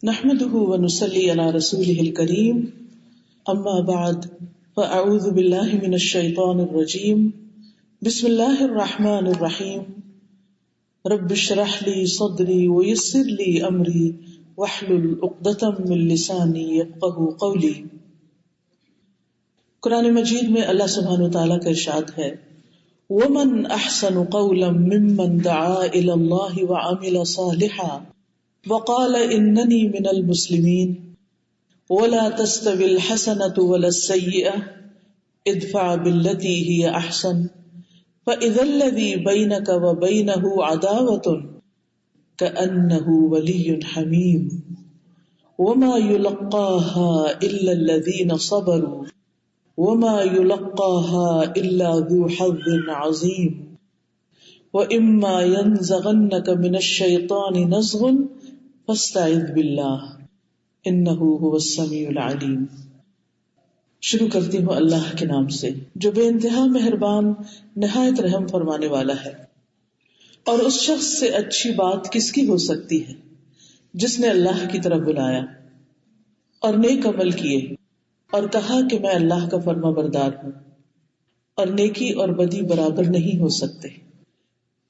نحمده ونصلي على رسوله الكريم اما بعد فاعوذ بالله من الشيطان الرجيم بسم الله الرحمن الرحيم رب اشرح لي صدري ويسر لي امري واحلل عقدة من لساني يفقهوا قولي۔ قرآن مجید میں اللہ سبحانہ وتعالیٰ کا ارشاد ہے ومن احسن قولا ممن دعا الى الله وعمل صالحا وقال اننی من المسلمین ولا تستوی الحسنة ولا السیئة ادفع باللتی ہی احسن فاذا الذی بینک وبینہ عداوة کأنہ ولی حمیم وما یلقاها الا الذین صبروا وما یلقاها الا ذو حظ عظیم واما ینزغنک من الشیطان نزغ فاستعذ باللہ انہ هو السمیع العلیم۔ شروع کرتی ہوں اللہ کے نام سے جو بے انتہا مہربان نہایت رحم فرمانے والا ہے۔ اور اس شخص سے اچھی بات کس کی ہو سکتی ہے جس نے اللہ کی طرف بلایا اور نیک عمل کیے اور کہا کہ میں اللہ کا فرما بردار ہوں۔ اور نیکی اور بدی برابر نہیں ہو سکتے،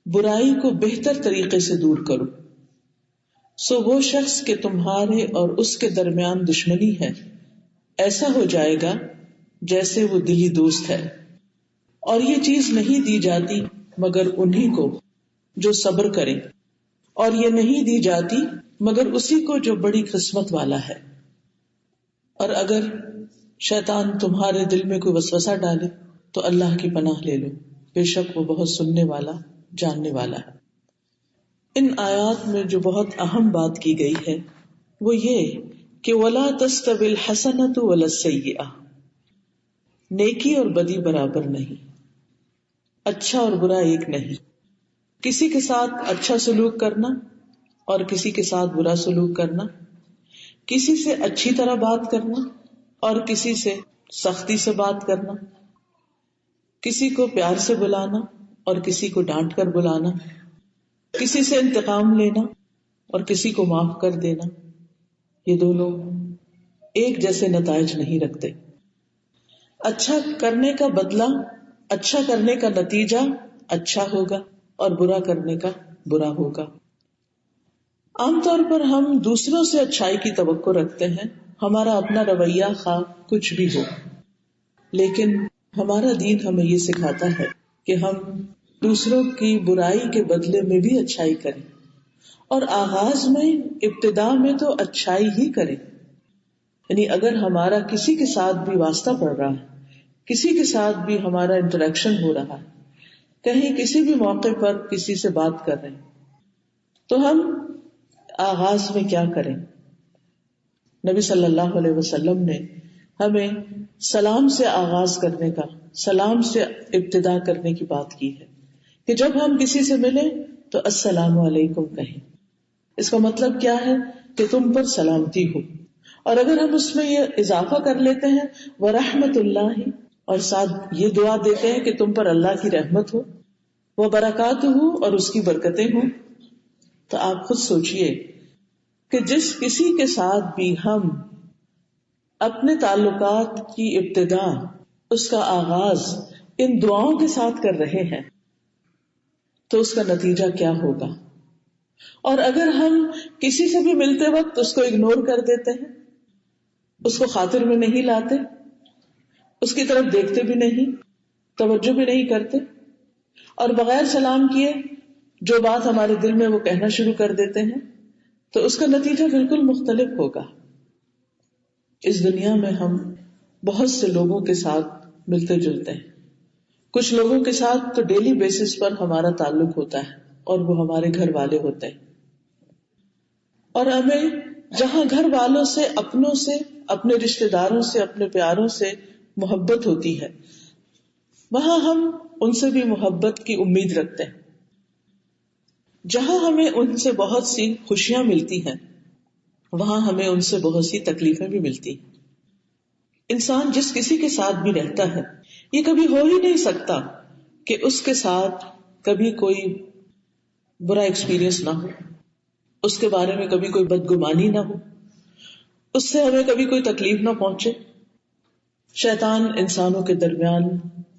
برائی کو بہتر طریقے سے دور کرو۔ سو وہ شخص کہ تمہارے اور اس کے درمیان دشمنی ہے ایسا ہو جائے گا جیسے وہ دلی دوست ہے، اور یہ چیز نہیں دی جاتی مگر انہی کو جو صبر کرے، اور یہ نہیں دی جاتی مگر اسی کو جو بڑی قسمت والا ہے۔ اور اگر شیطان تمہارے دل میں کوئی وسوسہ ڈالے تو اللہ کی پناہ لے لو، بے شک وہ بہت سننے والا جاننے والا ہے۔ ان آیات میں جو بہت اہم بات کی گئی ہے وہ یہ کہ وَلَا تَسْتَوِي الْحَسَنَةُ وَلَا السَّيِّئَةُ، نیکی اور بدی برابر نہیں، اچھا اور برا ایک نہیں۔ کسی کے ساتھ اچھا سلوک کرنا اور کسی کے ساتھ برا سلوک کرنا، کسی سے اچھی طرح بات کرنا اور کسی سے سختی سے بات کرنا، کسی کو پیار سے بلانا اور کسی کو ڈانٹ کر بلانا، کسی سے انتقام لینا اور کسی کو معاف کر دینا، یہ دونوں ایک جیسے نتائج نہیں رکھتے۔ اچھا کرنے کا بدلہ، اچھا کرنے کا نتیجہ اچھا ہوگا اور برا کرنے کا برا ہوگا۔ عام طور پر ہم دوسروں سے اچھائی کی توقع رکھتے ہیں، ہمارا اپنا رویہ خواہ کچھ بھی ہو، لیکن ہمارا دین ہمیں یہ سکھاتا ہے کہ ہم دوسروں کی برائی کے بدلے میں بھی اچھائی کریں، اور آغاز میں ابتدا میں تو اچھائی ہی کریں۔ یعنی اگر ہمارا کسی کے ساتھ بھی واسطہ پڑ رہا ہے، کسی کے ساتھ بھی ہمارا انٹریکشن ہو رہا ہے، کہیں کسی بھی موقع پر کسی سے بات کر رہے ہیں، تو ہم آغاز میں کیا کریں؟ نبی صلی اللہ علیہ وسلم نے ہمیں سلام سے آغاز کرنے کا، سلام سے ابتدا کرنے کی بات کی ہے کہ جب ہم کسی سے ملیں تو السلام علیکم کہیں۔ اس کا مطلب کیا ہے کہ تم پر سلامتی ہو، اور اگر ہم اس میں یہ اضافہ کر لیتے ہیں ورحمت اللہ، اور ساتھ یہ دعا دیتے ہیں کہ تم پر اللہ کی رحمت ہو، وبرکاتہ اور اس کی برکتیں ہوں، تو آپ خود سوچئے کہ جس کسی کے ساتھ بھی ہم اپنے تعلقات کی ابتدا، اس کا آغاز ان دعاؤں کے ساتھ کر رہے ہیں تو اس کا نتیجہ کیا ہوگا۔ اور اگر ہم کسی سے بھی ملتے وقت اس کو اگنور کر دیتے ہیں، اس کو خاطر میں نہیں لاتے، اس کی طرف دیکھتے بھی نہیں، توجہ بھی نہیں کرتے، اور بغیر سلام کیے جو بات ہمارے دل میں وہ کہنا شروع کر دیتے ہیں، تو اس کا نتیجہ بالکل مختلف ہوگا۔ اس دنیا میں ہم بہت سے لوگوں کے ساتھ ملتے جلتے ہیں، کچھ لوگوں کے ساتھ تو ڈیلی بیسس پر ہمارا تعلق ہوتا ہے اور وہ ہمارے گھر والے ہوتے ہیں، اور ہمیں جہاں گھر والوں سے، اپنوں سے، اپنے رشتہ داروں سے، اپنے پیاروں سے محبت ہوتی ہے، وہاں ہم ان سے بھی محبت کی امید رکھتے ہیں۔ جہاں ہمیں ان سے بہت سی خوشیاں ملتی ہیں وہاں ہمیں ان سے بہت سی تکلیفیں بھی ملتی ہیں۔ انسان جس کسی کے ساتھ بھی رہتا ہے، یہ کبھی ہو ہی نہیں سکتا کہ اس کے ساتھ کبھی کوئی برا ایکسپیرئنس نہ ہو، اس کے بارے میں کبھی کوئی بدگمانی نہ ہو، اس سے ہمیں کبھی کوئی تکلیف نہ پہنچے. شیطان انسانوں کے درمیان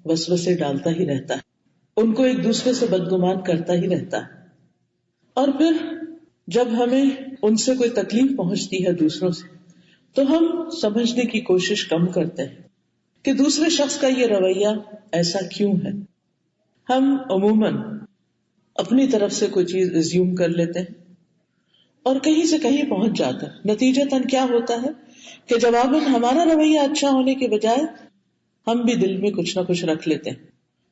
وسوسے ڈالتا ہی رہتا ہے، ان کو ایک دوسرے سے بدگمان کرتا ہی رہتا ہے. اور پھر جب ہمیں ان سے کوئی تکلیف پہنچتی ہے دوسروں سے، تو ہم سمجھنے کی کوشش کم کرتے ہیں کہ دوسرے شخص کا یہ رویہ ایسا کیوں ہے. ہم عموماً اپنی طرف سے کوئی چیز ایزیوم کر لیتے ہیں اور کہیں سے کہیں پہنچ جاتا ہے. نتیجتاً کیا ہوتا ہے کہ جواباً ہمارا رویہ اچھا ہونے کے بجائے ہم بھی دل میں کچھ نہ کچھ رکھ لیتے ہیں.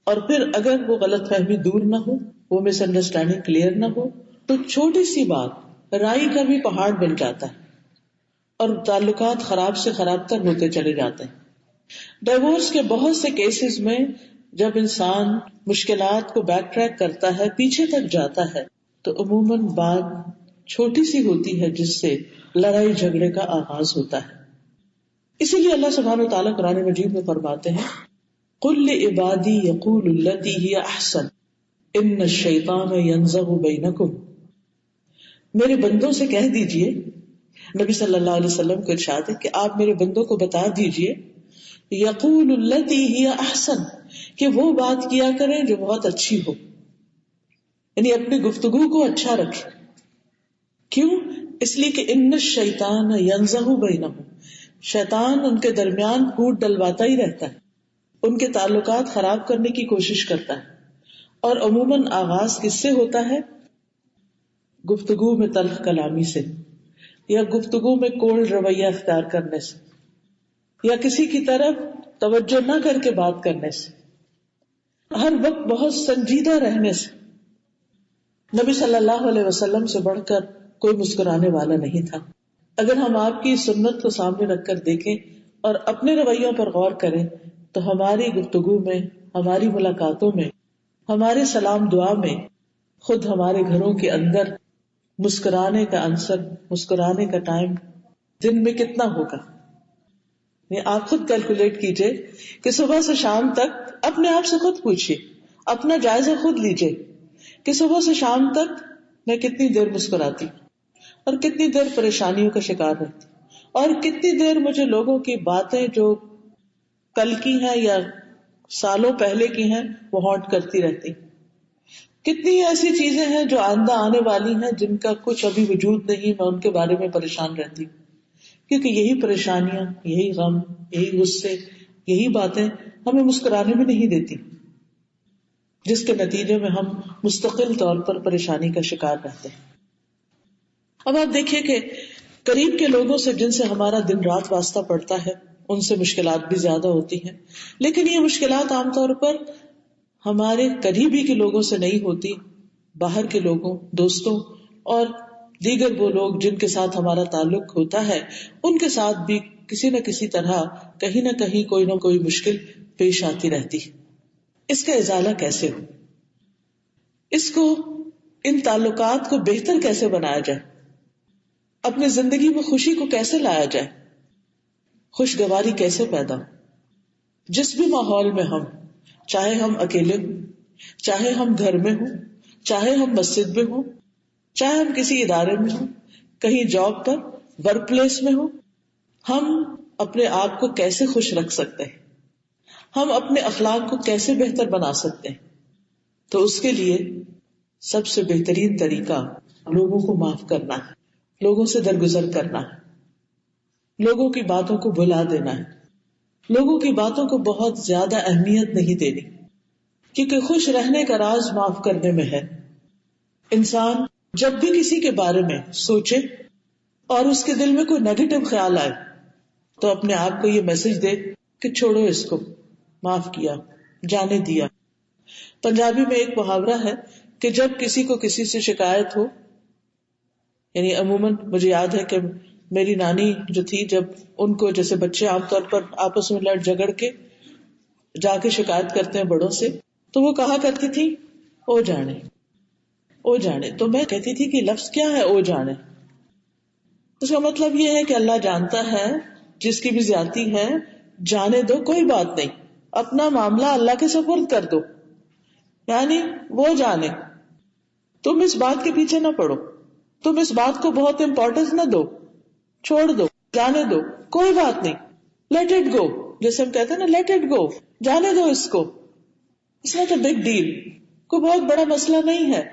اور پھر اگر وہ غلط فہمی دور نہ ہو، وہ مس انڈرسٹینڈنگ کلیئر نہ ہو، تو چھوٹی سی بات رائی کا بھی پہاڑ بن جاتا ہے اور تعلقات خراب سے خراب تر ہوتے چلے جاتے ہیں. ڈیورس کے بہت سے کیسز میں جب انسان مشکلات کو بیک ٹریک کرتا ہے، پیچھے تک جاتا ہے، تو عموماً بات چھوٹی سی ہوتی ہے جس سے لڑائی جھگڑے کا آغاز ہوتا ہے. اسی لیے اللہ سبحانہ وتعالیٰ قرآن مجید میں فرماتے ہیں قُلْ لِعِبَادِي يَقُولُ الَّتِي هِيَ أَحْسَنُ إِنَّ الشَّيْطَانَ يَنزَغُ بَيْنَكُمْ. میرے بندوں سے کہہ دیجئے، نبی صلی اللہ علیہ وسلم کو ارشاد ہے کہ آپ میرے بندوں کو بتا دیجئے یقول التی ہی احسن، کہ وہ بات کیا کریں جو بہت اچھی ہو، یعنی اپنی گفتگو کو اچھا رکھیں. کیوں؟ اس لیے کہ ان الشیطان ینزغ بینہم، شیطان ان کے درمیان پھوٹ ڈلواتا ہی رہتا ہے، ان کے تعلقات خراب کرنے کی کوشش کرتا ہے. اور عموماً آغاز کس سے ہوتا ہے؟ گفتگو میں تلخ کلامی سے، یا گفتگو میں کولڈ رویہ اختیار کرنے سے، یا کسی کی طرف توجہ نہ کر کے بات کرنے سے، ہر وقت بہت سنجیدہ رہنے سے. نبی صلی اللہ علیہ وسلم سے بڑھ کر کوئی مسکرانے والا نہیں تھا. اگر ہم آپ کی سنت کو سامنے رکھ کر دیکھیں اور اپنے رویوں پر غور کریں تو ہماری گفتگو میں، ہماری ملاقاتوں میں، ہمارے سلام دعا میں، خود ہمارے گھروں کے اندر مسکرانے کا عنصر، مسکرانے کا ٹائم دن میں کتنا ہوگا؟ آپ خود کیلکولیٹ کیجئے کہ صبح سے شام تک اپنے آپ سے خود پوچھئے، اپنا جائزہ خود لیجئے کہ صبح سے شام تک میں کتنی دیر مسکراتی اور کتنی دیر پریشانیوں کا شکار رہتی، اور کتنی دیر مجھے لوگوں کی باتیں جو کل کی ہیں یا سالوں پہلے کی ہیں وہ ہانٹ کرتی رہتی. کتنی ایسی چیزیں ہیں جو آئندہ آنے والی ہیں جن کا کچھ ابھی وجود نہیں، میں ان کے بارے میں پریشان رہتی، کیونکہ یہی پریشانیاں، یہی غم، یہی غصے، یہی باتیں ہمیں مسکرانے میں نہیں دیتی، جس کے نتیجے میں ہم مستقل طور پر پریشانی کا شکار رہتے ہیں. اب آپ دیکھیے کہ قریب کے لوگوں سے جن سے ہمارا دن رات واسطہ پڑتا ہے ان سے مشکلات بھی زیادہ ہوتی ہیں، لیکن یہ مشکلات عام طور پر ہمارے قریبی کے لوگوں سے نہیں ہوتی، باہر کے لوگوں، دوستوں اور دیگر وہ لوگ جن کے ساتھ ہمارا تعلق ہوتا ہے ان کے ساتھ بھی کسی نہ کسی طرح کہیں نہ کہیں کوئی نہ کوئی مشکل پیش آتی رہتی. اس کا ازالہ کیسے ہو؟ اس کو، ان تعلقات کو بہتر کیسے بنایا جائے؟ اپنی زندگی میں خوشی کو کیسے لایا جائے؟ خوشگواری کیسے پیدا ہو؟ جس بھی ماحول میں ہم، چاہے ہم اکیلے ہوں، چاہے ہم گھر میں ہوں، چاہے ہم مسجد میں ہوں، چاہے ہم کسی ادارے میں ہوں، کہیں جاب پر، ورک پلیس میں ہوں، ہم اپنے آپ کو کیسے خوش رکھ سکتے ہیں؟ ہم اپنے اخلاق کو کیسے بہتر بنا سکتے ہیں؟ تو اس کے لیے سب سے بہترین طریقہ لوگوں کو معاف کرنا ہے، لوگوں سے درگزر کرنا ہے، لوگوں کی باتوں کو بھلا دینا ہے، لوگوں کی باتوں کو بہت زیادہ اہمیت نہیں دینی، کیونکہ خوش رہنے کا راز معاف کرنے میں ہے. انسان جب بھی کسی کے بارے میں سوچے اور اس کے دل میں کوئی نیگیٹو خیال آئے تو اپنے آپ کو یہ میسج دے کہ چھوڑو اس کو، معاف کیا، جانے دیا. پنجابی میں ایک محاورہ ہے کہ جب کسی کو کسی سے شکایت ہو، یعنی عموماً مجھے یاد ہے کہ میری نانی جو تھی، جب ان کو جیسے بچے عام طور پر آپس میں لڑ جھگڑ کے جا کے شکایت کرتے ہیں بڑوں سے، تو وہ کہا کرتی تھی او جانے، او جانے. تو میں کہتی تھی کہ لفظ کیا ہے او جانے؟ اس کا مطلب یہ ہے کہ اللہ جانتا ہے، جس کی بھی زیادتی ہے جانے دو، کوئی بات نہیں، اپنا معاملہ اللہ کے سپرد کر دو، یعنی وہ جانے، تم اس بات کے پیچھے نہ پڑو، تم اس بات کو بہت امپورٹنس نہ دو، چھوڑ دو. جانے دو، کوئی بات نہیں، لیٹ اٹ گو، جیسے ہم کہتے ہیں نا لیٹ اٹ گو، جانے دو اس کو، it's not a big deal, کوئی بہت بڑا مسئلہ نہیں ہے.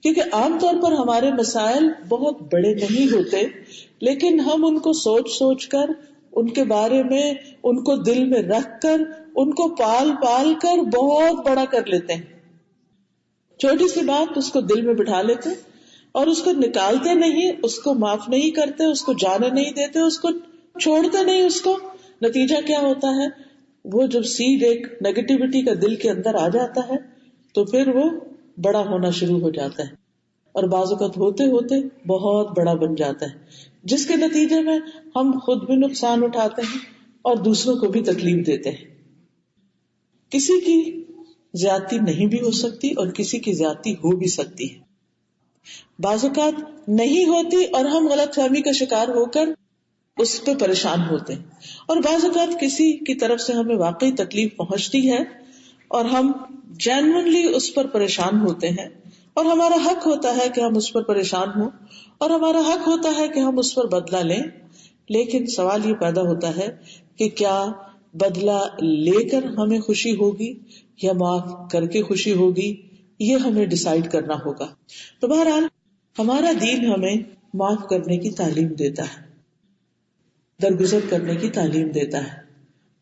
کیونکہ عام طور پر ہمارے مسائل بہت بڑے نہیں ہوتے، لیکن ہم ان کو سوچ سوچ کر، ان کے بارے میں ان کو دل میں رکھ کر، ان کو پال پال کر بہت بڑا کر لیتے ہیں. چھوٹی سی بات اس کو دل میں بٹھا لیتے اور اس کو نکالتے نہیں، اس کو معاف نہیں کرتے، اس کو جانے نہیں دیتے، اس کو چھوڑتے نہیں. اس کو نتیجہ کیا ہوتا ہے؟ وہ جب سیڈ ایک نیگیٹیوٹی کا دل کے اندر آ جاتا ہے تو پھر وہ بڑا ہونا شروع ہو جاتا ہے، اور بعض اوقات ہوتے ہوتے بہت بڑا بن جاتا ہے، جس کے نتیجے میں ہم خود بھی نقصان اٹھاتے ہیں اور دوسروں کو بھی تکلیف دیتے ہیں. کسی کی زیادتی نہیں بھی ہو سکتی اور کسی کی زیادتی ہو بھی سکتی ہے. بعض اوقات نہیں ہوتی اور ہم غلط فہمی کا شکار ہو کر اس پہ پریشان ہوتے ہیں، اور بعض اوقات کسی کی طرف سے ہمیں واقعی تکلیف پہنچتی ہے اور ہم جینوئنلی اس پر پریشان ہوتے ہیں، اور ہمارا حق ہوتا ہے کہ ہم اس پر پریشان ہوں، اور ہمارا حق ہوتا ہے کہ ہم اس پر بدلہ لیں. لیکن سوال یہ پیدا ہوتا ہے کہ کیا بدلہ لے کر ہمیں خوشی ہوگی یا معاف کر کے خوشی ہوگی؟ یہ ہمیں ڈیسائیڈ کرنا ہوگا. تو بہرحال ہمارا دین ہمیں معاف کرنے کی تعلیم دیتا ہے، درگزر کرنے کی تعلیم دیتا ہے،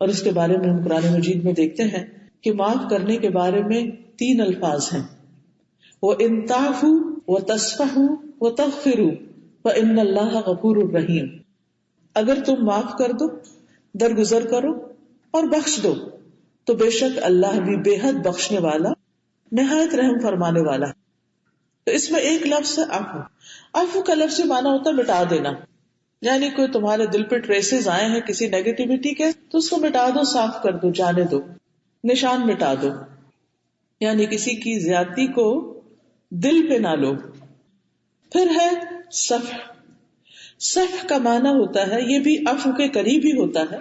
اور اس کے بارے میں ہم قرآن مجید میں دیکھتے ہیں کہ معاف کرنے کے بارے میں 3 الفاظ ہیں: وَإِن تَعْفُوا وَتَصْفَحُوا وَتَغْفِرُوا فَإِنَّ اللَّهَ غَفُورٌ رَحِيمٌ. اگر تم معاف کر دو، درگزر کرو اور بخش دو تو بے شک اللہ بھی بے حد بخشنے والا، نہایت رحم فرمانے والا. تو اس میں ایک لفظ ہے عفو. عفو کا لفظ معنی ہوتا ہے مٹا دینا، یعنی کوئی تمہارے دل پہ ٹریسز آئے ہیں کسی نیگیٹیوٹی کے تو اس کو مٹا دو، صاف کر دو، جانے دو، نشان مٹا دو، یعنی کسی کی زیادتی کو دل پہ نہ لو. پھر ہے صفح. صفح کا معنی ہوتا ہے، یہ بھی عفو کے قریب ہی ہوتا ہے،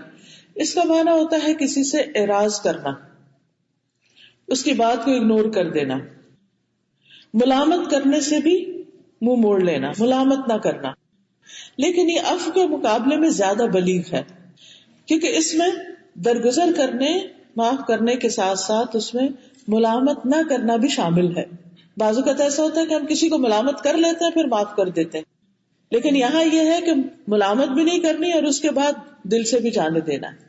اس کا معنی ہوتا ہے کسی سے اعراض کرنا، اس کی بات کو اگنور کر دینا. ملامت کرنے سے بھی منہ موڑ لینا، ملامت نہ کرنا. لیکن یہ عفو کے مقابلے میں زیادہ بلیغ ہے، کیونکہ اس میں درگزر کرنے، معاف کرنے کے ساتھ ساتھ اس میں ملامت نہ کرنا بھی شامل ہے. بعض اوقات ایسا ہوتا ہے کہ ہم کسی کو ملامت کر لیتے ہیں پھر معاف کر دیتے ہیں، لیکن یہاں یہ ہے کہ ملامت بھی نہیں کرنی اور اس کے بعد دل سے بھی جانے دینا ہے.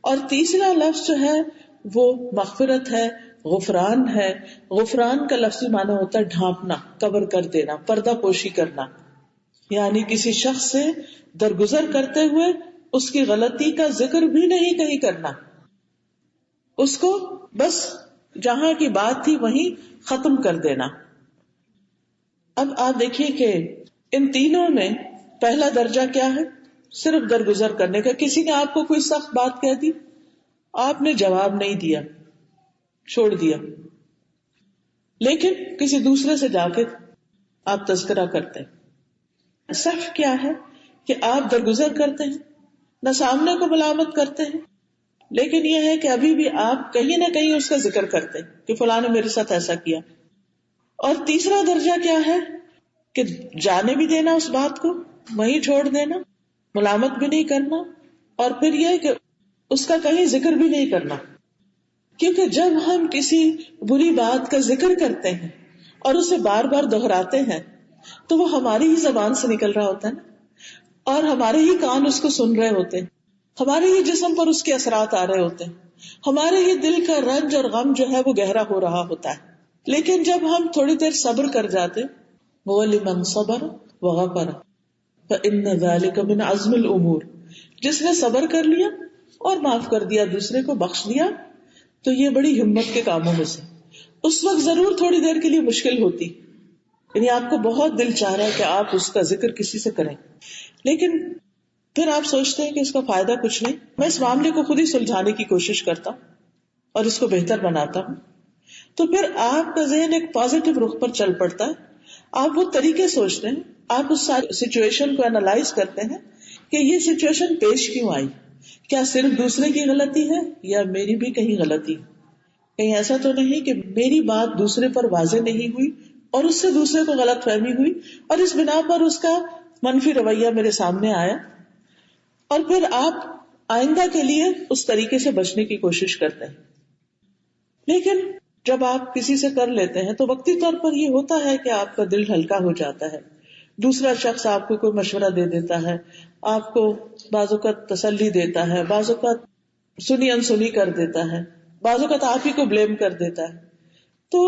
اور تیسرا لفظ جو ہے وہ مغفرت ہے، غفران ہے. غفران کا لفظی معنی ہوتا ہے ڈھانپنا، کور کر دینا، پردہ پوشی کرنا، یعنی کسی شخص سے درگزر کرتے ہوئے اس کی غلطی کا ذکر بھی نہیں کہیں کرنا، اس کو بس جہاں کی بات تھی وہیں ختم کر دینا. اب آپ دیکھیے کہ ان تینوں میں پہلا درجہ کیا ہے؟ صرف درگزر کرنے کا. کسی نے آپ کو کوئی سخت بات کہہ دی، آپ نے جواب نہیں دیا، چھوڑ دیا، لیکن کسی دوسرے سے جا کے آپ تذکرہ کرتے ہیں. صف کیا ہے کہ آپ درگزر کرتے ہیں، نہ سامنے کو ملامت کرتے ہیں، لیکن یہ ہے کہ ابھی بھی آپ کہیں نہ کہیں اس کا ذکر کرتے ہیں کہ فلاں نے میرے ساتھ ایسا کیا. اور تیسرا درجہ کیا ہے کہ جانے بھی دینا اس بات کو، وہیں چھوڑ دینا، ملامت بھی نہیں کرنا، اور پھر یہ کہ اس کا کہیں ذکر بھی نہیں کرنا. کیونکہ جب ہم کسی بری بات کا ذکر کرتے ہیں اور اسے بار بار دہراتے ہیں تو وہ ہماری ہی زبان سے نکل رہا ہوتا ہے نا، اور ہمارے ہی کان اس کو سن رہے ہوتے ہیں، ہمارے ہی جسم پر اس کے اثرات آ رہے ہوتے ہیں، ہمارے ہی دل کا رنج اور غم جو ہے وہ گہرا ہو رہا ہوتا ہے. لیکن جب ہم تھوڑی دیر صبر کر جاتے، وَلِمَنْ صَبَرَ وَغَفَرَ فَإِنَّ ذَلِكَ مِنْ عَزْمِ الْأُمُورِ، جس نے صبر کر لیا اور معاف کر دیا، دوسرے کو بخش دیا، تو یہ بڑی ہمت کے کاموں میں سے. اس وقت ضرور تھوڑی دیر کے لیے مشکل ہوتی، یعنی آپ کو بہت دل چاہ رہا ہے کہ آپ اس کا ذکر کسی سے کریں، لیکن پھر آپ سوچتے ہیں کہ اس کا فائدہ کچھ نہیں، میں اس معاملے کو خود ہی سلجھانے کی کوشش کرتا ہوں اور اس کو بہتر بناتا ہوں. تو پھر آپ کا ذہن ایک پازیٹو رخ پر چل پڑتا ہے، آپ وہ طریقے سوچتے ہیں، آپ اس ساری سچویشن کو انالائز کرتے ہیں کہ یہ سچویشن پیش کیوں آئی، کیا صرف دوسرے کی غلطی ہے یا میری بھی کہیں غلطی ہے، کہیں ایسا تو نہیں کہ میری بات دوسرے پر واضح نہیں ہوئی اور اس سے دوسرے کو غلط فہمی ہوئی اور اس بنا پر اس کا منفی رویہ میرے سامنے آیا. اور پھر آپ آئندہ کے لیے اس طریقے سے بچنے کی کوشش کرتے ہیں. لیکن جب آپ کسی سے کر لیتے ہیں تو وقتی طور پر یہ ہوتا ہے کہ آپ کا دل ہلکا ہو جاتا ہے. دوسرا شخص آپ کو کوئی مشورہ دے دیتا ہے, آپ کو بعض اوقات تسلی دیتا ہے, بعض اوقات سنی انسنی کر دیتا ہے, بعض اوقات آپ ہی کو بلیم کر دیتا ہے. تو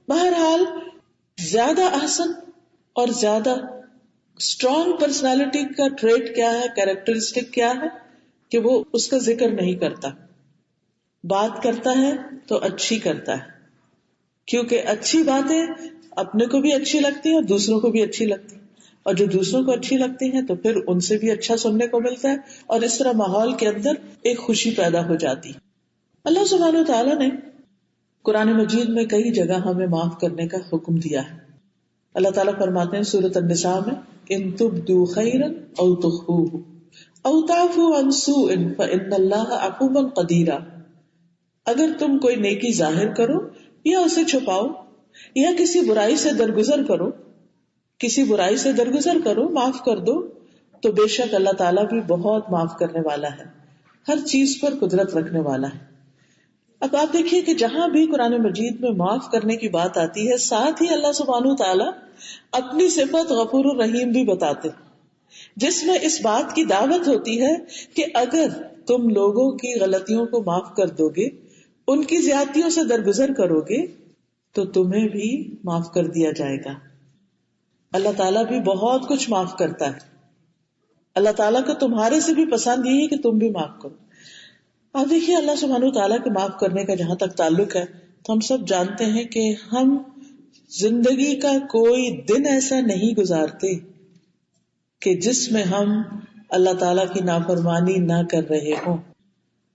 بہرحال زیادہ احسن اور زیادہ اسٹرانگ پرسنالٹی کا ٹریٹ کیا ہے, کیریکٹرسٹک کیا ہے, کہ وہ اس کا ذکر نہیں کرتا. بات کرتا ہے تو اچھی کرتا ہے, کیونکہ اچھی باتیں اپنے کو بھی اچھی لگتی ہیں اور دوسروں کو بھی اچھی لگتی ہیں, اور جو دوسروں کو اچھی لگتی ہیں تو پھر ان سے بھی اچھا سننے کو ملتا ہے, اور اس طرح ماحول کے اندر ایک خوشی پیدا ہو جاتی. اللہ سبحانہ وتعالیٰ نے قرآن مجید میں کئی جگہ ہمیں معاف کرنے کا حکم دیا ہے. اللہ تعالیٰ فرماتے ہیں سورۃ النساء میں, ان تبدوا خیرا او تخفوہ او تعفوا عن سوء فإن اللہ عفو قدیر. اگر تم کوئی نیکی ظاہر کرو یا اسے چھپاؤ یا کسی برائی سے درگزر کرو, کسی برائی سے درگزر کرو, معاف کر دو, تو بے شک اللہ تعالیٰ بھی بہت معاف کرنے والا ہے, ہر چیز پر قدرت رکھنے والا ہے. اب آپ دیکھیے کہ جہاں بھی قرآن مجید میں معاف کرنے کی بات آتی ہے, ساتھ ہی اللہ سبحانہ تعالیٰ اپنی صفت غفور الرحیم بھی بتاتے, جس میں اس بات کی دعوت ہوتی ہے کہ اگر تم لوگوں کی غلطیوں کو معاف کر دو گے, ان کی زیادتیوں سے درگزر کرو گے, تو تمہیں بھی معاف کر دیا جائے گا. اللہ تعالیٰ بھی بہت کچھ معاف کرتا ہے. اللہ تعالیٰ کو تمہارے سے بھی پسند یہی ہے کہ تم بھی معاف کرو. آپ دیکھیے اللہ سبحانہ تعالیٰ کے معاف کرنے کا جہاں تک تعلق ہے, تو ہم سب جانتے ہیں کہ ہم زندگی کا کوئی دن ایسا نہیں گزارتے کہ جس میں ہم اللہ تعالیٰ کی نافرمانی نہ کر رہے ہوں.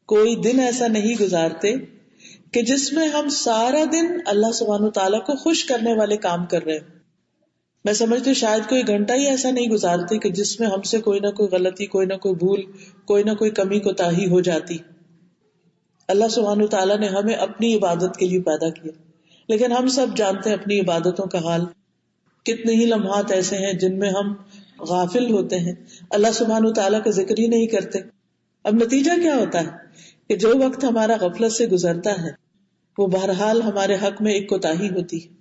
کوئی دن ایسا نہیں گزارتے کہ جس میں ہم سارا دن اللہ سبحانہ تعالیٰ کو خوش کرنے والے کام کر رہے ہوں. میں سمجھتی ہوں شاید کوئی گھنٹہ ہی ایسا نہیں گزارتے کہ جس میں ہم سے کوئی نہ کوئی غلطی, کوئی نہ کوئی بھول, کوئی نہ کوئی کمی کوتاہی ہو جاتی. اللہ سبحانہ تعالیٰ نے ہمیں اپنی عبادت کے لیے پیدا کیا, لیکن ہم سب جانتے ہیں اپنی عبادتوں کا حال. کتنے ہی لمحات ایسے ہیں جن میں ہم غافل ہوتے ہیں, اللہ سبحانہ تعالیٰ کا ذکر ہی نہیں کرتے. اب نتیجہ کیا ہوتا ہے کہ جو وقت ہمارا غفلت سے گزرتا ہے وہ بہرحال ہمارے حق میں ایک کوتاہی ہوتی ہے,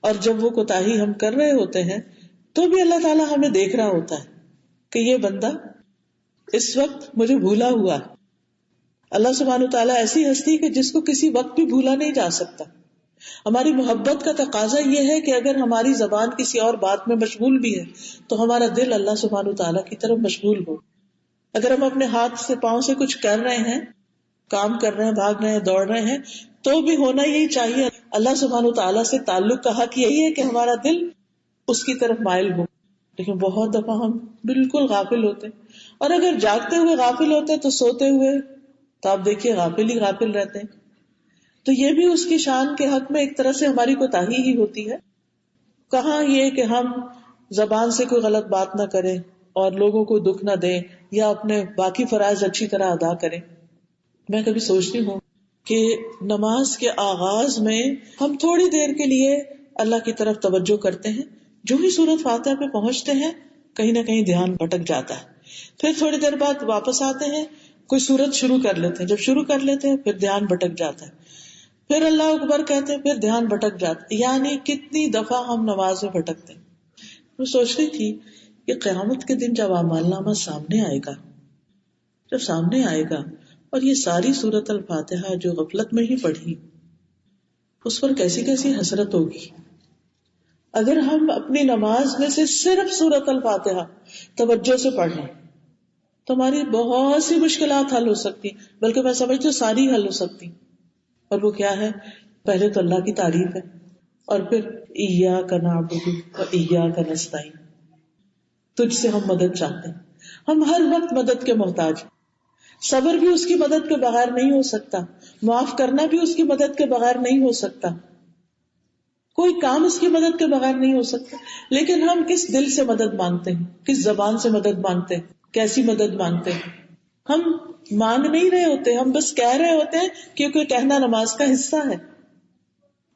اور جب وہ کوتاہی ہم کر رہے ہوتے ہیں تو بھی اللہ تعالیٰ ہمیں دیکھ رہا ہوتا ہے کہ یہ بندہ اس وقت مجھے بھولا ہوا ہے. اللہ سبحانہ تعالیٰ ایسی ہستی کہ جس کو کسی وقت بھی بھولا نہیں جا سکتا. ہماری محبت کا تقاضا یہ ہے کہ اگر ہماری زبان کسی اور بات میں مشغول بھی ہے تو ہمارا دل اللہ سبحانہ تعالیٰ کی طرف مشغول ہو. اگر ہم اپنے ہاتھ سے پاؤں سے کچھ کر رہے ہیں, کام کر رہے ہیں, بھاگ رہے ہیں, دوڑ رہے ہیں, تو بھی ہونا یہی چاہیے. اللہ سبحانہ تعالیٰ سے تعلق کا حق یہی ہے کہ ہمارا دل اس کی طرف مائل ہو. لیکن بہت دفعہ ہم بالکل غافل ہوتے ہیں, اور اگر جاگتے ہوئے غافل ہوتے تو سوتے ہوئے تو آپ دیکھیے غافل ہی غافل رہتے ہیں. تو یہ بھی اس کی شان کے حق میں ایک طرح سے ہماری کوتاہی ہی ہوتی ہے. کہاں یہ کہ ہم زبان سے کوئی غلط بات نہ کریں اور لوگوں کو دکھ نہ دیں یا اپنے باقی فرائض اچھی طرح ادا کریں. میں کبھی سوچتی ہوں کہ نماز کے آغاز میں ہم تھوڑی دیر کے لیے اللہ کی طرف توجہ کرتے ہیں, جو ہی سورۃ فاتحہ پہ پہنچتے ہیں کہیں نہ کہیں دھیان بھٹک جاتا ہے. پھر تھوڑی دیر بعد واپس آتے ہیں, کوئی سورت شروع کر لیتے ہیں, جب شروع کر لیتے ہیں پھر دھیان بھٹک جاتا ہے, پھر اللہ اکبر کہتے ہیں, پھر دھیان بھٹک جاتا ہے. یعنی کتنی دفعہ ہم نماز میں بھٹکتے ہیں. میں سوچ رہی تھی کہ قیامت کے دن جب اعمال نامہ سامنے آئے گا, جب سامنے آئے گا اور یہ ساری سورۃ الفاتحہ جو غفلت میں ہی پڑھی, اس پر کیسی کیسی حسرت ہوگی. اگر ہم اپنی نماز میں سے صرف سورۃ الفاتحہ توجہ سے پڑھ لیں تو ہماری بہت سی مشکلات حل ہو سکتی, بلکہ میں سمجھتی ہوں ساری حل ہو سکتی. اور وہ کیا ہے؟ پہلے تو اللہ کی تعریف ہے, اور پھر ایاک نعبد و ایاک نستعین, تجھ سے ہم مدد چاہتے ہیں. ہم ہر وقت مدد کے محتاج ہیں. صبر بھی اس کی مدد کے بغیر نہیں ہو سکتا, معاف کرنا بھی اس کی مدد کے بغیر نہیں ہو سکتا, کوئی کام اس کی مدد کے بغیر نہیں ہو سکتا. لیکن ہم کس دل سے مدد مانگتے ہیں, کس زبان سے مدد مانگتے ہیں, کیسی مدد مانگتے ہیں؟ ہم مانگ نہیں رہے ہوتے, ہم بس کہہ رہے ہوتے ہیں کیونکہ کہنا نماز کا حصہ ہے.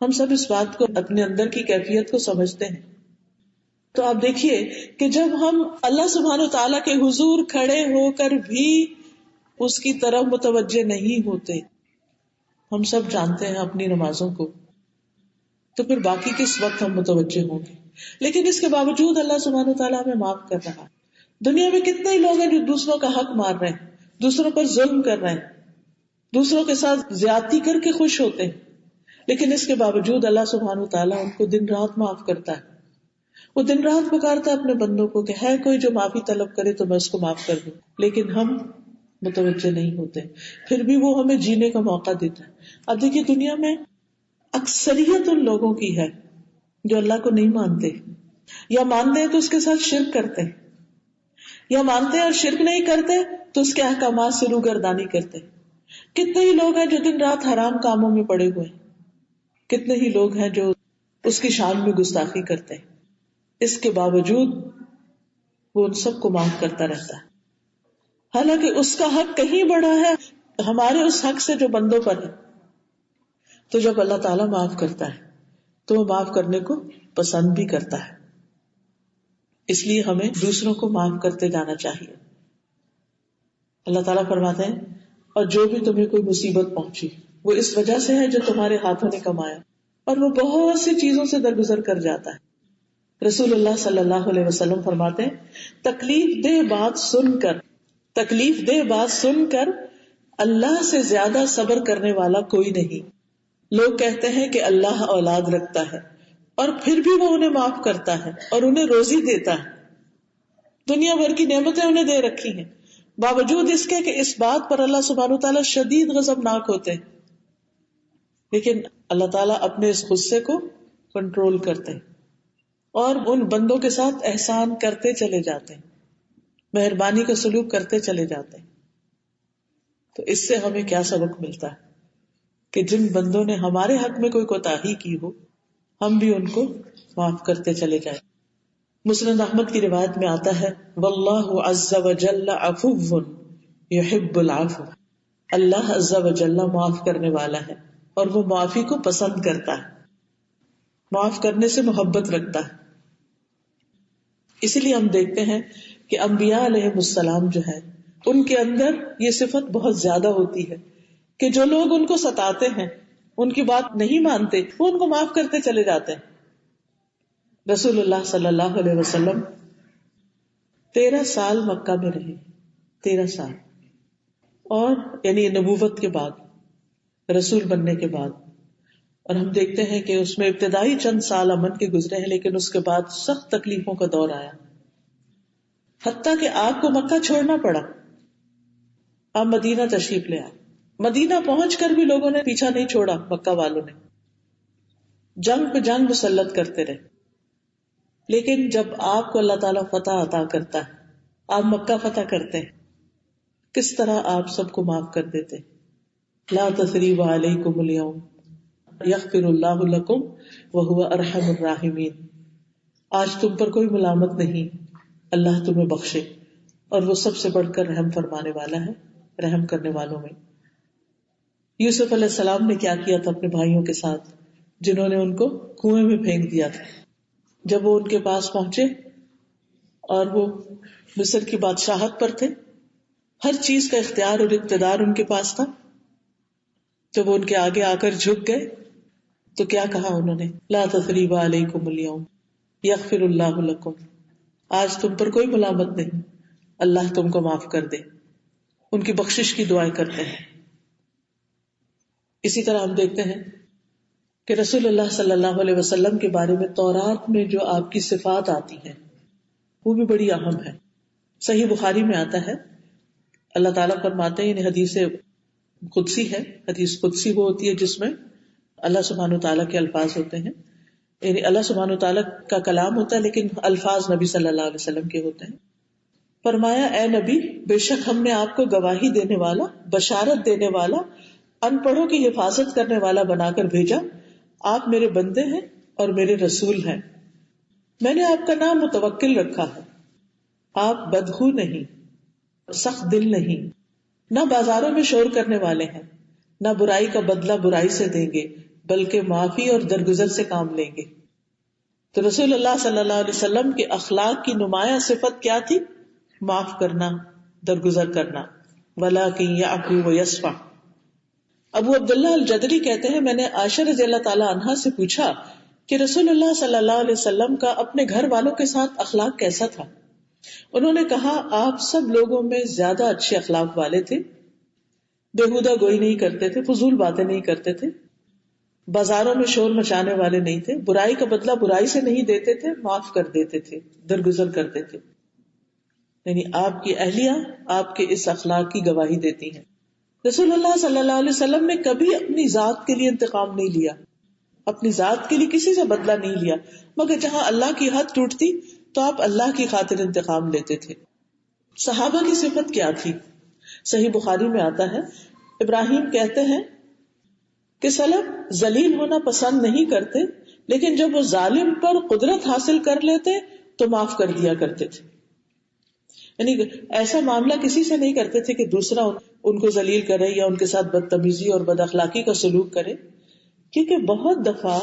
ہم سب اس بات کو اپنے اندر کی کیفیت کو سمجھتے ہیں. تو آپ دیکھیے کہ جب ہم اللہ سبحانہ تعالیٰ کے حضور کھڑے ہو کر بھی اس کی طرف متوجہ نہیں ہوتے، ہم سب جانتے ہیں اپنی نمازوں کو، تو پھر باقی کس وقت ہم متوجہ ہوں گے؟ لیکن اس کے باوجود اللہ سبحانہ تعالیٰ ہمیں معاف کر رہا ہے۔ دنیا میں کتنے ہی لوگ ہیں جو دوسروں کا حق مار رہے ہیں، دوسروں پر ظلم کر رہے ہیں، دوسروں کے ساتھ زیادتی کر کے خوش ہوتے ہیں، لیکن اس کے باوجود اللہ سبحانہ تعالیٰ ان کو دن رات معاف کرتا ہے۔ وہ دن رات پکارتا ہے اپنے بندوں کو کہ ہے کوئی جو معافی طلب کرے تو میں اس کو معاف کر دوں، لیکن ہم متوجہ نہیں ہوتے، پھر بھی وہ ہمیں جینے کا موقع دیتا ہے۔ اب دیکھیے دنیا میں اکثریت ان لوگوں کی ہے جو اللہ کو نہیں مانتے، یا مانتے ہیں تو اس کے ساتھ شرک کرتے ہیں، یا مانتے ہیں اور شرک نہیں کرتے تو اس کے احکامات سے روگردانی کرتے ہیں۔ کتنے ہی لوگ ہیں جو دن رات حرام کاموں میں پڑے ہوئے ہیں، کتنے ہی لوگ ہیں جو اس کی شان میں گستاخی کرتے ہیں، اس کے باوجود وہ ان سب کو معاف کرتا رہتا ہے، حالانکہ اس کا حق کہیں بڑا ہے ہمارے اس حق سے جو بندوں پر ہے۔ تو جب اللہ تعالیٰ معاف کرتا ہے تو وہ معاف کرنے کو پسند بھی کرتا ہے، اس لیے ہمیں دوسروں کو معاف کرتے جانا چاہیے۔ اللہ تعالیٰ فرماتے ہیں اور جو بھی تمہیں کوئی مصیبت پہنچی وہ اس وجہ سے ہے جو تمہارے ہاتھوں نے کمایا، اور وہ بہت سی چیزوں سے درگزر کر جاتا ہے۔ رسول اللہ صلی اللہ علیہ وسلم فرماتے ہیں تکلیف دہ بات سن کر اللہ سے زیادہ صبر کرنے والا کوئی نہیں۔ لوگ کہتے ہیں کہ اللہ اولاد رکھتا ہے اور پھر بھی وہ انہیں معاف کرتا ہے اور انہیں روزی دیتا ہے، دنیا بھر کی نعمتیں انہیں دے رکھی ہیں، باوجود اس کے کہ اس بات پر اللہ سبحانہ تعالیٰ شدید غضبناک ہوتے ہیں، لیکن اللہ تعالیٰ اپنے اس غصے کو کنٹرول کرتے ہیں اور ان بندوں کے ساتھ احسان کرتے چلے جاتے ہیں، مہربانی کا سلوک کرتے چلے جاتے ہیں۔ تو اس سے ہمیں کیا سبق ملتا ہے کہ جن بندوں نے ہمارے حق میں کوئی کوتاہی کی ہو ہم بھی ان کو معاف کرتے چلے جائیں۔ مسند احمد کی روایت میں آتا ہے واللہ عز وجل عفو یحب العفو، اللہ عز وجل معاف کرنے والا ہے اور وہ معافی کو پسند کرتا ہے، معاف کرنے سے محبت رکھتا ہے۔ اسی لیے ہم دیکھتے ہیں کہ انبیاء علیہ السلام جو ہے ان کے اندر یہ صفت بہت زیادہ ہوتی ہے کہ جو لوگ ان کو ستاتے ہیں، ان کی بات نہیں مانتے، وہ ان کو معاف کرتے چلے جاتے ہیں۔ رسول اللہ صلی اللہ علیہ وسلم 13 سال مکہ میں رہے، 13 سال، اور یعنی نبوت کے بعد، رسول بننے کے بعد، اور ہم دیکھتے ہیں کہ اس میں ابتدائی چند سال امن کے گزرے ہیں، لیکن اس کے بعد سخت تکلیفوں کا دور آیا، حتیٰ کہ آپ کو مکہ چھوڑنا پڑا، آپ مدینہ تشریف لے آئے۔ مدینہ پہنچ کر بھی لوگوں نے پیچھا نہیں چھوڑا، مکہ والوں نے جنگ پہ جنگ مسلط کرتے رہے، لیکن جب آپ کو اللہ تعالیٰ فتح عطا کرتا ہے، آپ مکہ فتح کرتے ہیں، کس طرح آپ سب کو معاف کر دیتے۔ لا تثریب علیکم اليوم یغفر اللہ لکم وہو ارحم الراحمین، آج تم پر کوئی ملامت نہیں، اللہ تمہیں بخشے اور وہ سب سے بڑھ کر رحم فرمانے والا ہے، رحم کرنے والوں میں۔ یوسف علیہ السلام نے کیا کیا تھا اپنے بھائیوں کے ساتھ، جنہوں نے ان کو کنویں میں پھینک دیا تھا؟ جب وہ ان کے پاس پہنچے اور وہ مصر کی بادشاہت پر تھے، ہر چیز کا اختیار اور اقتدار ان کے پاس تھا، جب وہ ان کے آگے آ کر جھک گئے تو کیا کہا انہوں نے؟ لا تثریب علیکم اليوم یغفر اللہ لکم، آج تم پر کوئی ملامت نہیں، اللہ تم کو معاف کر دے، ان کی بخشش کی دعائیں کرتے ہیں۔ اسی طرح ہم دیکھتے ہیں کہ رسول اللہ صلی اللہ علیہ وسلم کے بارے میں تورات میں جو آپ کی صفات آتی ہیں وہ بھی بڑی اہم ہے۔ صحیح بخاری میں آتا ہے، اللہ تعالیٰ فرماتے ہیں، یعنی حدیث قدسی ہے، حدیث قدسی وہ ہوتی ہے جس میں اللہ سبحانہ تعالیٰ کے الفاظ ہوتے ہیں، یعنی اللہ سبحانہ تعالیٰ کا کلام ہوتا ہے لیکن الفاظ نبی صلی اللہ علیہ وسلم کے ہوتے ہیں۔ فرمایا اے نبی، بے شک ہم نے آپ کو گواہی دینے والا، بشارت دینے والا، ان پڑھوں کی حفاظت کرنے والا بنا کر بھیجا، آپ میرے بندے ہیں اور میرے رسول ہیں۔ میں نے آپ کا نام متوکل رکھا ہے، آپ بدخو نہیں، سخت دل نہیں، نہ بازاروں میں شور کرنے والے ہیں، نہ برائی کا بدلہ برائی سے دیں گے بلکہ معافی اور درگزر سے کام لیں گے۔ تو رسول اللہ صلی اللہ علیہ وسلم کے اخلاق کی نمایاں صفت کیا تھی؟ معاف کرنا، درگزر کرنا. وَلَٰكِن يَعْفُو وَيَصْفَحُ. ابو عبداللہ الجدری کہتے ہیں میں نے عائشہ رضی اللہ تعالی عنہا سے پوچھا کہ رسول اللہ صلی اللہ علیہ وسلم کا اپنے گھر والوں کے ساتھ اخلاق کیسا تھا؟ انہوں نے کہا آپ سب لوگوں میں زیادہ اچھے اخلاق والے تھے، بےہودہ گوئی نہیں کرتے تھے، فضول باتیں نہیں کرتے تھے، بازاروں میں شور مچانے والے نہیں تھے، برائی کا بدلہ برائی سے نہیں دیتے تھے، معاف کر دیتے تھے، درگزر کرتے تھے. یعنی آپ کی اہلیہ آپ کے اس اخلاق کی گواہی دیتی ہیں. رسول اللہ صلی اللہ علیہ وسلم نے کبھی اپنی ذات کے لیے انتقام نہیں لیا، اپنی ذات کے لیے کسی سے بدلہ نہیں لیا، مگر جہاں اللہ کی حد ٹوٹتی تو آپ اللہ کی خاطر انتقام لیتے تھے. صحابہ کی صفت کیا تھی؟ صحیح بخاری میں آتا ہے ابراہیم کہتے ہیں کہ سلف ذلیل ہونا پسند نہیں کرتے، لیکن جب وہ ظالم پر قدرت حاصل کر لیتے تو معاف کر دیا کرتے تھے. یعنی ایسا معاملہ کسی سے نہیں کرتے تھے کہ دوسرا ان کو ذلیل کرے یا ان کے ساتھ بدتمیزی اور بد اخلاقی کا سلوک کرے، کیونکہ بہت دفعہ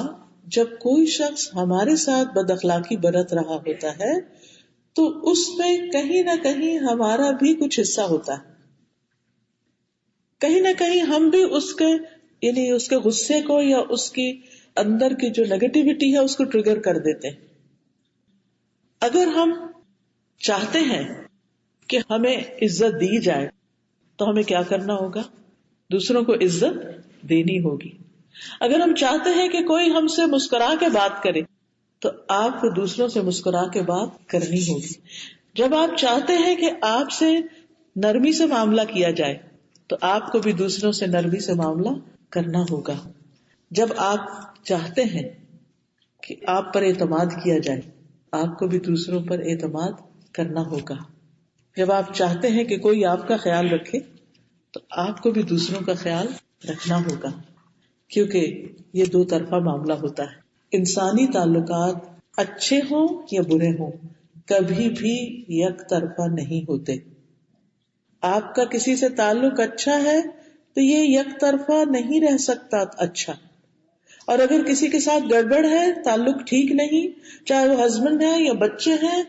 جب کوئی شخص ہمارے ساتھ بد اخلاقی برت رہا ہوتا ہے تو اس میں کہیں نہ کہیں ہمارا بھی کچھ حصہ ہوتا ہے، کہیں نہ کہیں ہم بھی اس کے یعنی اس کے غصے کو یا اس کی اندر کی جو نیگیٹیوٹی ہے اس کو ٹریگر کر دیتے ہیں. اگر ہم چاہتے ہیں کہ ہمیں عزت دی جائے تو ہمیں کیا کرنا ہوگا؟ دوسروں کو عزت دینی ہوگی. اگر ہم چاہتے ہیں کہ کوئی ہم سے مسکرا کے بات کرے تو آپ کو دوسروں سے مسکرا کے بات کرنی ہوگی. جب آپ چاہتے ہیں کہ آپ سے نرمی سے معاملہ کیا جائے تو آپ کو بھی دوسروں سے نرمی سے معاملہ کرنا ہوگا. جب آپ چاہتے ہیں کہ آپ پر اعتماد کیا جائے آپ کو بھی دوسروں پر اعتماد کرنا ہوگا. جب آپ چاہتے ہیں کہ کوئی آپ کا خیال رکھے تو آپ کو بھی دوسروں کا خیال رکھنا ہوگا، کیونکہ یہ دو طرفہ معاملہ ہوتا ہے. انسانی تعلقات اچھے ہوں یا برے ہوں کبھی بھی یک طرفہ نہیں ہوتے. آپ کا کسی سے تعلق اچھا ہے تو یہ یک طرفہ نہیں رہ سکتا اچھا، اور اگر کسی کے ساتھ گڑبڑ ہے، تعلق ٹھیک نہیں، چاہے وہ ہسبینڈ ہے یا بچے ہیں،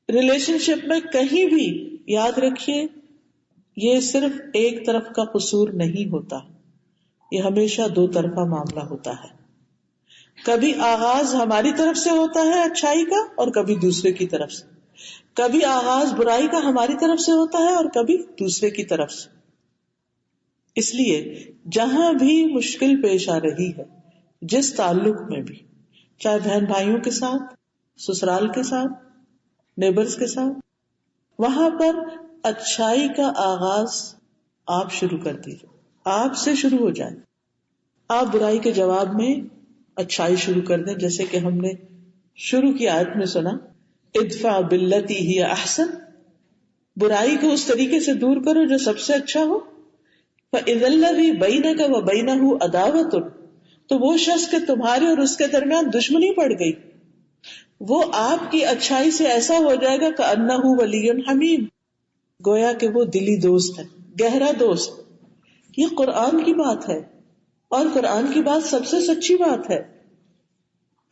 ریلیشن شپ میں کہیں بھی یاد رکھیے یہ صرف ایک طرف کا قصور نہیں ہوتا، یہ ہمیشہ دو طرفہ معاملہ ہوتا ہے. کبھی آغاز ہماری طرف سے ہوتا ہے اچھائی کا اور کبھی دوسرے کی طرف سے، کبھی آغاز برائی کا ہماری طرف سے ہوتا ہے اور کبھی دوسرے کی طرف سے. اس لیے جہاں بھی مشکل پیش آ رہی ہے، جس تعلق میں بھی، چاہے بہن بھائیوں کے ساتھ، سسرال کے ساتھ، نیبرز کے ساتھ، وہاں پر اچھائی کا آغاز آپ شروع کر دیجیے، آپ سے شروع ہو جائے. آپ برائی کے جواب میں اچھائی شروع کر دیں، جیسے کہ ہم نے شروع کی آیت میں سنا ادفع باللتی ہی احسن، برائی کو اس طریقے سے دور کرو جو سب سے اچھا ہو. فاذا الذی بینک وبینہ عداوۃ، تو وہ شخص کہ تمہارے اور اس کے درمیان دشمنی پڑ گئی وہ آپ کی اچھائی سے ایسا ہو جائے گا کأنہ ولی حمیم، گویا کہ وہ دلی دوست ہے، گہرا دوست. یہ قرآن کی بات ہے اور قرآن کی بات سب سے سچی بات ہے.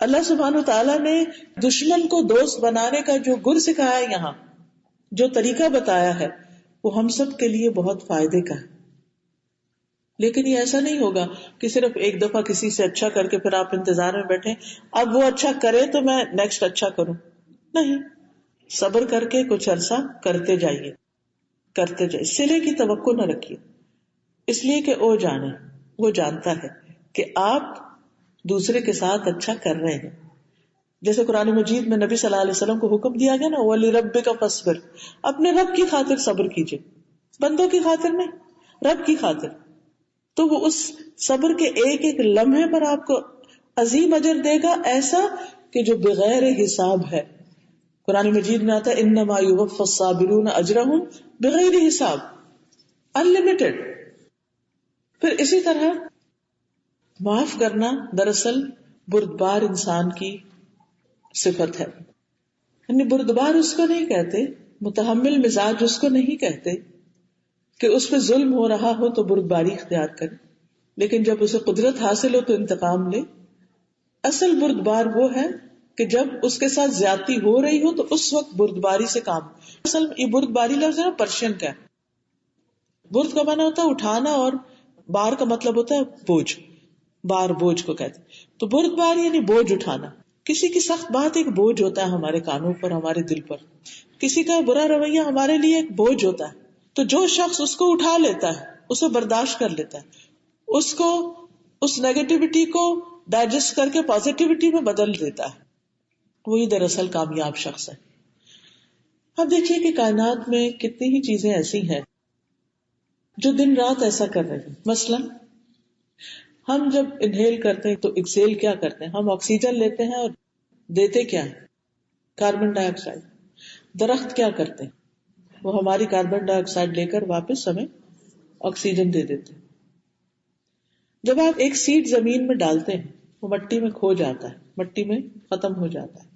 اللہ سبحانہ وتعالیٰ نے دشمن کو دوست بنانے کا جو گر سکھایا یہاں، جو طریقہ بتایا ہے، وہ ہم سب کے لیے بہت فائدے کا ہے. لیکن یہ ایسا نہیں ہوگا کہ صرف ایک دفعہ کسی سے اچھا کر کے پھر آپ انتظار میں بیٹھیں اب وہ اچھا کرے تو میں نیکسٹ اچھا کروں. نہیں، صبر کر کے کچھ عرصہ کرتے جائیے، صلے کی توقع نہ رکھیے، اس لیے کہ وہ جانتا ہے کہ آپ دوسرے کے ساتھ اچھا کر رہے ہیں. جیسے قرآن مجید میں نبی صلی اللہ علیہ وسلم کو حکم دیا گیا نا وَلِرَبِّكَ فَاصْبِرْ، اپنے رب کی خاطر صبر کیجئے، بندوں کی خاطر نہیں، رب کی خاطر. تو وہ اس صبر کے ایک ایک لمحے پر آپ کو عظیم اجر دے گا، ایسا کہ جو بغیر حساب ہے. قرآن مجید میں آتا ہے انما یوفی الصابرون اجرہم بغیر حساب، انلمیٹڈ. پھر اسی طرح معاف کرنا دراصل بردبار انسان کی صفت ہے. یعنی بردبار اس کو نہیں کہتے، متحمل مزاج اس کو نہیں کہتے کہ اس پہ ظلم ہو رہا ہو تو بردباری اختیار کرے، لیکن جب اسے قدرت حاصل ہو تو انتقام لے. اصل بردبار وہ ہے کہ جب اس کے ساتھ زیادتی ہو رہی ہو تو اس وقت بردباری سے کام. اصل یہ بردباری لفظ ہے نا پرشین کا ہے. برد کا معنی ہوتا ہے اٹھانا اور بار کا مطلب ہوتا ہے بوجھ. بار بوجھ کو کہتے ہیں. تو برد بار یعنی بوجھ اٹھانا. کسی کی سخت بات ایک بوجھ ہوتا ہے ہمارے کانوں پر, ہمارے دل پر. کسی کا برا رویہ ہمارے لیے ایک بوجھ ہوتا ہے. تو جو شخص اس کو اٹھا لیتا ہے, اسے برداشت کر لیتا ہے, اس کو اس نیگیٹیوٹی کو ڈائجسٹ کر کے پازیٹیوٹی میں بدل دیتا ہے, وہی دراصل کامیاب شخص ہے. اب دیکھیے کہ کائنات میں کتنی ہی چیزیں ایسی ہیں جو دن رات ایسا کر رہی ہیں. مثلا ہم جب انہیل کرتے ہیں تو ایکسیل کیا کرتے ہیں؟ ہم آکسیجن لیتے ہیں اور دیتے کیا ہے؟ کاربن ڈائی آکسائڈ. درخت کیا کرتے ہیں؟ وہ ہماری کاربن ڈائی آکسائڈ لے کر واپس ہمیں آکسیجن دے دیتے ہیں. جب آپ ایک سیڈ زمین میں ڈالتے ہیں وہ مٹی میں کھو جاتا ہے, مٹی میں ختم ہو جاتا ہے.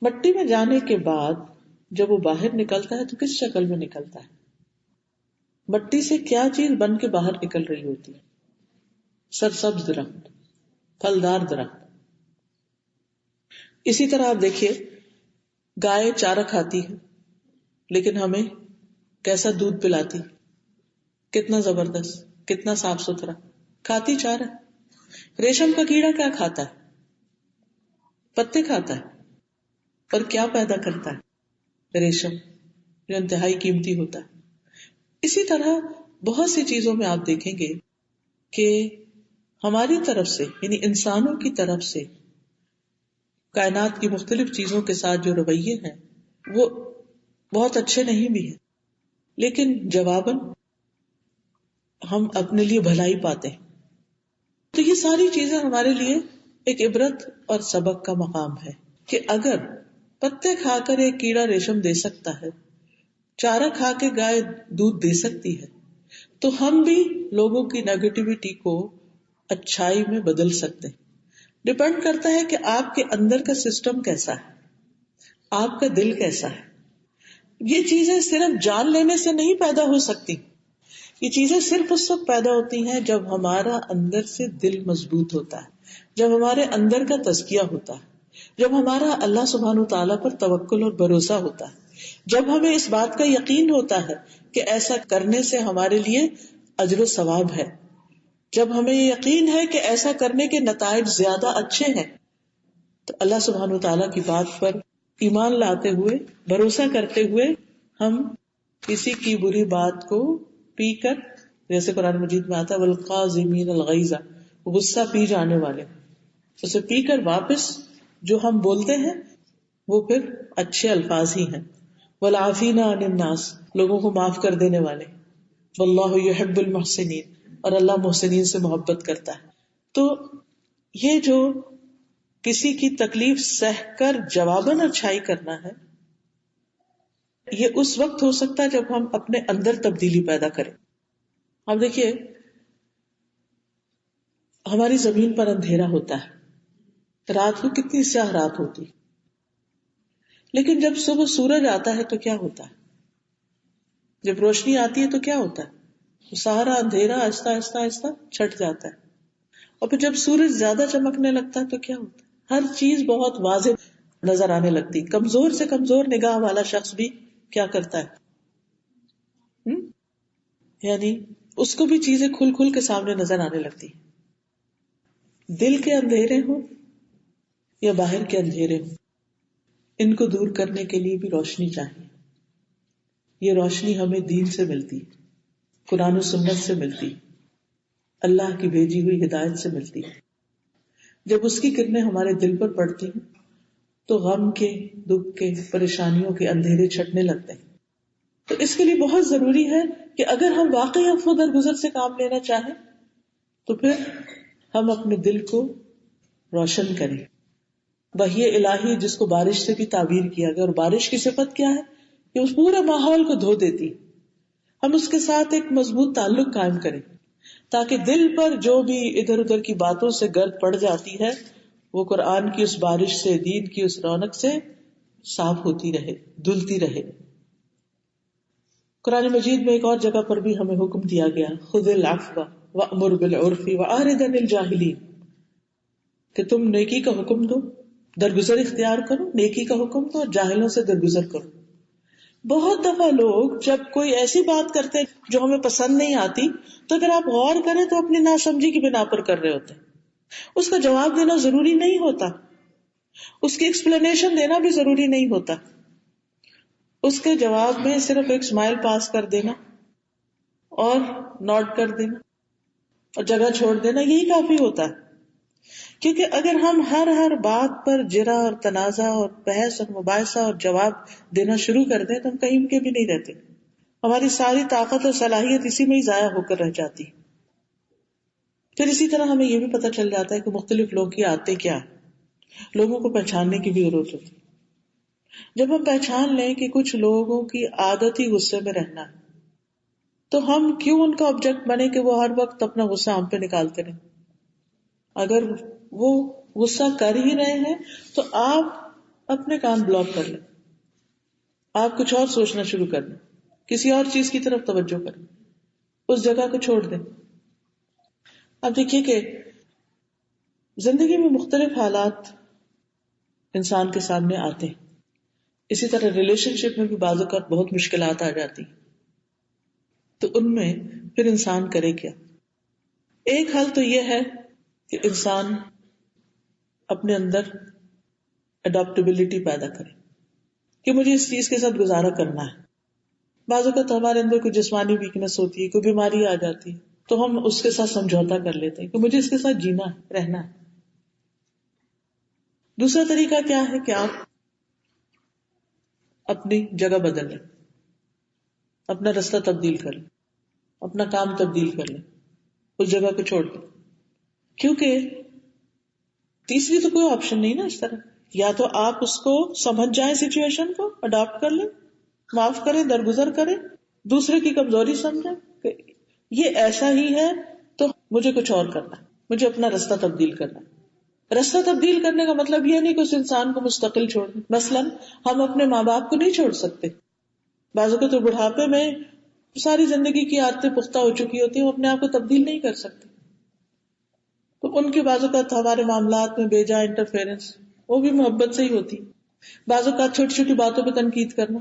مٹی میں جانے کے بعد جب وہ باہر نکلتا ہے تو کس شکل میں نکلتا ہے؟ مٹی سے کیا چیز بن کے باہر نکل رہی ہوتی ہے؟ سرسبز درخت, پھلدار درخت. اسی طرح آپ دیکھیے گائے چارہ کھاتی ہے لیکن ہمیں کیسا دودھ پلاتی, کتنا زبردست, کتنا صاف ستھرا, کھاتی چارہ. ریشم کا کیڑا کیا کھاتا ہے؟ پتے کھاتا ہے. پر کیا پیدا کرتا ہے؟ ریشم, جو انتہائی قیمتی ہوتا ہے. اسی طرح بہت سی چیزوں میں آپ دیکھیں گے کہ ہماری طرف سے یعنی انسانوں کی طرف سے کائنات کی مختلف چیزوں کے ساتھ جو رویے ہیں وہ بہت اچھے نہیں بھی ہیں, لیکن جواباً ہم اپنے لیے بھلائی پاتے ہیں. تو یہ ساری چیزیں ہمارے لیے ایک عبرت اور سبق کا مقام ہے کہ اگر پتے کھا کر ایک کیڑا ریشم دے سکتا ہے, چارہ کھا کے گائے دودھ دے سکتی ہے, تو ہم بھی لوگوں کی نیگیٹیوٹی کو اچھائی میں بدل سکتے ہیں. ڈپینڈ کرتا ہے کہ آپ کے اندر کا سسٹم کیسا ہے, آپ کا دل کیسا ہے. یہ چیزیں صرف جان لینے سے نہیں پیدا ہو سکتی. یہ چیزیں صرف اس وقت پیدا ہوتی ہیں جب ہمارا اندر سے دل مضبوط ہوتا ہے, جب ہمارے اندر کا تزکیہ ہوتا ہے, جب ہمارا اللہ سبحانہ تعالیٰ پر توکل اور بھروسہ ہوتا ہے, جب ہمیں اس بات کا یقین ہوتا ہے کہ ایسا کرنے سے ہمارے لیے اجر و ثواب ہے, جب ہمیں یہ یقین ہے کہ ایسا کرنے کے نتائج زیادہ اچھے ہیں, تو اللہ سبحانہ تعالیٰ کی بات پر ایمان لاتے ہوئے, بھروسہ کرتے ہوئے ہم کسی کی بری بات کو پی کر, جیسے قرآن مجید میں آتا ہے والقاظمین الغیظ, غصہ پی جانے والے, اسے پی کر واپس جو ہم بولتے ہیں وہ پھر اچھے الفاظ ہی ہیں. والعافین عن الناس, لوگوں کو معاف کر دینے والے. واللہ یحب المحسنین, اور اللہ محسنین سے محبت کرتا ہے. تو یہ جو کسی کی تکلیف سہ کر جواباً اچھائی کرنا ہے, یہ اس وقت ہو سکتا ہے جب ہم اپنے اندر تبدیلی پیدا کریں. اب دیکھیے ہماری زمین پر اندھیرا ہوتا ہے, رات کو کتنی سیاہ رات ہوتی, لیکن جب صبح سورج آتا ہے تو کیا ہوتا ہے؟ جب روشنی آتی ہے تو کیا ہوتا ہے؟ سارا اندھیرا آہستہ آہستہ آہستہ چھٹ جاتا ہے, اور پھر جب سورج زیادہ چمکنے لگتا ہے تو کیا ہوتا ہے؟ ہر چیز بہت واضح نظر آنے لگتی. کمزور سے کمزور نگاہ والا شخص بھی کیا کرتا ہے, یعنی اس کو بھی چیزیں کھل کھل کے سامنے نظر آنے لگتی. دل کے اندھیرے ہوں یا باہر کے اندھیرے ہوں, ان کو دور کرنے کے لیے بھی روشنی چاہیے. یہ روشنی ہمیں دین سے ملتی, قرآن و سنت سے ملتی, اللہ کی بھیجی ہوئی ہدایت سے ملتی. جب اس کی کرنیں ہمارے دل پر پڑتی ہیں تو غم کے, دکھ کے, پریشانیوں کے اندھیرے چھٹنے لگتے ہیں. تو اس کے لیے بہت ضروری ہے کہ اگر ہم واقعی افو درگزر سے کام لینا چاہیں تو پھر ہم اپنے دل کو روشن کریں. وحی الہی جس کو بارش سے بھی تعبیر کیا گیا, اور بارش کی صفت کیا ہے کہ اس پورے ماحول کو دھو دیتی. ہم اس کے ساتھ ایک مضبوط تعلق قائم کریں تاکہ دل پر جو بھی ادھر ادھر کی باتوں سے گرد پڑ جاتی ہے وہ قرآن کی اس بارش سے, دین کی اس رونق سے صاف ہوتی رہے, دھلتی رہے. قرآن مجید میں ایک اور جگہ پر بھی ہمیں حکم دیا گیا, خذ العفو وامر بالعرف واعرض عن الجاہلین, کہ تم نیکی کا حکم دو درگزر اختیار کرو، نیکی کا حکم دو اور جاہلوں سے درگزر کرو. بہت دفعہ لوگ جب کوئی ایسی بات کرتے ہیں جو ہمیں پسند نہیں آتی تو اگر آپ غور کریں تو اپنی ناسمجھی کی بنا پر کر رہے ہوتے ہیں. اس کا جواب دینا ضروری نہیں ہوتا، اس کی ایکسپلینیشن دینا بھی ضروری نہیں ہوتا. اس کے جواب میں صرف ایک اسمائل پاس کر دینا اور نوٹ کر دینا اور جگہ چھوڑ دینا، یہی کافی ہوتا ہے. کیونکہ اگر ہم ہر بات پر جرا اور تنازع اور بحث اور مباحثہ اور جواب دینا شروع کر دیں تو ہم کہیں کے بھی نہیں رہتے. ہماری ساری طاقت اور صلاحیت اسی میں ہی ضائع ہو کر رہ جاتی. پھر اسی طرح ہمیں یہ بھی پتہ چل جاتا ہے کہ مختلف لوگوں کی عادتیں کیا ہیں. لوگوں کو پہچاننے کی بھی ضرورت ہوتی. جب ہم پہچان لیں کہ کچھ لوگوں کی عادت ہی غصے میں رہنا ہے تو ہم کیوں ان کا آبجیکٹ بنے کہ وہ ہر وقت اپنا غصہ ہم پہ نکالتے رہیں. اگر وہ غصہ کر ہی رہے ہیں تو آپ اپنے کان بلاک کر لیں، آپ کچھ اور سوچنا شروع کر دیں، کسی اور چیز کی طرف توجہ کریں، اس جگہ کو چھوڑ دیں. اب دیکھیے کہ زندگی میں مختلف حالات انسان کے سامنے آتے ہیں. اسی طرح ریلیشن شپ میں بھی بعض اوقات بہت مشکلات آ جاتی ہیں. تو ان میں پھر انسان کرے کیا؟ ایک حل تو یہ ہے کہ انسان اپنے اندر اڈاپٹیبلٹی پیدا کرے کہ مجھے اس چیز کے ساتھ گزارا کرنا ہے. بعض اوقات ہمارے اندر کوئی جسمانی ویکنس ہوتی ہے، کوئی بیماری آ جاتی ہے تو ہم اس کے ساتھ سمجھوتا کر لیتے ہیں کہ مجھے اس کے ساتھ جینا ہے، رہنا ہے. دوسرا طریقہ کیا ہے کہ آپ اپنی جگہ بدل لیں، اپنا رستہ تبدیل کر لیں، اپنا کام تبدیل کر لیں، اس جگہ کو چھوڑ دیں. کیونکہ تیسری تو کوئی آپشن نہیں نا اس طرح. یا تو آپ اس کو سمجھ جائیں، سچویشن کو اڈاپٹ کر لیں، معاف کریں، درگزر کریں، دوسرے کی کمزوری سمجھیں کہ یہ ایسا ہی ہے تو مجھے کچھ اور کرنا ہے، مجھے اپنا رستہ تبدیل کرنا ہے. رستہ تبدیل کرنے کا مطلب یہ نہیں کہ اس انسان کو مستقل چھوڑ دیں. مثلاً ہم اپنے ماں باپ کو نہیں چھوڑ سکتے. بعضوں کو تو بڑھاپے میں ساری زندگی کی عادتیں پختہ ہو چکی ہوتی ہیں، وہ اپنے آپ کو تبدیل نہیں کر سکتے. تو ان کے بعض اوقات ہمارے معاملات میں بے جا انٹرفیئرنس وہ بھی محبت سے ہی ہوتی. بعض اوقات چھوٹی چھوٹی باتوں پہ تنقید کرنا.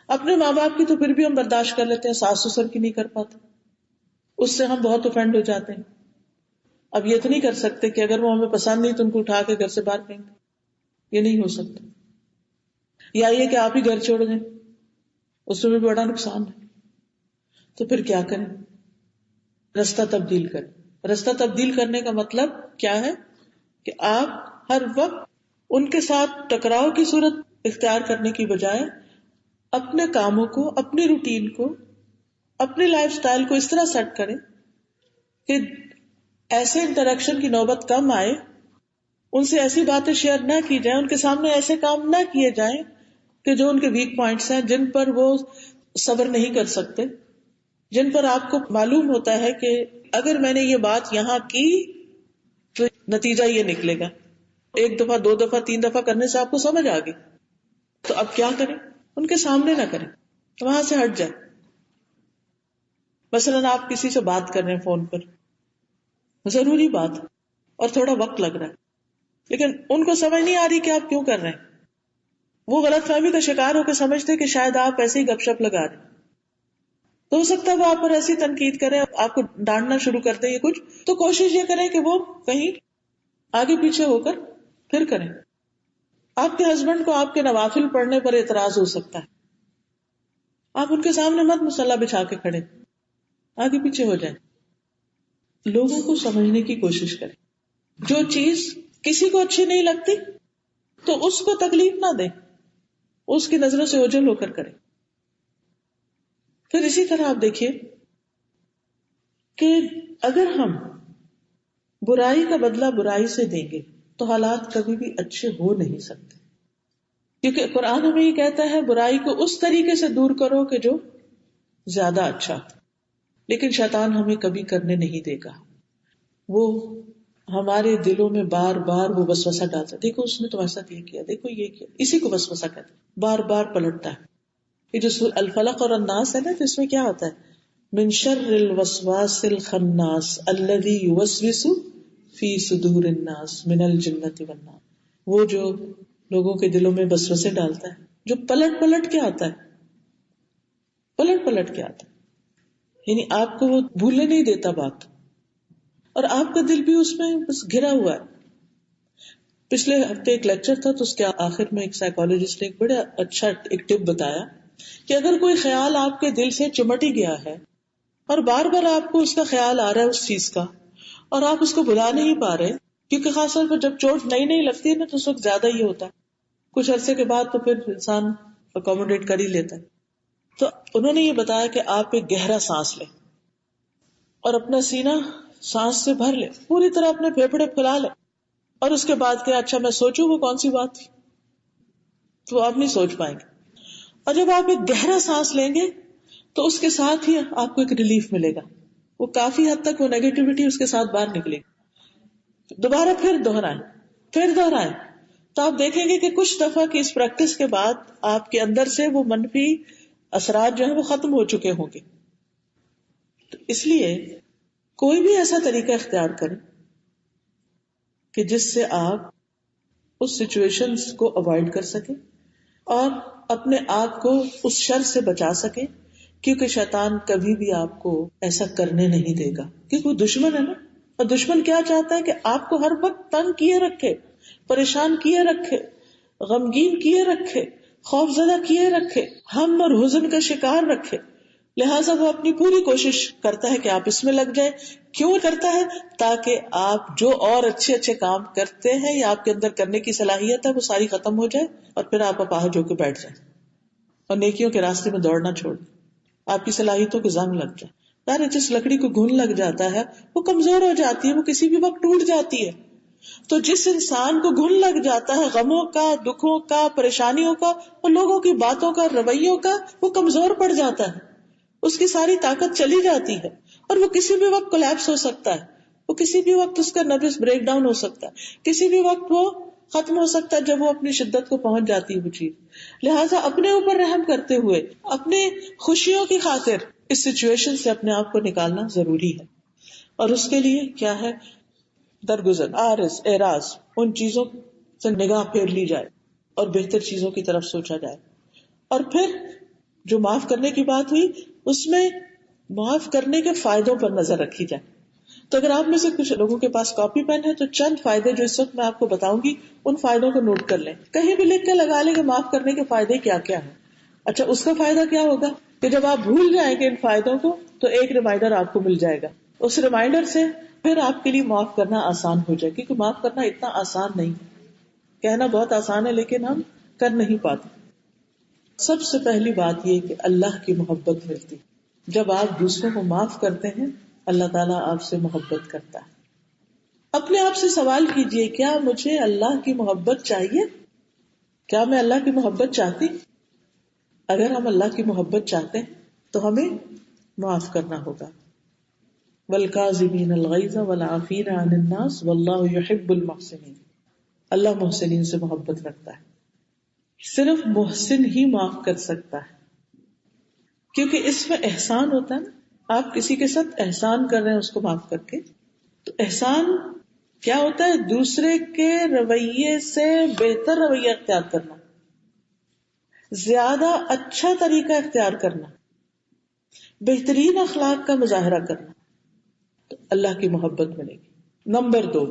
اپنے ماں باپ کی تو پھر بھی ہم برداشت کر لیتے ہیں، ساس سسر کی نہیں کر پاتے، اس سے ہم بہت اوفینڈ ہو جاتے ہیں. اب یہ تو نہیں کر سکتے کہ اگر وہ ہمیں پسند نہیں تو ان کو اٹھا کے گھر سے باہر پھینک دیں، یہ نہیں ہو سکتا. یا یہ کہ آپ ہی گھر چھوڑ دیں، اس میں بھی بڑا نقصان ہے. تو پھر کیا کریں؟ رستہ تبدیل کریں. رستہ تبدیل کرنے کا مطلب کیا ہے کہ آپ ہر وقت ان کے ساتھ ٹکراؤ کی صورت اختیار کرنے کی بجائے اپنے کاموں کو، اپنی روٹین کو، اپنی لائف سٹائل کو اس طرح سیٹ کریں کہ ایسے انٹریکشن کی نوبت کم آئے، ان سے ایسی باتیں شیئر نہ کی جائیں، ان کے سامنے ایسے کام نہ کیے جائیں کہ جو ان کے ویک پوائنٹس ہیں، جن پر وہ صبر نہیں کر سکتے، جن پر آپ کو معلوم ہوتا ہے کہ اگر میں نے یہ بات یہاں کی تو نتیجہ یہ نکلے گا. ایک دفعہ، دو دفعہ، تین دفعہ کرنے سے آپ کو سمجھ آ گئی. تو اب کیا کریں؟ ان کے سامنے نہ کریں، وہاں سے ہٹ جائیں. مثلاً آپ کسی سے بات کر رہے ہیں فون پر، ضروری بات اور تھوڑا وقت لگ رہا ہے، لیکن ان کو سمجھ نہیں آ رہی کہ آپ کیوں کر رہے ہیں. وہ غلط فہمی کا شکار ہو کے سمجھتے کہ شاید آپ ایسے ہی گپ شپ لگا رہے ہیں. تو ہو سکتا ہے وہ آپ پر ایسی تنقید کریں، آپ کو ڈانٹنا شروع کر دیں. یہ کچھ تو کوشش یہ کریں کہ وہ کہیں آگے پیچھے ہو کر پھر کریں. آپ کے ہسبینڈ کو آپ کے نوافل پڑھنے پر اعتراض ہو سکتا ہے، آپ ان کے سامنے مت مصلی بچھا کے کھڑے، آگے پیچھے ہو جائیں. لوگوں کو سمجھنے کی کوشش کریں. جو چیز کسی کو اچھی نہیں لگتی تو اس کو تکلیف نہ دیں، اس کی نظروں سے اوجھل ہو کر کریں. پھر اسی طرح آپ دیکھیے کہ اگر ہم برائی کا بدلہ برائی سے دیں گے تو حالات کبھی بھی اچھے ہو نہیں سکتے. کیونکہ قرآن ہمیں یہ کہتا ہے برائی کو اس طریقے سے دور کرو کہ جو زیادہ اچھا. لیکن شیطان ہمیں کبھی کرنے نہیں دے گا. وہ ہمارے دلوں میں بار بار وہ وسوسہ ڈالتا ہے، دیکھو اس نے تو ایسا کیا، دیکھو یہ کیا، اسی کو وسوسہ کہتے ہیں. بار بار پلٹتا ہے. یہ جو سورہ الفلق اور الناس ہے نا، تو اس میں کیا ہوتا ہے؟ من شر الوسواس الخناس الذی یوسوس فی صدور الناس من الجنۃ والناس. وہ جو لوگوں کے دلوں میں وسوسے ڈالتا ہے، جو پلٹ پلٹ کے آتا ہے، پلٹ پلٹ کے آتا ہے، یعنی آپ کو وہ بھولنے نہیں دیتا بات، اور آپ کا دل بھی اس میں بس گھرا ہوا ہے. پچھلے ہفتے ایک لیکچر تھا تو اس کے آخر میں ایک سائیکالوجسٹ نے ایک بڑا اچھا ایک ٹپ بتایا کہ اگر کوئی خیال آپ کے دل سے چمٹ ہی گیا ہے اور بار بار آپ کو اس کا خیال آ رہا ہے اس چیز کا، اور آپ اس کو بھلا نہیں پا رہے، کیونکہ خاص طور پر جب چوٹ نئی نئی لگتی ہے نا تو اس وقت زیادہ ہی ہوتا ہے، کچھ عرصے کے بعد تو پھر انسان اکوموڈیٹ کر ہی لیتا ہے. تو انہوں نے یہ بتایا کہ آپ ایک گہرا سانس لیں اور اپنا سینہ سانس سے بھر لیں، پوری طرح اپنے پھیپھڑے پھیلا لیں، اور اس کے بعد کہ اچھا میں سوچوں وہ کون سی بات تھی، تو آپ نہیں سوچ پائیں گے. اور جب آپ ایک گہرا سانس لیں گے تو اس کے ساتھ ہی آپ کو ایک ریلیف ملے گا، وہ کافی حد تک وہ نیگیٹیوٹی اس کے ساتھ باہر نکلے گی. دوبارہ پھر دہرائیں تو آپ دیکھیں گے کہ کچھ دفعہ کی اس پریکٹس کے بعد آپ کے اندر سے وہ منفی اثرات جو ہیں وہ ختم ہو چکے ہوں گے. تو اس لیے کوئی بھی ایسا طریقہ اختیار کریں کہ جس سے آپ اس سچویشنز کو اوائڈ کر سکیں اور اپنے آپ کو اس شر سے بچا سکیں، کیونکہ شیطان کبھی بھی آپ کو ایسا کرنے نہیں دے گا، کیونکہ وہ دشمن ہے نا. اور دشمن کیا چاہتا ہے کہ آپ کو ہر وقت تنگ کیے رکھے، پریشان کیے رکھے، غمگین کیے رکھے، خوف زدہ کیے رکھے، ہم اور حزن کا شکار رکھے. لہٰذا وہ اپنی پوری کوشش کرتا ہے کہ آپ اس میں لگ جائیں. کیوں کرتا ہے؟ تاکہ آپ جو اور اچھے اچھے کام کرتے ہیں یا آپ کے اندر کرنے کی صلاحیت ہے وہ ساری ختم ہو جائے اور پھر آپ اپاہج ہو کے بیٹھ جائیں اور نیکیوں کے راستے میں دوڑنا چھوڑ دیں، آپ کی صلاحیتوں کو زنگ لگ جائے. یار جس لکڑی کو گھن لگ جاتا ہے وہ کمزور ہو جاتی ہے، وہ کسی بھی وقت ٹوٹ جاتی ہے. تو جس انسان کو گھن لگ جاتا ہے غموں کا، دکھوں کا، پریشانیوں کا اور لوگوں کی باتوں کا، رویوں کا، وہ کمزور پڑ جاتا ہے، اس کی ساری طاقت چلی جاتی ہے اور وہ کسی بھی وقت کولیپس ہو سکتا ہے، وہ کسی بھی وقت اس کا نروس بریک ڈاؤن ہو سکتا ہے، کسی بھی وقت وہ ختم ہو سکتا ہے جب وہ اپنی شدت کو پہنچ جاتی ہے وہ چیز. لہٰذا اپنے اوپر رحم کرتے ہوئے اپنے خوشیوں کی خاطر اس سچویشن سے اپنے آپ کو نکالنا ضروری ہے. اور اس کے لیے کیا ہے؟ درگزر، عارض، اعراض، ان چیزوں سے نگاہ پھیر لی جائے اور بہتر چیزوں کی طرف سوچا جائے. اور پھر جو معاف کرنے کی بات ہوئی اس میں معاف کرنے کے فائدوں پر نظر رکھی جائے. تو اگر آپ میں سے کچھ لوگوں کے پاس کاپی پین ہے تو چند فائدے جو اس وقت میں آپ کو بتاؤں گی ان فائدوں کو نوٹ کر لیں، کہیں بھی لکھ کے لگا لیں کہ معاف کرنے کے فائدے کیا کیا ہیں. اچھا اس کا فائدہ کیا ہوگا کہ جب آپ بھول جائیں گے ان فائدوں کو تو ایک ریمائنڈر آپ کو مل جائے گا، اس ریمائنڈر سے پھر آپ کے لیے معاف کرنا آسان ہو جائے، کیونکہ معاف کرنا اتنا آسان نہیں، کہنا بہت آسان ہے لیکن ہم کر نہیں پاتے. سب سے پہلی بات یہ کہ اللہ کی محبت ملتی. جب آپ دوسروں کو معاف کرتے ہیں اللہ تعالیٰ آپ سے محبت کرتا ہے. اپنے آپ سے سوال کیجئے، کیا مجھے اللہ کی محبت چاہیے؟ کیا میں اللہ کی محبت چاہتی؟ اگر ہم اللہ کی محبت چاہتے ہیں تو ہمیں معاف کرنا ہوگا. وَالْكَاظِمِينَ الْغَيْظَ وَالْعَافِينَ عَنِ النَّاسِ وَاللَّهُ يُحِبُّ الْمُحْسِنِينَ. اللہ محسنین سے محبت رکھتا ہے. صرف محسن ہی معاف کر سکتا ہے، کیونکہ اس میں احسان ہوتا ہے نا. آپ کسی کے ساتھ احسان کر رہے ہیں اس کو معاف کر کے، تو احسان کیا ہوتا ہے؟ دوسرے کے رویے سے بہتر رویہ اختیار کرنا، زیادہ اچھا طریقہ اختیار کرنا، بہترین اخلاق کا مظاہرہ کرنا، تو اللہ کی محبت ملے گی. نمبر 2،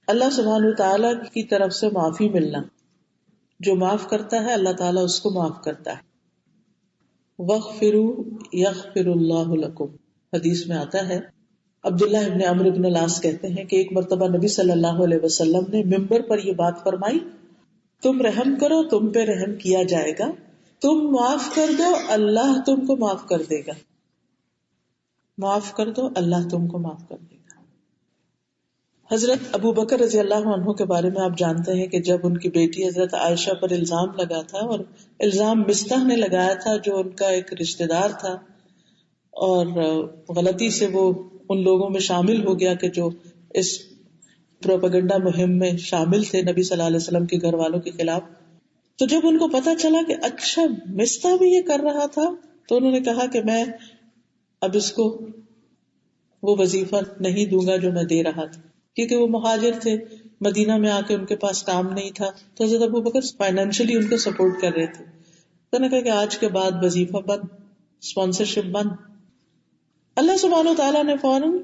اللہ سبحانہ وتعالی کی طرف سے معافی ملنا. جو معاف کرتا ہے اللہ تعالیٰ اس کو معاف کرتا ہے. وَاغْفِرُوا يَغْفِرُ اللَّهُ لَكُمْ. حدیث میں آتا ہے، عبداللہ ابن عمرو بن العاص کہتے ہیں کہ ایک مرتبہ نبی صلی اللہ علیہ وسلم نے ممبر پر یہ بات فرمائی، تم رحم کرو تم پہ رحم کیا جائے گا، تم معاف کر دو اللہ تم کو معاف کر دے گا. معاف کر دو اللہ تم کو معاف کر دے گا. حضرت ابو بکر رضی اللہ عنہ کے بارے میں آپ جانتے ہیں کہ جب ان کی بیٹی حضرت عائشہ پر الزام لگا تھا، اور الزام مستح نے لگایا تھا جو ان کا ایک رشتہ دار تھا، اور غلطی سے وہ ان لوگوں میں شامل ہو گیا کہ جو اس پروپیگنڈا مہم میں شامل تھے نبی صلی اللہ علیہ وسلم کے گھر والوں کے خلاف. تو جب ان کو پتا چلا کہ اچھا مستح بھی یہ کر رہا تھا تو انہوں نے کہا کہ میں اب اس کو وہ وظیفہ نہیں دوں گا جو میں دے رہا تھا، کیونکہ وہ مہاجر تھے، مدینہ میں آ کے ان کے پاس کام نہیں تھا تو حضرت ابو بکر فائنینشلی ان کو سپورٹ کر رہے تھے. تو نے کہا کہ آج کے بعد وظیفہ بند، اسپانسرشپ بند. اللہ سبحانہ وتعالیٰ نے فوراً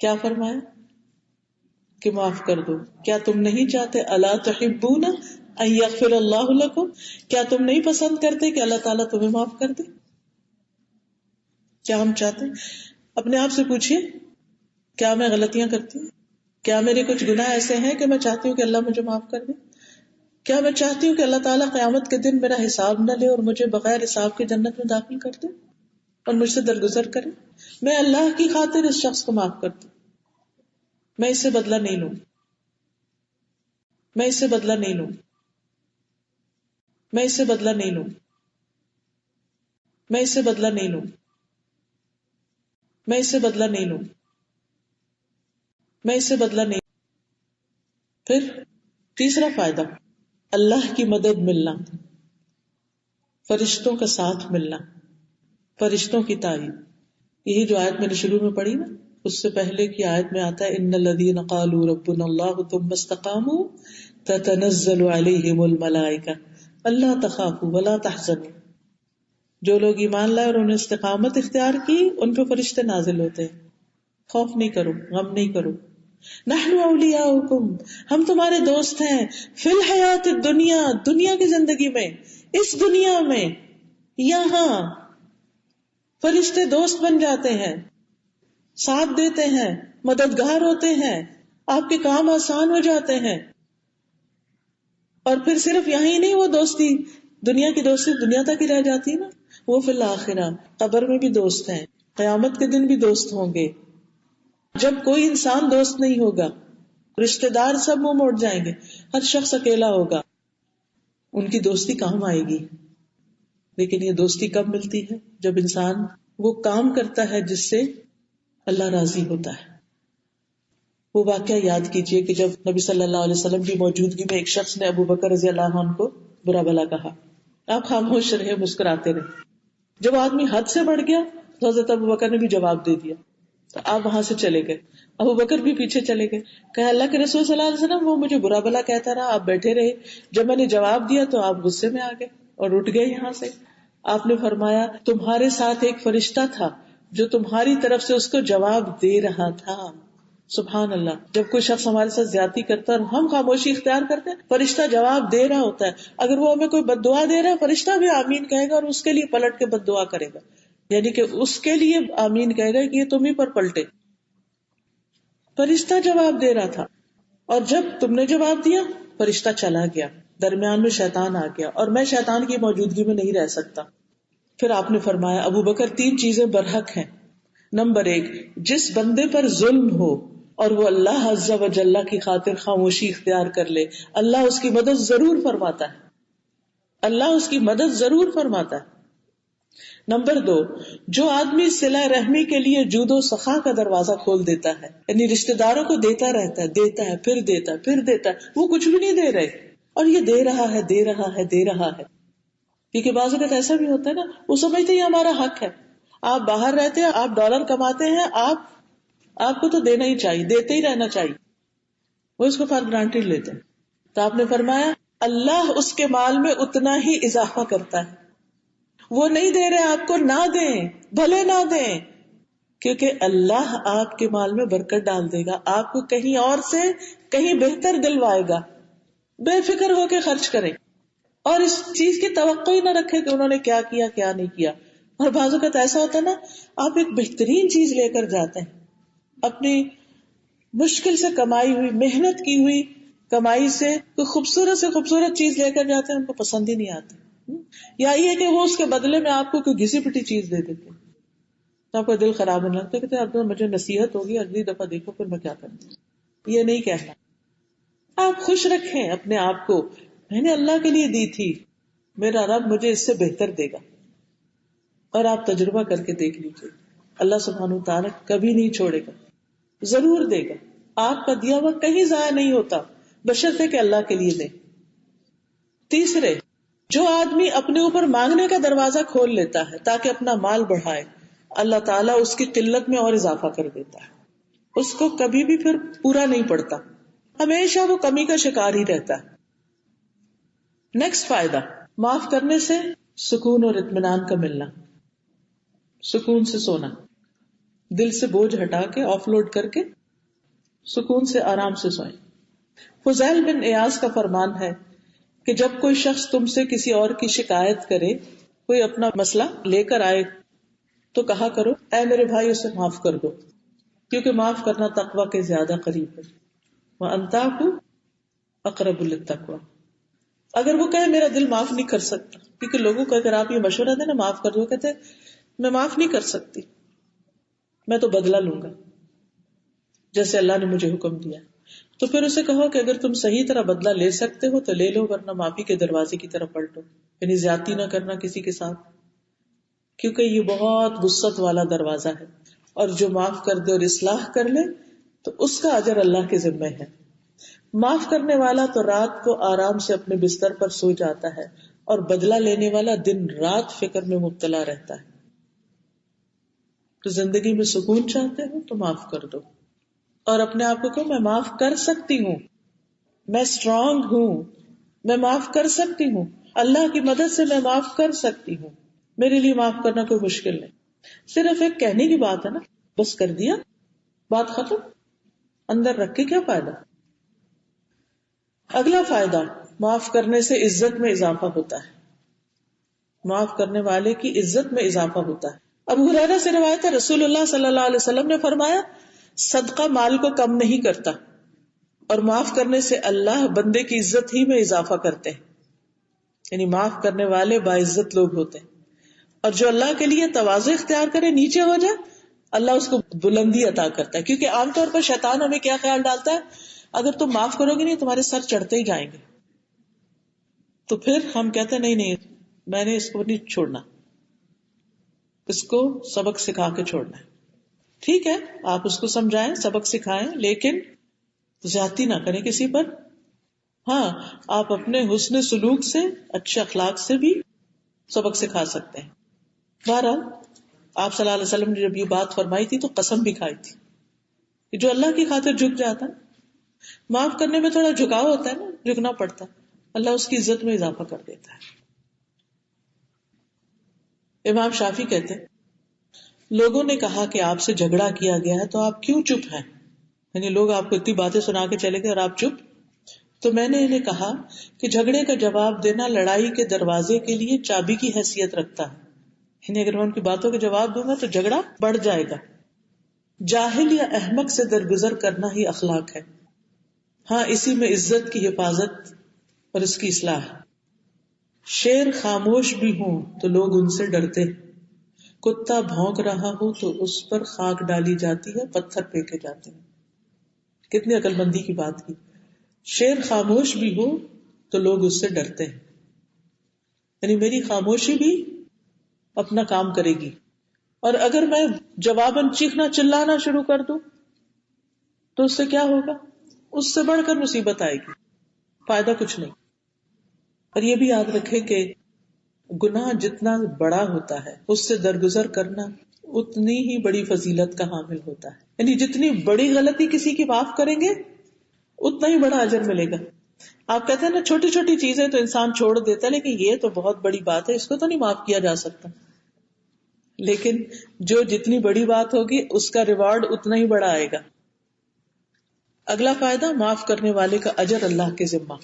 کیا فرمایا کہ معاف کر دو. کیا تم نہیں چاہتے الا تحبون ان یغفر اللہ لکم، کیا تم نہیں پسند کرتے کہ اللہ تعالیٰ تمہیں معاف کر دے؟ کیا ہم چاہتے ہیں؟ اپنے آپ سے پوچھئے، کیا میں غلطیاں کرتی ہوں؟ کیا میرے کچھ گناہ ایسے ہیں کہ میں چاہتی ہوں کہ اللہ مجھے معاف کر دے؟ کیا میں چاہتی ہوں کہ اللہ تعالیٰ قیامت کے دن میرا حساب نہ لے اور مجھے بغیر حساب کے جنت میں داخل کر دے اور مجھ سے درگزر کرے؟ میں اللہ کی خاطر اس شخص کو معاف کر دوں، میں اس سے بدلہ نہیں لوں، میں اس سے بدلہ نہیں لوں، میں اس سے بدلہ نہیں لوں، میں اس سے بدلہ نہیں لوں، میں اس سے بدلہ نہیں لوں، میں اس سے بدلہ نہیں. پھر تیسرا فائدہ، اللہ کی مدد ملنا، فرشتوں کا ساتھ ملنا، فرشتوں کی تائید. یہی جو آیت میں نے شروع میں پڑھی نا، اس سے پہلے کی آیت میں آتا ہے ان الذین قالوا ربنا اللہ ثم استقاموا تتنزل علیہم الملائکہ الا تخافوا ولا تحزنوا. جو لوگ ایمان لائے اور انہیں استقامت اختیار کی، ان پہ فرشتے نازل ہوتے ہیں. خوف نہیں کرو، غم نہیں کرو. نحن اولیاؤکم، ہم تمہارے دوست ہیں، فی الحیات الدنیا، دنیا کی زندگی میں، اس دنیا میں، یہاں فرشتے دوست بن جاتے ہیں، ساتھ دیتے ہیں، مددگار ہوتے ہیں، آپ کے کام آسان ہو جاتے ہیں. اور پھر صرف یہی نہیں، وہ دوستی، دنیا کی دوستی دنیا تک ہی رہ جاتی نا، وہ فی الآخرہ قبر میں بھی دوست ہیں، قیامت کے دن بھی دوست ہوں گے. جب کوئی انسان دوست نہیں ہوگا، رشتہ دار سب منہ موڑ جائیں گے، ہر شخص اکیلا ہوگا، ان کی دوستی کام آئے گی. لیکن یہ دوستی کب ملتی ہے؟ جب انسان وہ کام کرتا ہے جس سے اللہ راضی ہوتا ہے. وہ واقعہ یاد کیجئے کہ جب نبی صلی اللہ علیہ وسلم کی موجودگی میں ایک شخص نے ابو بکر رضی اللہ عنہ کو برا بھلا کہا، آپ خاموش رہے، مسکراتے رہے. جب آدمی حد سے بڑھ گیا تو حضرت ابو بکر نے بھی جواب دے دیا، تو آپ وہاں سے چلے گئے. ابو بکر بھی پیچھے چلے گئے، کہا اللہ کے رسول صلی اللہ علیہ وسلم وہ مجھے برا بھلا کہتا رہا، آپ بیٹھے رہے، جب میں نے جواب دیا تو آپ غصے میں آ گئے اور اٹھ گئے یہاں سے. آپ نے فرمایا تمہارے ساتھ ایک فرشتہ تھا جو تمہاری طرف سے اس کو جواب دے رہا تھا. سبحان اللہ. جب کوئی شخص ہمارے ساتھ زیادتی کرتا ہے اور ہم خاموشی اختیار کرتے ہیں، فرشتہ جواب دے رہا ہوتا ہے. اگر وہ ہمیں کوئی بد دعا دے رہا ہے، فرشتہ بھی آمین کہے گا اور اس کے لیے پلٹ کے بد دعا کرے گا، یعنی کہ اس کے لیے آمین کہے گا کہ یہ تم ہی پر پلٹے. فرشتہ جواب دے رہا تھا، اور جب تم نے جواب دیا فرشتہ چلا گیا، درمیان میں شیطان آ گیا، اور میں شیطان کی موجودگی میں نہیں رہ سکتا. پھر آپ نے فرمایا ابو بکر 3 چیزیں برحق ہیں. نمبر 1، جس بندے پر ظلم ہو اور وہ اللہ عز و جل کی خاطر خاموشی اختیار کر لے، اللہ اس کی مدد ضرور فرماتا ہے، اللہ اس کی مدد ضرور فرماتا ہے. نمبر 2، جو آدمی صلہ رحمی کے لیے جود و سخا کا دروازہ کھول دیتا ہے، یعنی رشتہ داروں کو دیتا رہتا ہے، دیتا ہے، پھر دیتا ہے، پھر دیتا ہے، وہ کچھ بھی نہیں دے رہے اور یہ دے رہا ہے، دے رہا ہے، دے رہا ہے. کیونکہ بعض اوقات ایسا بھی ہوتا ہے نا، وہ سمجھتے ہیں ہمارا حق ہے. آپ باہر رہتے ہیں، آپ ڈالر کماتے ہیں، آپ کو تو دینا ہی چاہیے، دیتے ہی رہنا چاہیے. وہ اس کو فار گرانٹیڈ لیتے ہیں. تو آپ نے فرمایا اللہ اس کے مال میں اتنا ہی اضافہ کرتا ہے. وہ نہیں دے رہے آپ کو، نہ دیں، بھلے نہ دیں، کیونکہ اللہ آپ کے مال میں برکت ڈال دے گا، آپ کو کہیں اور سے کہیں بہتر دلوائے گا. بے فکر ہو کے خرچ کریں اور اس چیز کی توقع ہی نہ رکھے کہ انہوں نے کیا کیا کیا نہیں کیا. اور بعض اوقات ایسا ہوتا ہے نا، آپ ایک بہترین چیز لے کر جاتے ہیں، اپنی مشکل سے کمائی ہوئی، محنت کی ہوئی کمائی سے کوئی خوبصورت سے خوبصورت چیز لے کر جاتے ہیں، ان کو پسند ہی نہیں آتی. یا یہ کہ وہ اس کے بدلے میں آپ کو کوئی گھسی پٹی چیز دے دیتے ہیں تو آپ کا دل خراب ہونے لگتا ہے، کہتے اب تو مجھے نصیحت ہوگی، اگلی دفعہ دیکھو پھر میں کیا کروں. یہ نہیں کہنا. آپ خوش رکھیں اپنے آپ کو، میں نے اللہ کے لیے دی تھی، میرا رب مجھے اس سے بہتر دے گا. اور آپ تجربہ کر کے دیکھ لیجیے، اللہ سبحانہ وتعالیٰ کبھی نہیں چھوڑے گا، ضرور دے گا. آپ کا دیا ہوا کہیں ضائع نہیں ہوتا، بشرطے کہ اللہ کے لیے دیں. تیسرے، جو آدمی اپنے اوپر مانگنے کا دروازہ کھول لیتا ہے تاکہ اپنا مال بڑھائے، اللہ تعالیٰ اس کی قلت میں اور اضافہ کر دیتا ہے، اس کو کبھی بھی پھر پورا نہیں پڑتا. ہمیشہ وہ کمی کا شکار ہی رہتا ہے. نیکسٹ فائدہ، معاف کرنے سے سکون اور اطمینان کا ملنا. سکون سے سونا، دل سے بوجھ ہٹا کے، آف لوڈ کر کے سکون سے آرام سے سوئیں. فضیل بن ایاز کا فرمان ہے کہ جب کوئی شخص تم سے کسی اور کی شکایت کرے، کوئی اپنا مسئلہ لے کر آئے، تو کہا کرو اے میرے بھائی اسے معاف کر دو، کیونکہ معاف کرنا تقوی کے زیادہ قریب ہے. وَأَن تَعْفُوا أَقْرَبُ لِلتَّقْوَىٰ. اگر وہ کہے میرا دل معاف نہیں کر سکتا، کیونکہ لوگوں کو اگر آپ یہ مشورہ دیں نا معاف کر دو، کہتے میں معاف نہیں کر سکتی، میں تو بدلہ لوں گا جیسے اللہ نے مجھے حکم دیا. تو پھر اسے کہو کہ اگر تم صحیح طرح بدلہ لے سکتے ہو تو لے لو، ورنہ معافی کے دروازے کی طرف پلٹو. یعنی زیادتی نہ کرنا کسی کے ساتھ، کیونکہ یہ بہت وسعت والا دروازہ ہے، اور جو معاف کر دے اور اصلاح کر لے تو اس کا اجر اللہ کے ذمہ ہے. معاف کرنے والا تو رات کو آرام سے اپنے بستر پر سو جاتا ہے، اور بدلہ لینے والا دن رات فکر میں مبتلا رہتا ہے. تو زندگی میں سکون چاہتے ہو تو معاف کر دو، اور اپنے آپ کو کہو میں معاف کر سکتی ہوں، میں اسٹرانگ ہوں، میں معاف کر سکتی ہوں، اللہ کی مدد سے میں معاف کر سکتی ہوں، میرے لیے معاف کرنا کوئی مشکل نہیں. صرف ایک کہنے کی بات ہے نا، بس کر دیا، بات ختم، اندر رکھ کے کیا فائدہ. اگلا فائدہ، معاف کرنے سے عزت میں اضافہ ہوتا ہے. معاف کرنے والے کی عزت میں اضافہ ہوتا ہے. ابو ہریرہ سے روایت ہے، رسول اللہ صلی اللہ علیہ وسلم نے فرمایا صدقہ مال کو کم نہیں کرتا، اور معاف کرنے سے اللہ بندے کی عزت ہی میں اضافہ کرتے ہیں. یعنی معاف کرنے والے باعزت لوگ ہوتے ہیں، اور جو اللہ کے لیے تواضع اختیار کرے، نیچے ہو جائے، اللہ اس کو بلندی عطا کرتا ہے. کیونکہ عام طور پر شیطان ہمیں کیا خیال ڈالتا ہے، اگر تم معاف کرو گے نہیں تمہارے سر چڑھتے ہی جائیں گے. تو پھر ہم کہتے ہیں نہیں میں نے اس کو نہیں چھوڑنا، اس کو سبق سکھا کے چھوڑنا ہے. ٹھیک ہے آپ اس کو سمجھائیں، سبق سکھائیں، لیکن زیادتی نہ کریں کسی پر. ہاں آپ اپنے حسن سلوک سے، اچھے اخلاق سے بھی سبق سکھا سکتے ہیں. بہرحال آپ صلی اللہ علیہ وسلم نے جب یہ بات فرمائی تھی تو قسم بھی کھائی تھی کہ جو اللہ کی خاطر جھک جاتا ہے، معاف کرنے میں تھوڑا جھکاؤ ہوتا ہے نا، جھکنا پڑتا ہے، اللہ اس کی عزت میں اضافہ کر دیتا ہے. امام شافعی کہتے ہیں لوگوں نے کہا کہ آپ سے جھگڑا کیا گیا ہے تو آپ کیوں چپ ہیں، یعنی لوگ آپ کو اتنی باتیں سنا کے چلے گئے اور آپ چپ. تو میں نے انہیں کہا کہ جھگڑے کا جواب دینا لڑائی کے دروازے کے لیے چابی کی حیثیت رکھتا ہے، یعنی اگر میں ان کی باتوں کے جواب دوں گا تو جھگڑا بڑھ جائے گا. جاہل یا احمق سے درگزر کرنا ہی اخلاق ہے. ہاں اسی میں عزت کی حفاظت اور اس کی اصلاح ہے. شیر خاموش بھی ہوں تو لوگ ان سے ڈرتے، کتا بھونک رہا ہو تو اس پر خاک ڈالی جاتی ہے، پتھر پھینکے جاتے ہیں. کتنی عقل مندی کی بات کی. شیر خاموش بھی ہو تو لوگ اس سے ڈرتے ہیں، یعنی میری خاموشی بھی اپنا کام کرے گی. اور اگر میں جواباً چیخنا چلانا شروع کر دوں تو اس سے کیا ہوگا، اس سے بڑھ کر مصیبت آئے گی، فائدہ کچھ نہیں. اور یہ بھی یاد رکھے کہ گناہ جتنا بڑا ہوتا ہے اس سے درگزر کرنا اتنی ہی بڑی فضیلت کا حامل ہوتا ہے. یعنی جتنی بڑی غلطی کسی کی معاف کریں گے اتنا ہی بڑا اجر ملے گا. آپ کہتے ہیں نا چھوٹی چھوٹی چیزیں تو انسان چھوڑ دیتا ہے، لیکن یہ تو بہت بڑی بات ہے، اس کو تو نہیں معاف کیا جا سکتا. لیکن جو جتنی بڑی بات ہوگی اس کا ریوارڈ اتنا ہی بڑا آئے گا. اگلا فائدہ، معاف کرنے والے کا اجر اللہ کے ذمہ.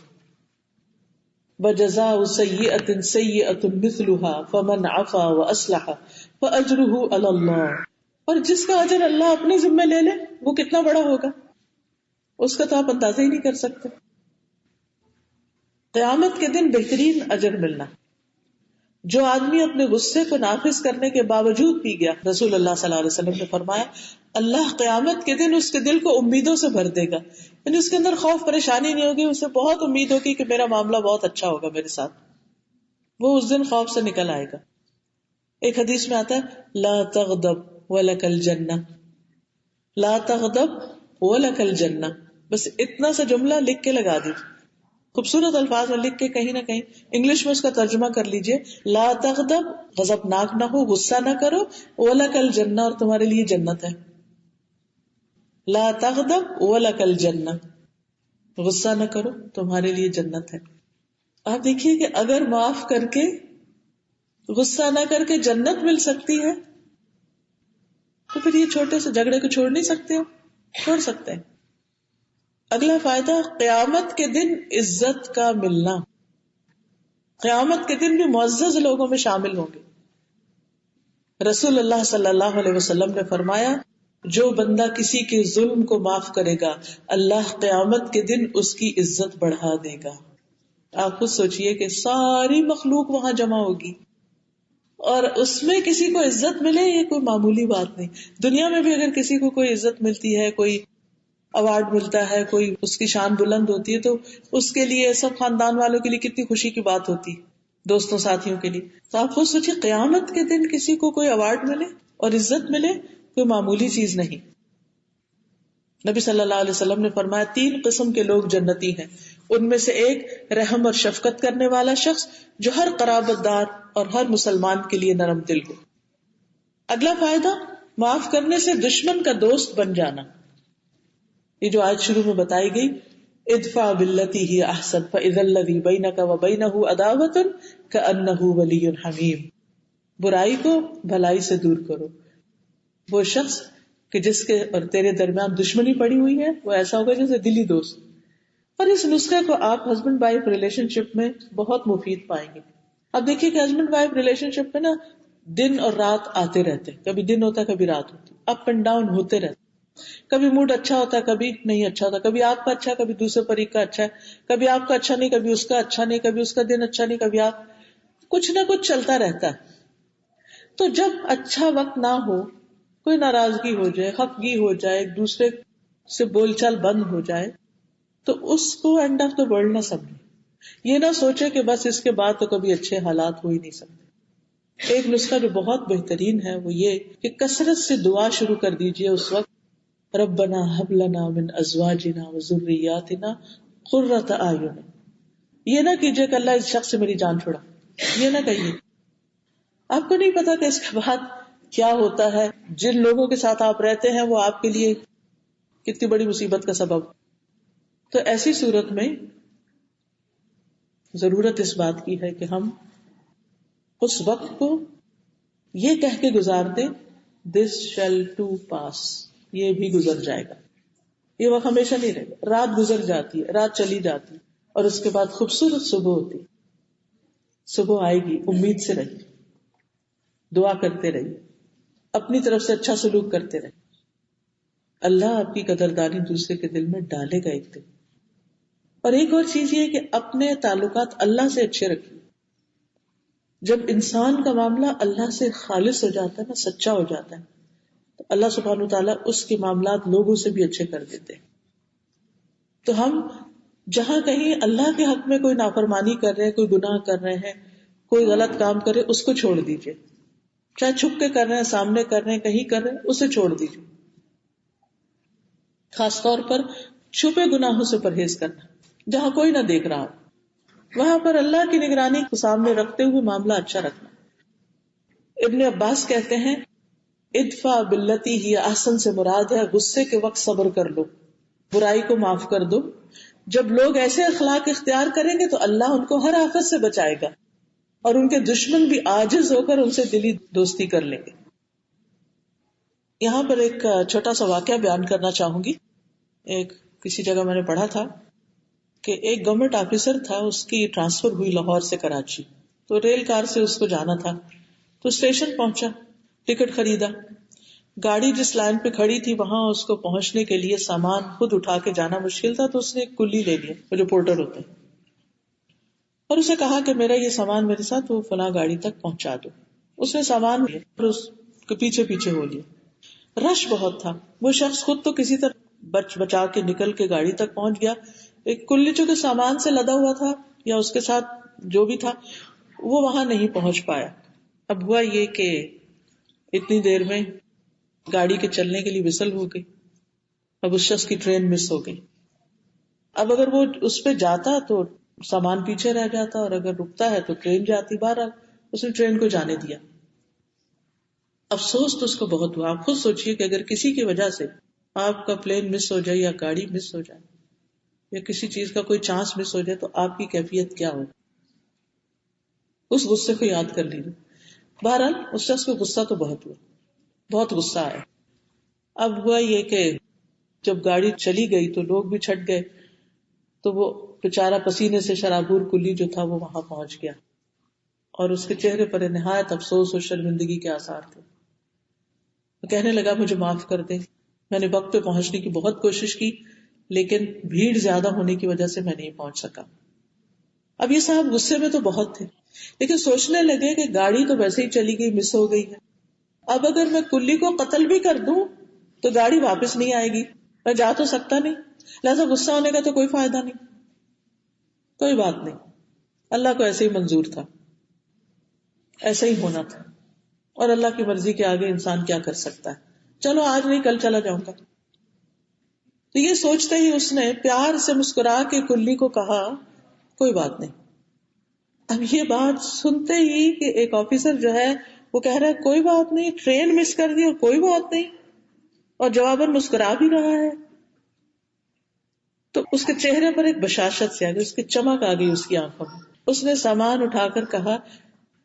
وَجَزَاءُ سَيِّئَةٍ سَيِّئَةٌ مِثْلُهَا فَمَنْ عَفَا وَأَصْلَحَ فَأَجْرُهُ عَلَى اللَّهِ. اور جس کا اجر اللہ اپنے ذمہ لے لے وہ کتنا بڑا ہوگا، اس کا تو آپ اندازہ ہی نہیں کر سکتے. قیامت کے دن بہترین اجر ملنا. جو آدمی اپنے غصے کو نافذ کرنے کے باوجود پی گیا، رسول اللہ صلی اللہ علیہ وسلم نے فرمایا اللہ قیامت کے دن اس کے دل کو امیدوں سے بھر دے گا، یعنی اس کے اندر خوف پریشانی نہیں ہوگی، اسے بہت امید ہوگی کہ میرا معاملہ بہت اچھا ہوگا میرے ساتھ. وہ اس دن خوف سے نکل آئے گا. ایک حدیث میں آتا ہے لا تغضب ولک الجنہ، لا تغضب ولک الجنہ. بس اتنا سا جملہ لکھ کے لگا دیجیے، خوبصورت الفاظ میں لکھ کے کہیں نہ کہیں انگلش میں اس کا ترجمہ کر لیجئے، لا تغضب، غضبناک نہ ہو، غصہ نہ کرو، ولک الجنہ، اور تمہارے لیے جنت ہے. لا تغضب ولک الجنہ. غصہ نہ کرو تمہارے لیے جنت ہے. آپ دیکھیے کہ اگر معاف کر کے غصہ نہ کر کے جنت مل سکتی ہے تو پھر یہ چھوٹے سے جھگڑے کو چھوڑ نہیں سکتے ہو؟ چھوڑ سکتے ہیں. اگلا فائدہ قیامت کے دن عزت کا ملنا. قیامت کے دن بھی معزز لوگوں میں شامل ہوں گے. رسول اللہ صلی اللہ علیہ وسلم نے فرمایا جو بندہ کسی کے ظلم کو معاف کرے گا اللہ قیامت کے دن اس کی عزت بڑھا دے گا. آپ خود سوچئے کہ ساری مخلوق وہاں جمع ہوگی اور اس میں کسی کو عزت ملے یہ کوئی معمولی بات نہیں. دنیا میں بھی اگر کسی کو کوئی عزت ملتی ہے, کوئی ایوارڈ ملتا ہے, کوئی اس کی شان بلند ہوتی ہے تو اس کے لیے سب خاندان والوں کے لیے کتنی خوشی کی بات ہوتی ہے, دوستوں ساتھیوں کے لیے. تو آپ خود سوچیے قیامت کے دن کسی کو کوئی ایوارڈ ملے اور عزت ملے کوئی معمولی چیز نہیں. نبی صلی اللہ علیہ وسلم نے فرمایا 3 قسم کے لوگ جنتی ہیں. ان میں سے ایک رحم اور شفقت کرنے والا شخص جو ہر قرابت دار اور ہر مسلمان کے لیے نرم دل ہو. اگلا فائدہ معاف کرنے سے دشمن کا دوست بن جانا. یہ جو آج شروع میں بتائی گئی ادفع باللتی ہی احسن فاذا الذی بینک وبینہ عداوۃ کأنہ ولی حمیم. برائی کو بھلائی سے دور کرو. وہ شخص کہ جس کے اور تیرے درمیان دشمنی پڑی ہوئی ہے وہ ایسا ہوگا جیسے دلی دوست. اور اس نسخے کو آپ ہسبینڈ وائف ریلیشن شپ میں بہت مفید پائیں گے. اب دیکھیے کہ ہسبینڈ وائف ریلیشن شپ میں نا دن اور رات آتے رہتے, کبھی دن ہوتا ہے کبھی رات ہوتی, اپ اینڈ ڈاؤن ہوتے رہتے. کبھی موڈ اچھا ہوتا ہے کبھی نہیں اچھا ہوتا, کبھی آپ کا اچھا کبھی دوسرے فریق کا اچھا ہے, کبھی آپ کا اچھا نہیں کبھی اس کا اچھا نہیں, کبھی اس کا دن اچھا نہیں کبھی آپ, کچھ نہ کچھ چلتا رہتا ہے. تو جب اچھا وقت نہ ہو, کوئی ناراضگی ہو جائے, خفگی ہو جائے, ایک دوسرے سے بول چال بند ہو جائے تو اس کو اینڈ آف دا ورلڈ نہ سمجھے. یہ نہ سوچے کہ بس اس کے بعد تو کبھی اچھے حالات ہو ہی نہیں سکتے. ایک نسخہ جو بہت بہترین ہے وہ یہ کہ کثرت سے دعا شروع کر دیجئے اس وقت ربنا ہب لنا من ازواجنا وذریاتنا قرۃ اعین. یہ نہ کیجئے کہ اللہ اس شخص سے میری جان چھڑا, یہ نہ کہیے. آپ کو نہیں پتا کہ اس کے بعد کیا ہوتا ہے. جن لوگوں کے ساتھ آپ رہتے ہیں وہ آپ کے لیے کتنی بڑی مصیبت کا سبب. تو ایسی صورت میں ضرورت اس بات کی ہے کہ ہم اس وقت کو یہ کہہ کے گزار دیں دس شیل ٹو پاس, یہ بھی گزر جائے گا, یہ وقت ہمیشہ نہیں رہے گا. رات گزر جاتی ہے, رات چلی جاتی ہے اور اس کے بعد خوبصورت صبح ہوتی. صبح آئے گی, امید سے رہیے, دعا کرتے رہیے, اپنی طرف سے اچھا سلوک کرتے رہیے. اللہ آپ کی قدردانی دوسرے کے دل میں ڈالے گا ایک دن. اور ایک اور چیز یہ کہ اپنے تعلقات اللہ سے اچھے رکھیے. جب انسان کا معاملہ اللہ سے خالص ہو جاتا ہے نا, سچا ہو جاتا ہے, تو اللہ سبحانہ وتعالیٰ اس کے معاملات لوگوں سے بھی اچھے کر دیتے ہیں. تو ہم جہاں کہیں اللہ کے حق میں کوئی نافرمانی کر رہے ہیں, کوئی گناہ کر رہے ہیں, کوئی غلط کام کر رہے, اس کو چھوڑ دیجئے. چاہے چھپ کے کر رہے ہیں, سامنے کر رہے ہیں, کہیں کر رہے ہیں, اسے چھوڑ دیجئے. خاص طور پر چھپے گناہوں سے پرہیز کرنا, جہاں کوئی نہ دیکھ رہا, وہاں پر اللہ کی نگرانی کو سامنے رکھتے ہوئے معاملہ اچھا رکھنا. ابن عباس کہتے ہیں ادفع باللتی ہی احسن سے مراد ہے غصے کے وقت صبر کر لو, برائی کو معاف کر دو. جب لوگ ایسے اخلاق اختیار کریں گے تو اللہ ان کو ہر آفت سے بچائے گا اور ان کے دشمن بھی عاجز ہو کر ان سے دلی دوستی کر لیں گے. یہاں پر ایک چھوٹا سا واقعہ بیان کرنا چاہوں گی. ایک کسی جگہ میں نے پڑھا تھا کہ ایک گورنمنٹ آفیسر تھا, اس کی ٹرانسفر ہوئی لاہور سے کراچی, تو ریل کار سے اس کو جانا تھا. تو اسٹیشن پہنچا, ٹکٹ خریدا, گاڑی جس لائن پہ کھڑی تھی وہاں اس کو پہنچنے کے لیے سامان خود اٹھا کے جانا مشکل تھا, تو اس نے ایک کلی لے لیا, وہ جو پورٹر ہوتے ہیں, اور اسے کہا کہ میرا یہ سامان میرے ساتھ وہ فلاں گاڑی تک پہنچا دو. اس نے سامان لیا اور اس کے پیچھے پیچھے ہو لیا. رش بہت تھا, وہ شخص خود تو کسی طرح بچا کے نکل کے گاڑی تک پہنچ گیا, ایک کلی چونکہ سامان سے لدا ہوا تھا یا اس کے ساتھ جو بھی تھا وہ وہاں نہیں پہنچ پایا. اب ہوا یہ کہ اتنی دیر میں گاڑی کے چلنے کے لیے وسل ہو گئی, اب اس شخص کی ٹرین مس ہو گئی. اب اگر وہ اس پہ جاتا تو سامان پیچھے رہ جاتا, اور اگر رکتا ہے تو ٹرین جاتی. بہرحال اس نے ٹرین کو جانے دیا. افسوس تو اس کو بہت ہوا. آپ خود سوچئے کہ اگر کسی کی وجہ سے آپ کا پلین مس ہو جائے یا گاڑی مس ہو جائے یا کسی چیز کا کوئی چانس مس ہو جائے تو آپ کی کیفیت کیا ہو. اس غصے کو یاد کر لیجیے. بہرحال اس شخص کو غصہ تو بہت ہوا، بہت غصہ آیا. اب ہوا یہ کہ جب گاڑی چلی گئی تو لوگ بھی چھٹ گئے، تو وہ بیچارہ پسینے سے شرابور کلی جو تھا وہ وہاں پہنچ گیا، اور اس کے چہرے پر نہایت افسوس اور شرمندگی کے آثار تھے. وہ کہنے لگا مجھے معاف کر دے، میں نے وقت پہ پہنچنے کی بہت کوشش کی لیکن بھیڑ زیادہ ہونے کی وجہ سے میں نہیں پہنچ سکا. اب یہ صاحب غصے میں تو بہت تھے لیکن سوچنے لگے کہ گاڑی تو ویسے ہی چلی گئی، مس ہو گئی ہے، اب اگر میں کلی کو قتل بھی کر دوں تو گاڑی واپس نہیں آئے گی، میں جا تو سکتا نہیں، لہذا غصہ ہونے کا تو کوئی فائدہ نہیں. کوئی بات نہیں، اللہ کو ایسے ہی منظور تھا، ایسا ہی ہونا تھا، اور اللہ کی مرضی کے آگے انسان کیا کر سکتا ہے. چلو آج نہیں کل چلا جاؤں گا. تو یہ سوچتے ہی اس نے پیار سے مسکرا کے کلی کو کہا کوئی بات نہیں. اب یہ بات سنتے ہی کہ ایک آفیسر جو ہے وہ کہہ رہا ہے کوئی بات نہیں، ٹرین مس کر دی اور کوئی بات نہیں، اور جواباً مسکرا بھی رہا ہے. تو اس کے چہرے پر ایک بشاشت سے آ گئی، اس کی چمک آ گئی اس کی آنکھوں میں. اس نے سامان اٹھا کر کہا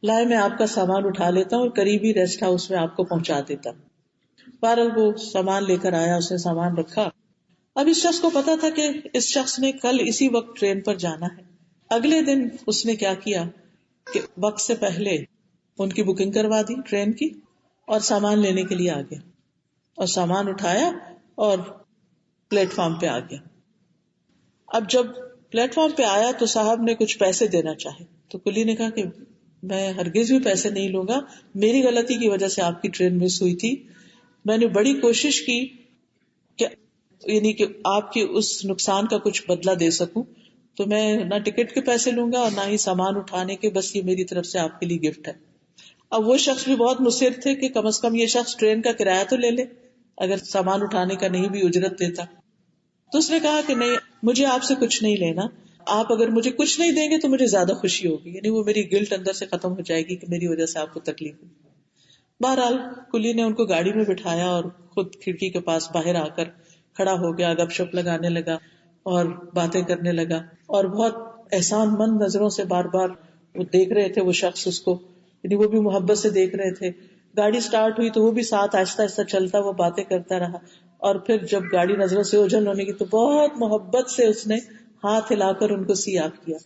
لائے میں آپ کا سامان اٹھا لیتا ہوں اور قریبی ریسٹ ہاؤس میں آپ کو پہنچا دیتا ہوں. بہرحال وہ سامان لے کر آیا، اس نے سامان رکھا. اب اس شخص کو پتا تھا کہ اس شخص نے کل اسی وقت ٹرین پر جانا ہے. اگلے دن اس نے کیا کیا کہ وقت سے پہلے ان کی بکنگ کروا دی ٹرین کی، اور سامان لینے کے لیے آ گیا اور سامان اٹھایا اور پلیٹ فارم پہ آ گیا. اب جب پلیٹ فارم پہ آیا تو صاحب نے کچھ پیسے دینا چاہے تو کلی نے کہا کہ میں ہرگز بھی پیسے نہیں لوں گا، میری غلطی کی وجہ سے آپ کی ٹرین مس ہوئی تھی، میں نے بڑی کوشش کی کہ یعنی کہ آپ کی اس نقصان کا کچھ بدلہ دے سکوں، تو میں نہ ٹکٹ کے پیسے لوں گا اور نہ ہی سامان اٹھانے کے، بس یہ میری طرف سے آپ کے لیے گفٹ ہے. اب وہ شخص بھی بہت مصر تھے کہ کم از کم یہ شخص ٹرین کا کرایہ تو لے لے اگر سامان اٹھانے کا نہیں بھی اجرت دیتا. تو اس نے کہا کہ نہیں، مجھے آپ سے کچھ نہیں لینا، آپ اگر مجھے کچھ نہیں دیں گے تو مجھے زیادہ خوشی ہوگی، یعنی وہ میری گلٹ اندر سے ختم ہو جائے گی کہ میری وجہ سے آپ کو تکلیف ہوئی. بہرحال کلی نے ان کو گاڑی میں بٹھایا اور خود کھڑکی کے پاس باہر آ کر کھڑا ہو گیا، گپ شپ لگانے لگا اور باتیں کرنے لگا، اور بہت احسان مند نظروں سے بار بار وہ دیکھ رہے تھے وہ شخص اس کو، یعنی وہ بھی محبت سے دیکھ رہے تھے. گاڑی سٹارٹ ہوئی تو وہ بھی ساتھ آہستہ آہستہ چلتا، وہ باتیں کرتا رہا، اور پھر جب گاڑی نظروں سے اوجھل ہونے کی تو بہت محبت سے اس نے ہاتھ ہلا کر ان کو سی آف کیا.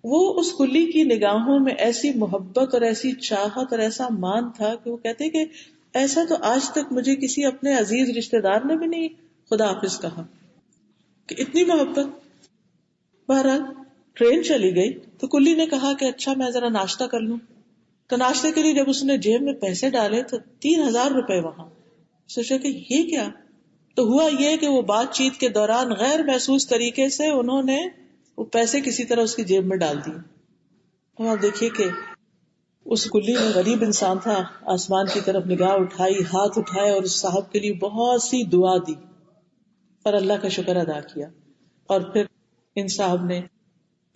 وہ اس کلی کی نگاہوں میں ایسی محبت اور ایسی چاہت اور ایسا مان تھا کہ وہ کہتے کہ ایسا تو آج تک مجھے کسی اپنے عزیز رشتہ دار نے بھی نہیں خدا حافظ کہا، کہ اتنی محبت. بہرحال ٹرین چلی گئی تو کلی نے کہا کہ اچھا میں ذرا ناشتہ کر لوں. تو ناشتے کے لیے جب اس نے جیب میں پیسے ڈالے تو 3,000 روپے وہاں. سوچا کہ یہ کیا. تو ہوا یہ کہ وہ بات چیت کے دوران غیر محسوس طریقے سے انہوں نے وہ پیسے کسی طرح اس کی جیب میں ڈال دیے. اور آپ دیکھیے کہ اس کلی میں غریب انسان تھا، آسمان کی طرف نگاہ اٹھائی، ہاتھ اٹھائے اور اس صاحب کے لیے بہت سی دعا دی اور اللہ کا شکر ادا کیا. اور پھر ان صاحب نے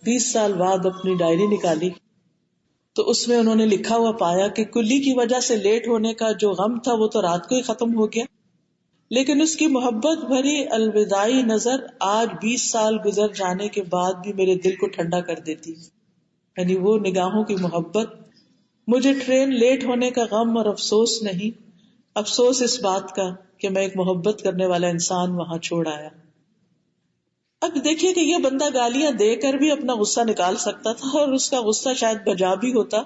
20 سال بعد اپنی ڈائری نکالی تو اس میں انہوں نے لکھا ہوا پایا کہ کلی کی وجہ سے لیٹ ہونے کا جو غم تھا وہ تو رات کو ہی ختم ہو گیا، لیکن اس کی محبت بھری الوداعی نظر آج 20 سال گزر جانے کے بعد بھی میرے دل کو ٹھنڈا کر دیتی. یعنی وہ نگاہوں کی محبت. مجھے ٹرین لیٹ ہونے کا غم اور افسوس نہیں، افسوس اس بات کا کہ میں ایک محبت کرنے والا انسان وہاں چھوڑ آیا. اب دیکھیے کہ یہ بندہ گالیاں دے کر بھی اپنا غصہ نکال سکتا تھا، اور اس کا غصہ شاید بجا بھی ہوتا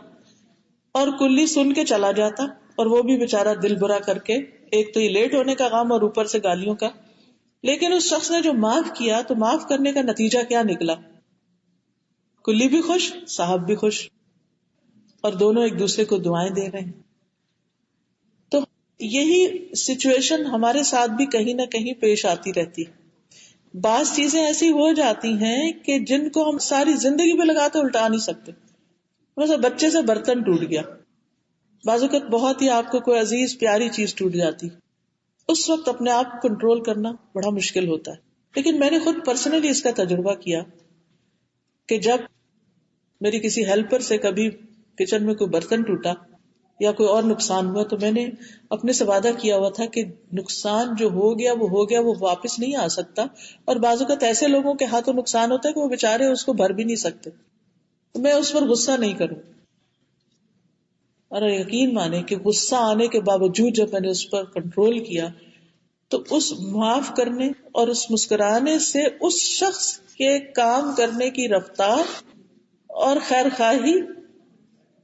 اور کلی سن کے چلا جاتا، اور وہ بھی بےچارا دل برا کر کے، ایک تو یہ لیٹ ہونے کا غم اور اوپر سے گالیوں کا. لیکن اس شخص نے جو معاف کیا تو معاف کرنے کا نتیجہ کیا نکلا؟ کلی بھی خوش، صاحب بھی خوش، اور دونوں ایک دوسرے کو دعائیں دے رہے ہیں. تو یہی سچویشن ہمارے ساتھ بھی کہیں نہ کہیں پیش آتی رہتی. بعض چیزیں ایسی ہو جاتی ہیں کہ جن کو ہم ساری زندگی پہ لگا کے الٹا نہیں سکتے. مثلا بچے سے برتن ٹوٹ گیا، بعض اوقات بہت ہی آپ کو کوئی عزیز پیاری چیز ٹوٹ جاتی، اس وقت اپنے آپ کو کنٹرول کرنا بڑا مشکل ہوتا ہے. لیکن میں نے خود پرسنلی اس کا تجربہ کیا کہ جب میری کسی ہیلپر سے کبھی کچن میں کوئی برتن ٹوٹا یا کوئی اور نقصان ہوا تو میں نے اپنے سے وعدہ کیا ہوا تھا کہ نقصان جو ہو گیا وہ واپس نہیں آ سکتا، اور بعض اوقات ایسے لوگوں کے ہاتھوں نقصان ہوتا ہے کہ وہ بےچارے اس کو بھر بھی نہیں سکتے، تو میں اس پر غصہ نہیں کروں. اور یقین مانے کہ غصہ آنے کے باوجود جب میں نے اس پر کنٹرول کیا تو اس معاف کرنے اور اس مسکرانے سے اس شخص کے کام کرنے کی رفتار اور خیر خواہی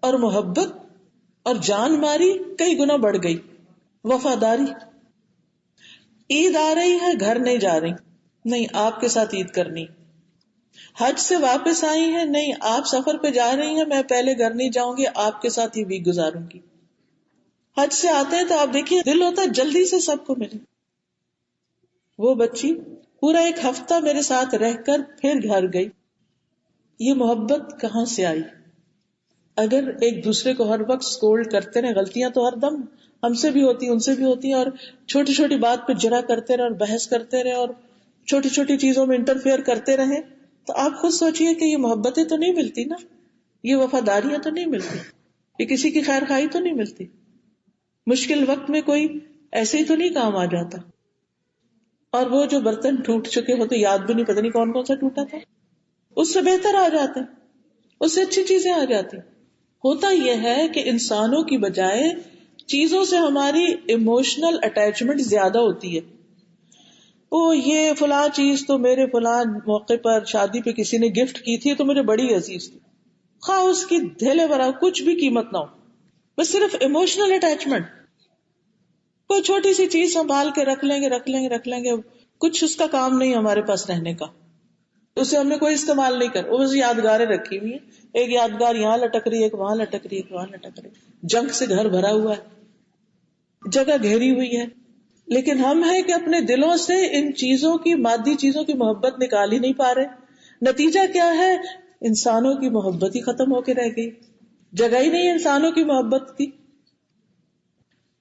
اور محبت اور جان ماری کئی گنا بڑھ گئی. وفاداری، عید آ رہی ہے گھر نہیں جا رہی، نہیں آپ کے ساتھ عید کرنی. حج سے واپس آئی ہیں، نہیں آپ سفر پہ جا رہی ہیں، میں پہلے گھر نہیں جاؤں گی، آپ کے ساتھ ہی ویک گزاروں گی. حج سے آتے ہیں تو آپ دیکھیے دل ہوتا ہے جلدی سے سب کو ملے. وہ بچی پورا ایک ہفتہ میرے ساتھ رہ کر پھر گھر گئی. یہ محبت کہاں سے آئی؟ اگر ایک دوسرے کو ہر وقت سکولڈ کرتے رہے، غلطیاں تو ہر دم ہم سے بھی ہوتی ان سے بھی ہوتی ہیں، اور چھوٹی چھوٹی بات پہ جرا کرتے رہے اور بحث کرتے رہے اور چھوٹی چھوٹی چیزوں میں انٹرفیئر کرتے رہے، تو آپ خود سوچئے کہ یہ محبتیں تو نہیں ملتی نا، یہ وفاداریاں تو نہیں ملتی، یہ کسی کی خیر خواہی تو نہیں ملتی. مشکل وقت میں کوئی ایسے ہی تو نہیں کام آ جاتا. اور وہ جو برتن ٹوٹ چکے ہوتے یاد بھی نہیں، پتہ نہیں کون کون سا ٹوٹا تھا، اس سے بہتر آ جاتے، اس سے اچھی چیزیں آ جاتی. ہوتا یہ ہے کہ انسانوں کی بجائے چیزوں سے ہماری ایموشنل اٹیچمنٹ زیادہ ہوتی ہے. یہ فلاں چیز تو میرے فلاں موقع پر شادی پہ کسی نے گفٹ کی تھی تو مجھے بڑی عزیز تھی، خواہ اس کی دھیلے برا کچھ بھی قیمت نہ ہو، بس صرف ایموشنل اٹیچمنٹ. کوئی چھوٹی سی چیز سنبھال کے رکھ لیں گے، کچھ اس کا کام نہیں ہمارے پاس رہنے کا، اسے ہم نے کوئی استعمال نہیں کر، وہ بس یادگاریں رکھی ہوئی ہیں. ایک یادگار یہاں لٹک رہی ہے، ایک وہاں لٹک رہی ہے، ایک وہاں لٹک رہی ہے. جنگ سے گھر بھرا ہوا ہے، جگہ گھیری ہوئی ہے، لیکن ہم ہیں کہ اپنے دلوں سے ان چیزوں کی، مادی چیزوں کی محبت نکال ہی نہیں پا رہے. نتیجہ کیا ہے؟ انسانوں کی محبت ہی ختم ہو کے رہ گئی، جگہ ہی نہیں انسانوں کی محبت کی.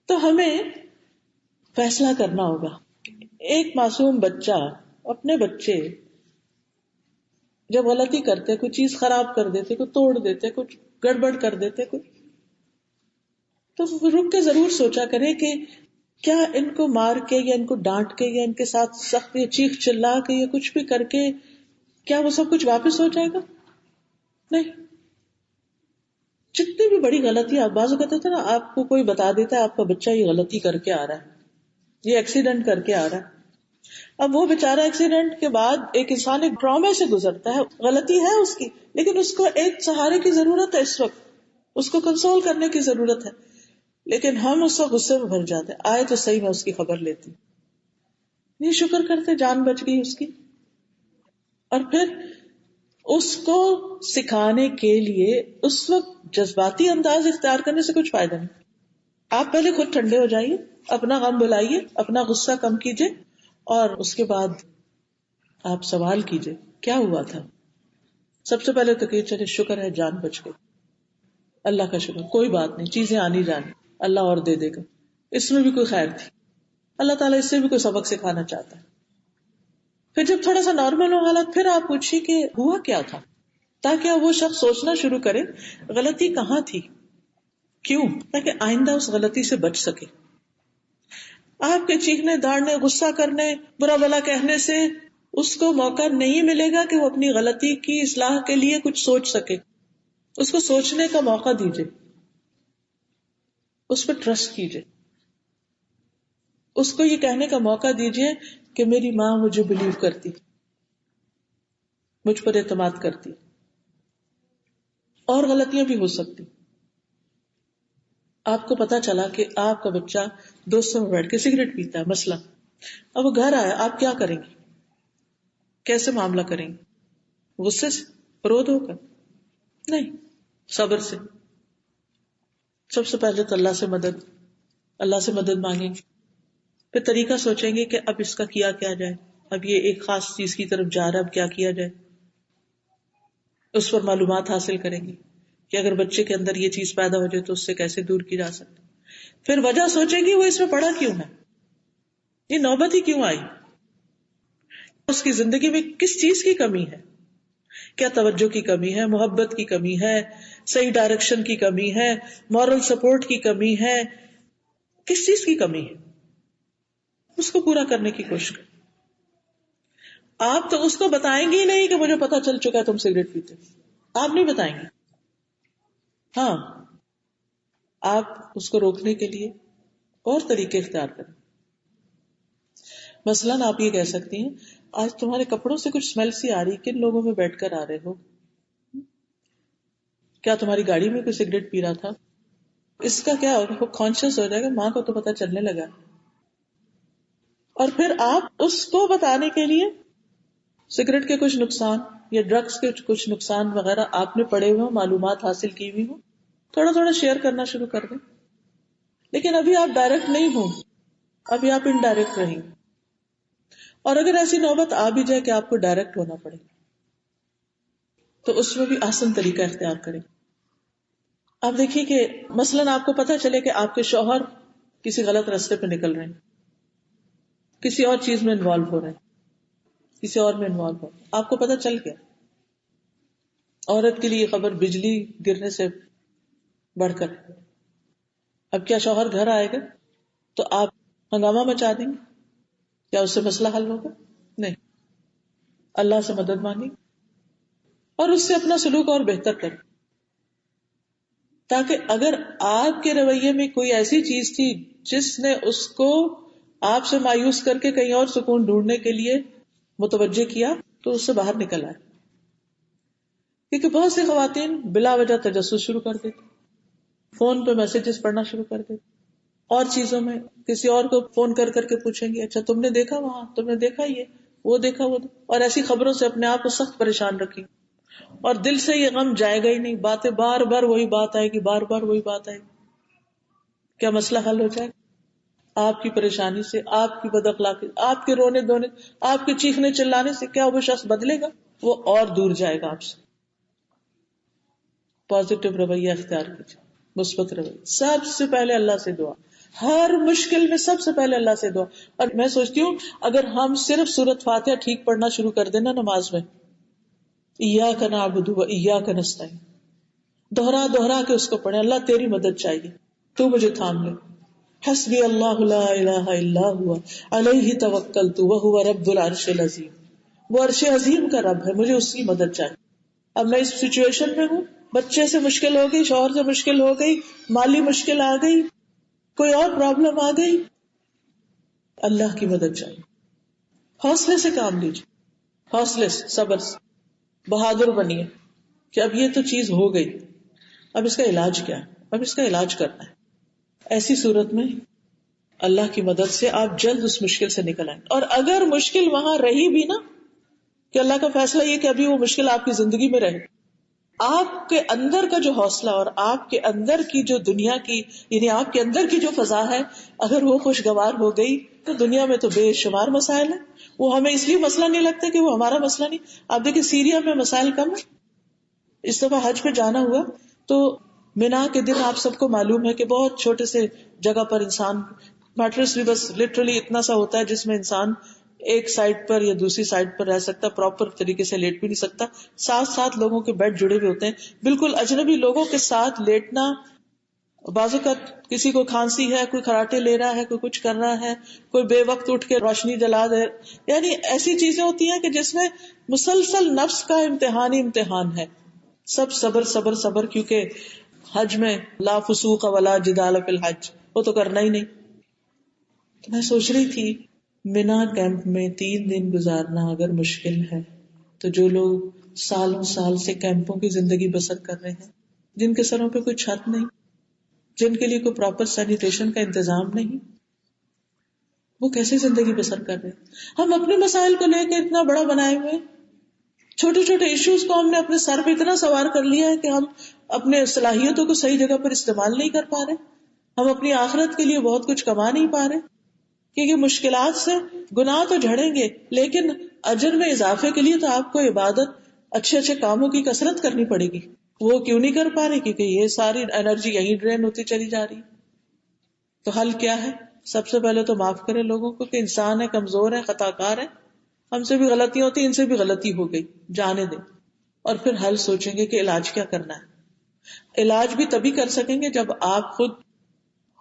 تو ہمیں فیصلہ کرنا ہوگا. ایک معصوم بچہ، اپنے بچے جب غلطی کرتے، کوئی چیز خراب کر دیتے، کوئی توڑ دیتے، کچھ گڑبڑ کر دیتے، تو رک کے ضرور سوچا کرے کہ کیا ان کو مار کے یا ان کو ڈانٹ کے یا ان کے ساتھ سخت یا چیخ چلا کے یا کچھ بھی کر کے کیا وہ سب کچھ واپس ہو جائے گا؟ نہیں. جتنی بھی بڑی غلطی آپ بعض کہتے تھے نا، آپ کو کوئی بتا دیتا ہے آپ کا بچہ یہ غلطی کر کے آ رہا ہے، یہ ایکسیڈنٹ کر کے آ رہا ہے. اب وہ بیچارہ ایکسیڈنٹ کے بعد ایک انسان ایک ڈرامے سے گزرتا ہے، غلطی ہے اس کی، لیکن اس کو ایک سہارے کی ضرورت ہے، اس وقت اس کو کنسول کرنے کی ضرورت ہے. لیکن ہم اس وقت غصے میں بھر جاتے، آئے تو صحیح میں اس کی خبر لیتی، یہ شکر کرتے جان بچ گئی اس کی. اور پھر اس کو سکھانے کے لیے اس وقت جذباتی انداز اختیار کرنے سے کچھ فائدہ نہیں. آپ پہلے خود ٹھنڈے ہو جائیے، اپنا غم بلائیے، اپنا غصہ کم کیجیے، اور اس کے بعد آپ سوال کیجیے کیا ہوا تھا. سب سے پہلے تو کہ چلے شکر ہے جان بچ گئی، اللہ کا شکر، کوئی بات نہیں، چیزیں آنی جانی، اللہ اور دے دے گا، اس میں بھی کوئی خیر تھی، اللہ تعالیٰ اس سے بھی کوئی سبق سکھانا چاہتا ہے. پھر جب تھوڑا سا نارمل ہو حالت، پھر آپ پوچھیے کہ ہوا کیا تھا، تاکہ وہ شخص سوچنا شروع کرے غلطی کہاں تھی، کیوں، تاکہ آئندہ اس غلطی سے بچ سکے. آپ کے چیخنے، داڑنے، غصہ کرنے، برا بلا کہنے سے اس کو موقع نہیں ملے گا کہ وہ اپنی غلطی کی اصلاح کے لیے کچھ سوچ سکے. اس کو سوچنے کا موقع دیجیے، اس پہ ٹرسٹ کیجیے، اس کو یہ کہنے کا موقع دیجیے کہ میری ماں مجھے بلیو کرتی، مجھ پر اعتماد کرتی، اور غلطیاں بھی ہو سکتی. آپ کو پتا چلا کہ آپ کا بچہ دوستوں میں بیٹھ کے سگریٹ پیتا ہے مثلا، اب وہ گھر آیا، آپ کیا کریں گے؟ کیسے معاملہ کریں گے؟ غصے سے، کرودھ ہو کر؟ نہیں، صبر سے. سب سے پہلے تو اللہ سے مدد مانگیں گے، پھر طریقہ سوچیں گے کہ اب اس کا کیا جائے، اب یہ ایک خاص چیز کی طرف جا رہا ہے، اب کیا جائے. اس پر معلومات حاصل کریں گے کہ اگر بچے کے اندر یہ چیز پیدا ہو جائے تو اس سے کیسے دور کی جا سکتی. پھر وجہ سوچیں گے وہ اس میں پڑا کیوں ہے، یہ نوبت ہی کیوں آئی، اس کی زندگی میں کس چیز کی کمی ہے، کیا توجہ کی کمی ہے، محبت کی کمی ہے، صحیح ڈائریکشن کی کمی ہے، مورل سپورٹ کی کمی ہے، کس چیز کی کمی ہے، اس کو پورا کرنے کی کوشش کریں. آپ تو اس کو بتائیں گے ہی نہیں کہ مجھے پتا چل چکا ہے تم سگریٹ پیتے، آپ نہیں بتائیں گے. ہاں، آپ اس کو روکنے کے لیے اور طریقے اختیار کریں. مثلاً آپ یہ کہہ سکتی ہیں آج تمہارے کپڑوں سے کچھ اسمیل سی آ رہی، کن لوگوں میں بیٹھ کر آ رہے ہو؟ کیا تمہاری گاڑی میں کوئی سگریٹ پی رہا تھا؟ اس کا کیا ہوگا، وہ کانشیس ہو جائے گا، ماں کو تو پتا چلنے لگا. اور پھر آپ اس کو بتانے کے لیے سگریٹ کے کچھ نقصان یا ڈرگس کے کچھ نقصان وغیرہ آپ نے پڑھے ہوئے ہوں، معلومات حاصل کی ہوئی ہوں، تھوڑا تھوڑا شیئر کرنا شروع کر دیں. لیکن ابھی آپ ڈائریکٹ نہیں ہوں، ابھی آپ انڈائریکٹ رہیں. اور اگر ایسی نوبت آ بھی جائے کہ آپ کو ڈائریکٹ ہونا پڑے تو اس میں بھی آسان طریقہ اختیار کریں. آپ دیکھیے کہ مثلاً آپ کو پتا چلے کہ آپ کے شوہر کسی غلط راستے پہ نکل رہے ہیں، کسی اور چیز میں انوالو ہو رہے ہیں، کسی اور میں انوالو ہو رہے ہیں، آپ کو پتا چل گیا. عورت کے لیے خبر بجلی گرنے سے بڑھ کر. اب کیا شوہر گھر آئے گا تو آپ ہنگامہ مچا دیں گے؟ کیا اس سے مسئلہ حل ہوگا؟ نہیں. اللہ سے مدد مانگیں اور اس سے اپنا سلوک اور بہتر کریں، تاکہ اگر آپ کے رویے میں کوئی ایسی چیز تھی جس نے اس کو آپ سے مایوس کر کے کہیں اور سکون ڈھونڈنے کے لیے متوجہ کیا تو اس سے باہر نکل آئے. کیونکہ بہت سی خواتین بلا وجہ تجسس شروع کر دیتی، فون پہ میسجز پڑھنا شروع کر دیتی، اور چیزوں میں کسی اور کو فون کر کر کے پوچھیں گے اچھا تم نے دیکھا وہاں، تم نے دیکھا یہ، وہ دیکھا وہ، اور ایسی خبروں سے اپنے آپ کو سخت پریشان رکھیں. اور دل سے یہ غم جائے گا ہی نہیں، باتیں بار بار وہی بات آئے گی، بار بار وہی بات آئے گی. کیا مسئلہ حل ہو جائے گا؟ آپ کی پریشانی سے، آپ کی بد اخلاقی، آپ کے رونے دھونے، آپ کے چیخنے چلانے سے کیا وہ شخص بدلے گا؟ وہ اور دور جائے گا آپ سے. پازیٹو رویہ اختیار کیجیے، مثبت رویہ. سب سے پہلے اللہ سے دعا، ہر مشکل میں سب سے پہلے اللہ سے دعا. اور میں سوچتی ہوں اگر ہم صرف سورۃ فاتحہ ٹھیک پڑھنا شروع کر دینا نماز میں، ایاک نعبد و ایاک نستعین، دوہرا دوہرا کے اس کو پڑھیں، اللہ تیری مدد چاہیے، تو مجھے تھام لے. حسبی اللہ لا الہ الا هو علیہ توکلت وہو رب العرش العظیم. وہ عرش عظیم کا رب ہے، مجھے اس کی مدد چاہیے. اب میں اس سچویشن میں ہوں، بچے سے مشکل ہو گئی، شوہر سے مشکل ہو گئی، مالی مشکل آ گئی، کوئی اور پرابلم آ گئی، اللہ کی مدد چاہیے. حوصلے سے کام لیجیے، حوصلے سے، صبر سے، بہادر بنیے کہ اب یہ تو چیز ہو گئی، اب اس کا علاج کیا ہے، اب اس کا علاج کرنا ہے. ایسی صورت میں اللہ کی مدد سے آپ جلد اس مشکل سے نکل آئیں. اور اگر مشکل وہاں رہی بھی نا، کہ اللہ کا فیصلہ یہ کہ ابھی وہ مشکل آپ کی زندگی میں رہے، آپ کے اندر کا جو حوصلہ اور آپ کے اندر کی جو دنیا کی، یعنی آپ کے اندر کی جو فضا ہے، اگر وہ خوشگوار ہو گئی تو دنیا میں تو بے شمار مسائل ہیں. وہ ہمیں اس لیے مسئلہ نہیں لگتا کہ وہ ہمارا مسئلہ نہیں. آپ دیکھیں سیریا میں مسائل کم ہیں. اس دفعہ حج پہ جانا ہوا تو مینا کے دن آپ سب کو معلوم ہے کہ بہت چھوٹے سے جگہ پر انسان میٹرس بھی بس لٹرلی اتنا سا ہوتا ہے جس میں انسان ایک سائڈ پر یا دوسری سائڈ پر رہ سکتا، پراپر طریقے سے لیٹ بھی نہیں سکتا. ساتھ لوگوں کے بیڈ جڑے ہوئے ہوتے ہیں، بالکل اجنبی لوگوں کے ساتھ لیٹنا. بازو کا کسی کو کھانسی ہے، کوئی خراٹے لے رہا ہے، کوئی کچھ کر رہا ہے، کوئی بے وقت اٹھ کے روشنی جلا دے، یعنی ایسی چیزیں ہوتی ہیں کہ جس میں مسلسل نفس کا امتحان ہی امتحان ہے. سب صبر صبر صبر، کیونکہ حج میں لا فسوق ولا جدال فی الحج، وہ تو کرنا ہی نہیں. تو میں سوچ رہی تھی مینا کیمپ میں 3 دن گزارنا اگر مشکل ہے تو جو لوگ سالوں سال سے کیمپوں کی زندگی بسر کر رہے ہیں، جن کے سروں پہ کوئی چھت نہیں، جن کے لیے کوئی پراپر سینیٹیشن کا انتظام نہیں، وہ کیسے زندگی بسر کر رہے ہیں؟ ہم اپنے مسائل کو لے کے اتنا بڑا بنائے ہوئے، چھوٹے چھوٹے ایشوز کو ہم نے اپنے سر پہ اتنا سوار کر لیا ہے کہ ہم اپنے صلاحیتوں کو صحیح جگہ پر استعمال نہیں کر پا رہے. ہم اپنی آخرت کے لیے بہت کچھ کما نہیں پا رہے، کیونکہ مشکلات سے گناہ تو جھڑیں گے لیکن اجر میں اضافے کے لیے تو آپ کو عبادت، اچھے اچھے کاموں کی کثرت کرنی پڑے گی. وہ کیوں نہیں کر پا رہے؟ کیونکہ یہ ساری انرجی یہیں ڈرین ہوتی چلی جا رہی. تو حل کیا ہے؟ سب سے پہلے تو معاف کریں لوگوں کو کہ انسان ہے، کمزور ہے، خطا کار ہے، ہم سے بھی غلطیاں ہوتی، ان سے بھی غلطی ہو گئی، جانے دیں. اور پھر حل سوچیں گے کہ علاج کیا کرنا ہے. علاج بھی تبھی کر سکیں گے جب آپ خود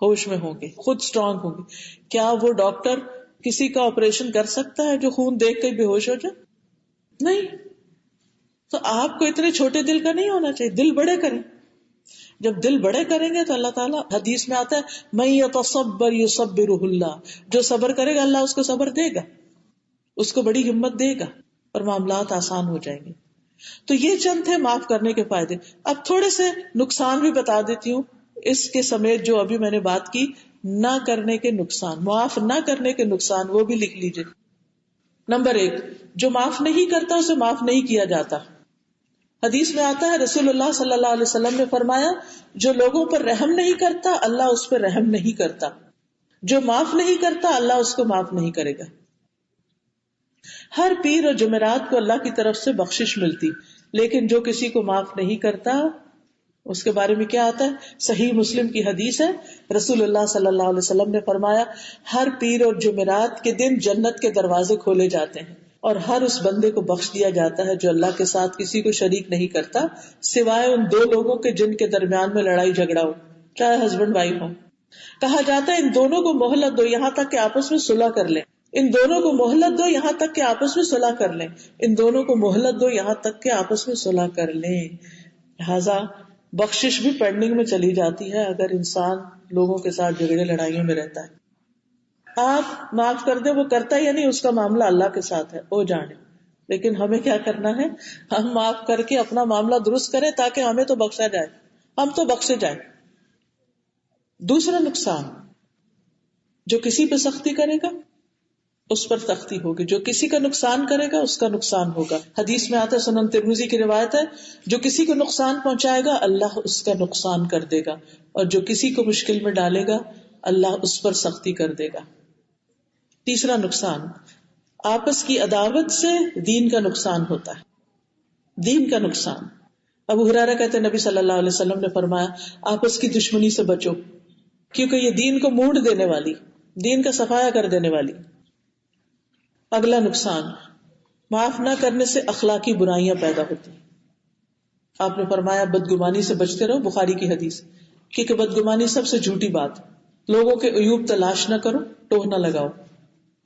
ہوش میں ہوں گے، خود اسٹرانگ ہوں گے. کیا وہ ڈاکٹر کسی کا آپریشن کر سکتا ہے جو خون دیکھ کے بے ہوش ہو جائے؟ نہیں. تو آپ کو اتنے چھوٹے دل کا نہیں ہونا چاہیے، دل بڑے کریں. جب دل بڑے کریں گے تو اللہ تعالیٰ، حدیث میں آتا ہے من یتصبر یصبرہ اللہ، جو صبر کرے گا اللہ اس کو صبر دے گا، اس کو بڑی ہمت دے گا اور معاملات آسان ہو جائیں گے. تو یہ چند تھے معاف کرنے کے فائدے. اب تھوڑے سے نقصان بھی بتا دیتی ہوں اس کے سمیت جو ابھی میں نے بات کی. نہ کرنے کے نقصان، معاف نہ کرنے کے نقصان، وہ بھی لکھ لیجئے. نمبر 1، جو معاف نہیں کرتا اسے معاف نہیں کیا جاتا. حدیث میں آتا ہے رسول اللہ صلی اللہ علیہ وسلم نے فرمایا جو لوگوں پر رحم نہیں کرتا اللہ اس پر رحم نہیں کرتا، جو معاف نہیں کرتا اللہ اس کو معاف نہیں کرے گا. ہر پیر اور جمعرات کو اللہ کی طرف سے بخشش ملتی، لیکن جو کسی کو معاف نہیں کرتا اس کے بارے میں کیا آتا ہے؟ صحیح مسلم کی حدیث ہے، رسول اللہ صلی اللہ علیہ وسلم نے فرمایا ہر پیر اور جمعرات کے دن جنت کے دروازے کھولے جاتے ہیں اور ہر اس بندے کو بخش دیا جاتا ہے جو اللہ کے ساتھ کسی کو شریک نہیں کرتا سوائے ان دو لوگوں کے جن کے درمیان میں لڑائی جھگڑا ہو، چاہے ہسبینڈ وائف ہو. کہا جاتا ہے ان دونوں کو مہلت دو یہاں تک کہ آپس میں صلح کر لیں، ان دونوں کو مہلت دو یہاں تک کہ آپس میں صلح کر لیں، ان دونوں کو مہلت دو یہاں تک کہ آپس میں صلح کر لیں. لہذا بخشش بھی پینڈنگ میں چلی جاتی ہے اگر انسان لوگوں کے ساتھ جھگڑے لڑائیوں میں رہتا ہے. آپ معاف کر دیں، وہ کرتا ہے یا نہیں اس کا معاملہ اللہ کے ساتھ ہے، وہ جانے. لیکن ہمیں کیا کرنا ہے؟ ہم معاف کر کے اپنا معاملہ درست کریں تاکہ ہمیں تو بخشا جائے، ہم تو بخشے جائیں. دوسرا نقصان، جو کسی پہ سختی کرے گا اس پر سختی ہوگی، جو کسی کا نقصان کرے گا اس کا نقصان ہوگا. حدیث میں آتا ہے، سنن ترمذی کی روایت ہے، جو کسی کو نقصان پہنچائے گا اللہ اس کا نقصان کر دے گا، اور جو کسی کو مشکل میں ڈالے گا اللہ اس پر سختی کر دے گا. تیسرا نقصان، آپس کی عداوت سے دین کا نقصان ہوتا ہے. دین کا نقصان. ابو ہریرہ کہتے ہیں نبی صلی اللہ علیہ وسلم نے فرمایا آپس کی دشمنی سے بچو کیونکہ یہ دین کو موڑ دینے والی، دین کا صفایا کر دینے والی. اگلا نقصان، معاف نہ کرنے سے اخلاقی برائیاں پیدا ہوتی. آپ نے فرمایا بدگمانی سے بچتے رہو، بخاری کی حدیث، کیونکہ بدگمانی سب سے جھوٹی بات. لوگوں کے عیوب تلاش نہ کرو، ٹوہ نہ لگاؤ،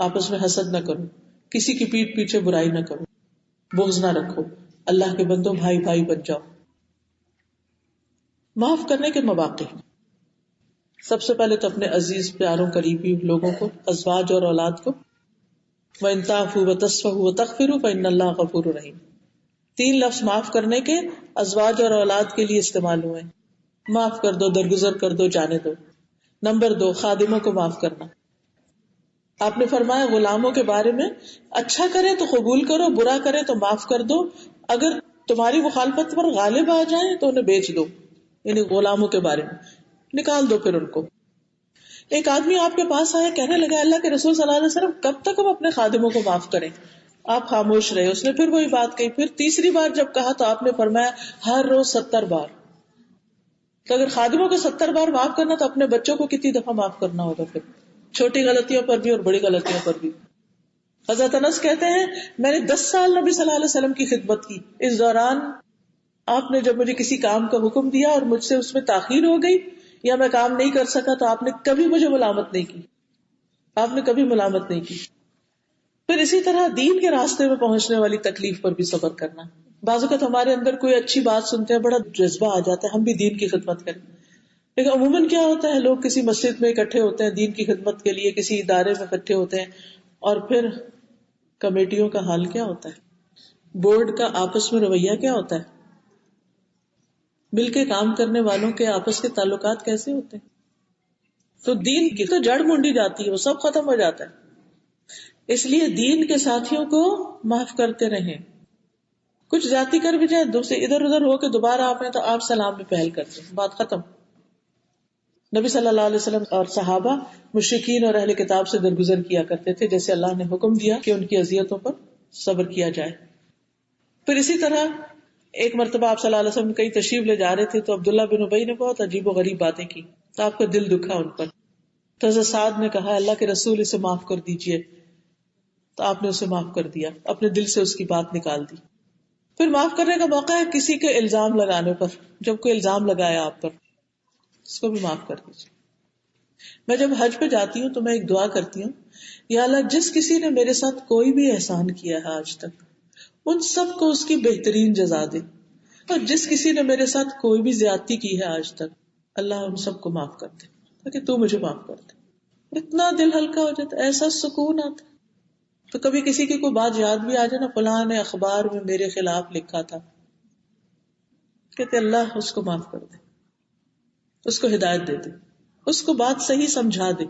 آپس میں حسد نہ کرو، کسی کی پیٹھ پیچھے برائی نہ کرو، بغض نہ رکھو، اللہ کے بندوں بھائی بھائی بن جاؤ. معاف کرنے کے مواقع، سب سے پہلے تو اپنے عزیز پیاروں قریبی لوگوں کو، ازواج اور اولاد کو. وَإِن تَعْفُوا وَتَصْفَحُوا وَتَغْفِرُوا فَإِنَّ اللَّهَ غَفُورٌ رَحِيمٌ. 3 لفظ معاف کرنے کے ازواج اور اولاد کے لیے استعمال ہوئے. معاف کر دو، درگزر کر دو، جانے دو. نمبر 2، خادموں کو معاف کرنا. آپ نے فرمایا غلاموں کے بارے میں اچھا کرے تو قبول کرو، برا کرے تو معاف کر دو، اگر تمہاری مخالفت پر غالب آ جائیں تو انہیں بیچ دو. یعنی غلاموں کے بارے میں نکال دو پھر ان کو. ایک آدمی آپ کے پاس آیا، کہنے لگا اللہ کے رسول صلی اللہ علیہ وسلم کب تک ہم اپنے خادموں کو معاف کریں؟ آپ خاموش رہے. اس نے پھر وہی بات کہی، پھر تیسری بار جب کہا تو آپ نے فرمایا ہر روز 70 بار. تو اگر خادموں کو 70 بار معاف کرنا تو اپنے بچوں کو کتنی دفعہ معاف کرنا ہوگا؟ پھر چھوٹی غلطیوں پر بھی اور بڑی غلطیوں پر بھی. حضرت انس کہتے ہیں میں نے 10 سال نبی صلی اللہ علیہ وسلم کی خدمت کی. اس دوران آپ نے جب مجھے کسی کام کا حکم دیا اور مجھ سے اس میں تاخیر ہو گئی یا میں کام نہیں کر سکا تو آپ نے کبھی مجھے ملامت نہیں کی، آپ نے کبھی ملامت نہیں کی. پھر اسی طرح دین کے راستے میں پہنچنے والی تکلیف پر بھی صبر کرنا. بعض اوقات ہمارے اندر کوئی اچھی بات سنتے ہیں، بڑا جذبہ آ جاتا ہے ہم بھی دین کی خدمت کریں، لیکن عموماً کیا ہوتا ہے لوگ کسی مسجد میں اکٹھے ہوتے ہیں دین کی خدمت کے لیے، کسی ادارے میں اکٹھے ہوتے ہیں، اور پھر کمیٹیوں کا حال کیا ہوتا ہے، بورڈ کا آپس میں رویہ کیا ہوتا ہے، مل کے کام کرنے والوں کے آپس کے تعلقات کیسے ہوتے ہیں. تو دین کی تو جڑ مونڈی جاتی ہے، وہ سب ختم ہو جاتا ہے. اس لیے دین کے ساتھیوں کو معاف کرتے رہیں. کچھ زیادتی کر بھی جائے، دوسرے ادھر ادھر ہو کے دوبارہ آپ ہیں تو آپ سلام میں پہل کرتے ہیں، بات ختم. نبی صلی اللہ علیہ وسلم اور صحابہ مشرکین اور اہل کتاب سے درگزر کیا کرتے تھے جیسے اللہ نے حکم دیا کہ ان کی اذیتوں پر صبر کیا جائے. پھر اسی طرح ایک مرتبہ آپ صلی اللہ علیہ وسلم کئی تشریف لے جا رہے تھے تو عبداللہ بن ابی نے بہت عجیب و غریب باتیں کی تو آپ کا دل دکھا ان پر. تو حضرت سعد نے کہا اللہ کے رسول اسے معاف کر دیجئے، تو آپ نے اسے معاف کر دیا، اپنے دل سے اس کی بات نکال دی. پھر معاف کرنے کا موقع ہے کسی کے الزام لگانے پر، جب کوئی الزام لگایا آپ پر، اس کو بھی معاف کر دیجیے. میں جب حج پہ جاتی ہوں تو میں ایک دعا کرتی ہوں، یا اللہ جس کسی نے میرے ساتھ کوئی بھی احسان کیا ہے آج تک، ان سب کو اس کی بہترین جزا دے، اور جس کسی نے میرے ساتھ کوئی بھی زیادتی کی ہے آج تک، اللہ ان سب کو معاف کر دے تاکہ تو مجھے معاف کر دے. اتنا دل ہلکا ہو جاتا، ایسا سکون آتا. تو کبھی کسی کی کوئی بات یاد بھی آ جائے نا، فلاں نے اخبار میں میرے خلاف لکھا تھا، کہتے اللہ اس کو معاف کر دے، اس کو ہدایت دے دے، اس کو بات صحیح سمجھا دے،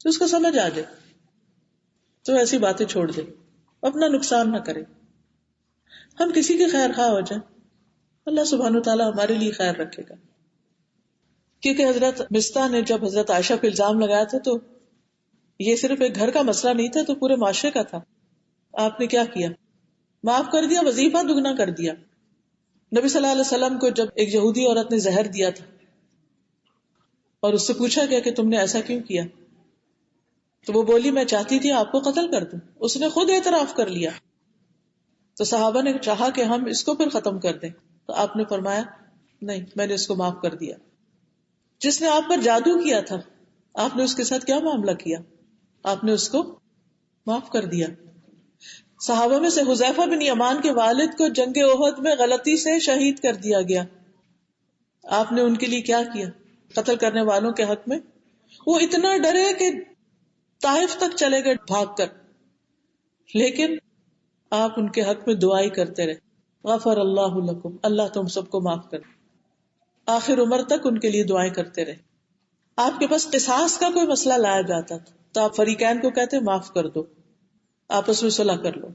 اس کو سمجھ آ جائے تو ایسی باتیں چھوڑ دے، اپنا نقصان نہ کرے. ہم کسی کے خیر خواہ ہو جائیں، اللہ سبحانہ وتعالیٰ ہمارے لیے خیر رکھے گا. کیونکہ حضرت مستہ نے جب حضرت عائشہ پہ الزام لگایا تھا تو یہ صرف ایک گھر کا مسئلہ نہیں تھا، تو پورے معاشرے کا تھا. آپ نے کیا کیا؟ معاف کر دیا، وظیفہ دگنا کر دیا. نبی صلی اللہ علیہ وسلم کو جب ایک یہودی عورت نے زہر دیا تھا اور اس سے پوچھا گیا کہ تم نے ایسا کیوں کیا، تو وہ بولی میں چاہتی تھی آپ کو قتل کر دوں. اس نے خود اعتراف کر لیا. تو صحابہ نے چاہا کہ ہم اس کو پھر ختم کر دیں، تو آپ نے فرمایا نہیں، میں نے اس کو معاف کر دیا. جس نے آپ پر جادو کیا تھا، آپ نے اس کے ساتھ کیا معاملہ کیا؟ آپ نے اس کو معاف کر دیا. صحابہ میں سے حذیفہ بن یمان کے والد کو جنگ احد میں غلطی سے شہید کر دیا گیا. آپ نے ان کے لیے کیا کیا؟ قتل کرنے والوں کے حق میں وہ اتنا ڈرے کہ طائف تک چلے گئے بھاگ کر، لیکن آپ ان کے حق میں دعائی کرتے رہے، غفر اللہ لکم، اللہ تم سب کو معاف کر. آخر عمر تک ان کے لیے دعائیں کرتے رہے. آپ کے پاس قصاص کا کوئی مسئلہ لایا جاتا تھا تو آپ فریقین کو کہتے معاف کر دو، آپس میں صلح کر لو.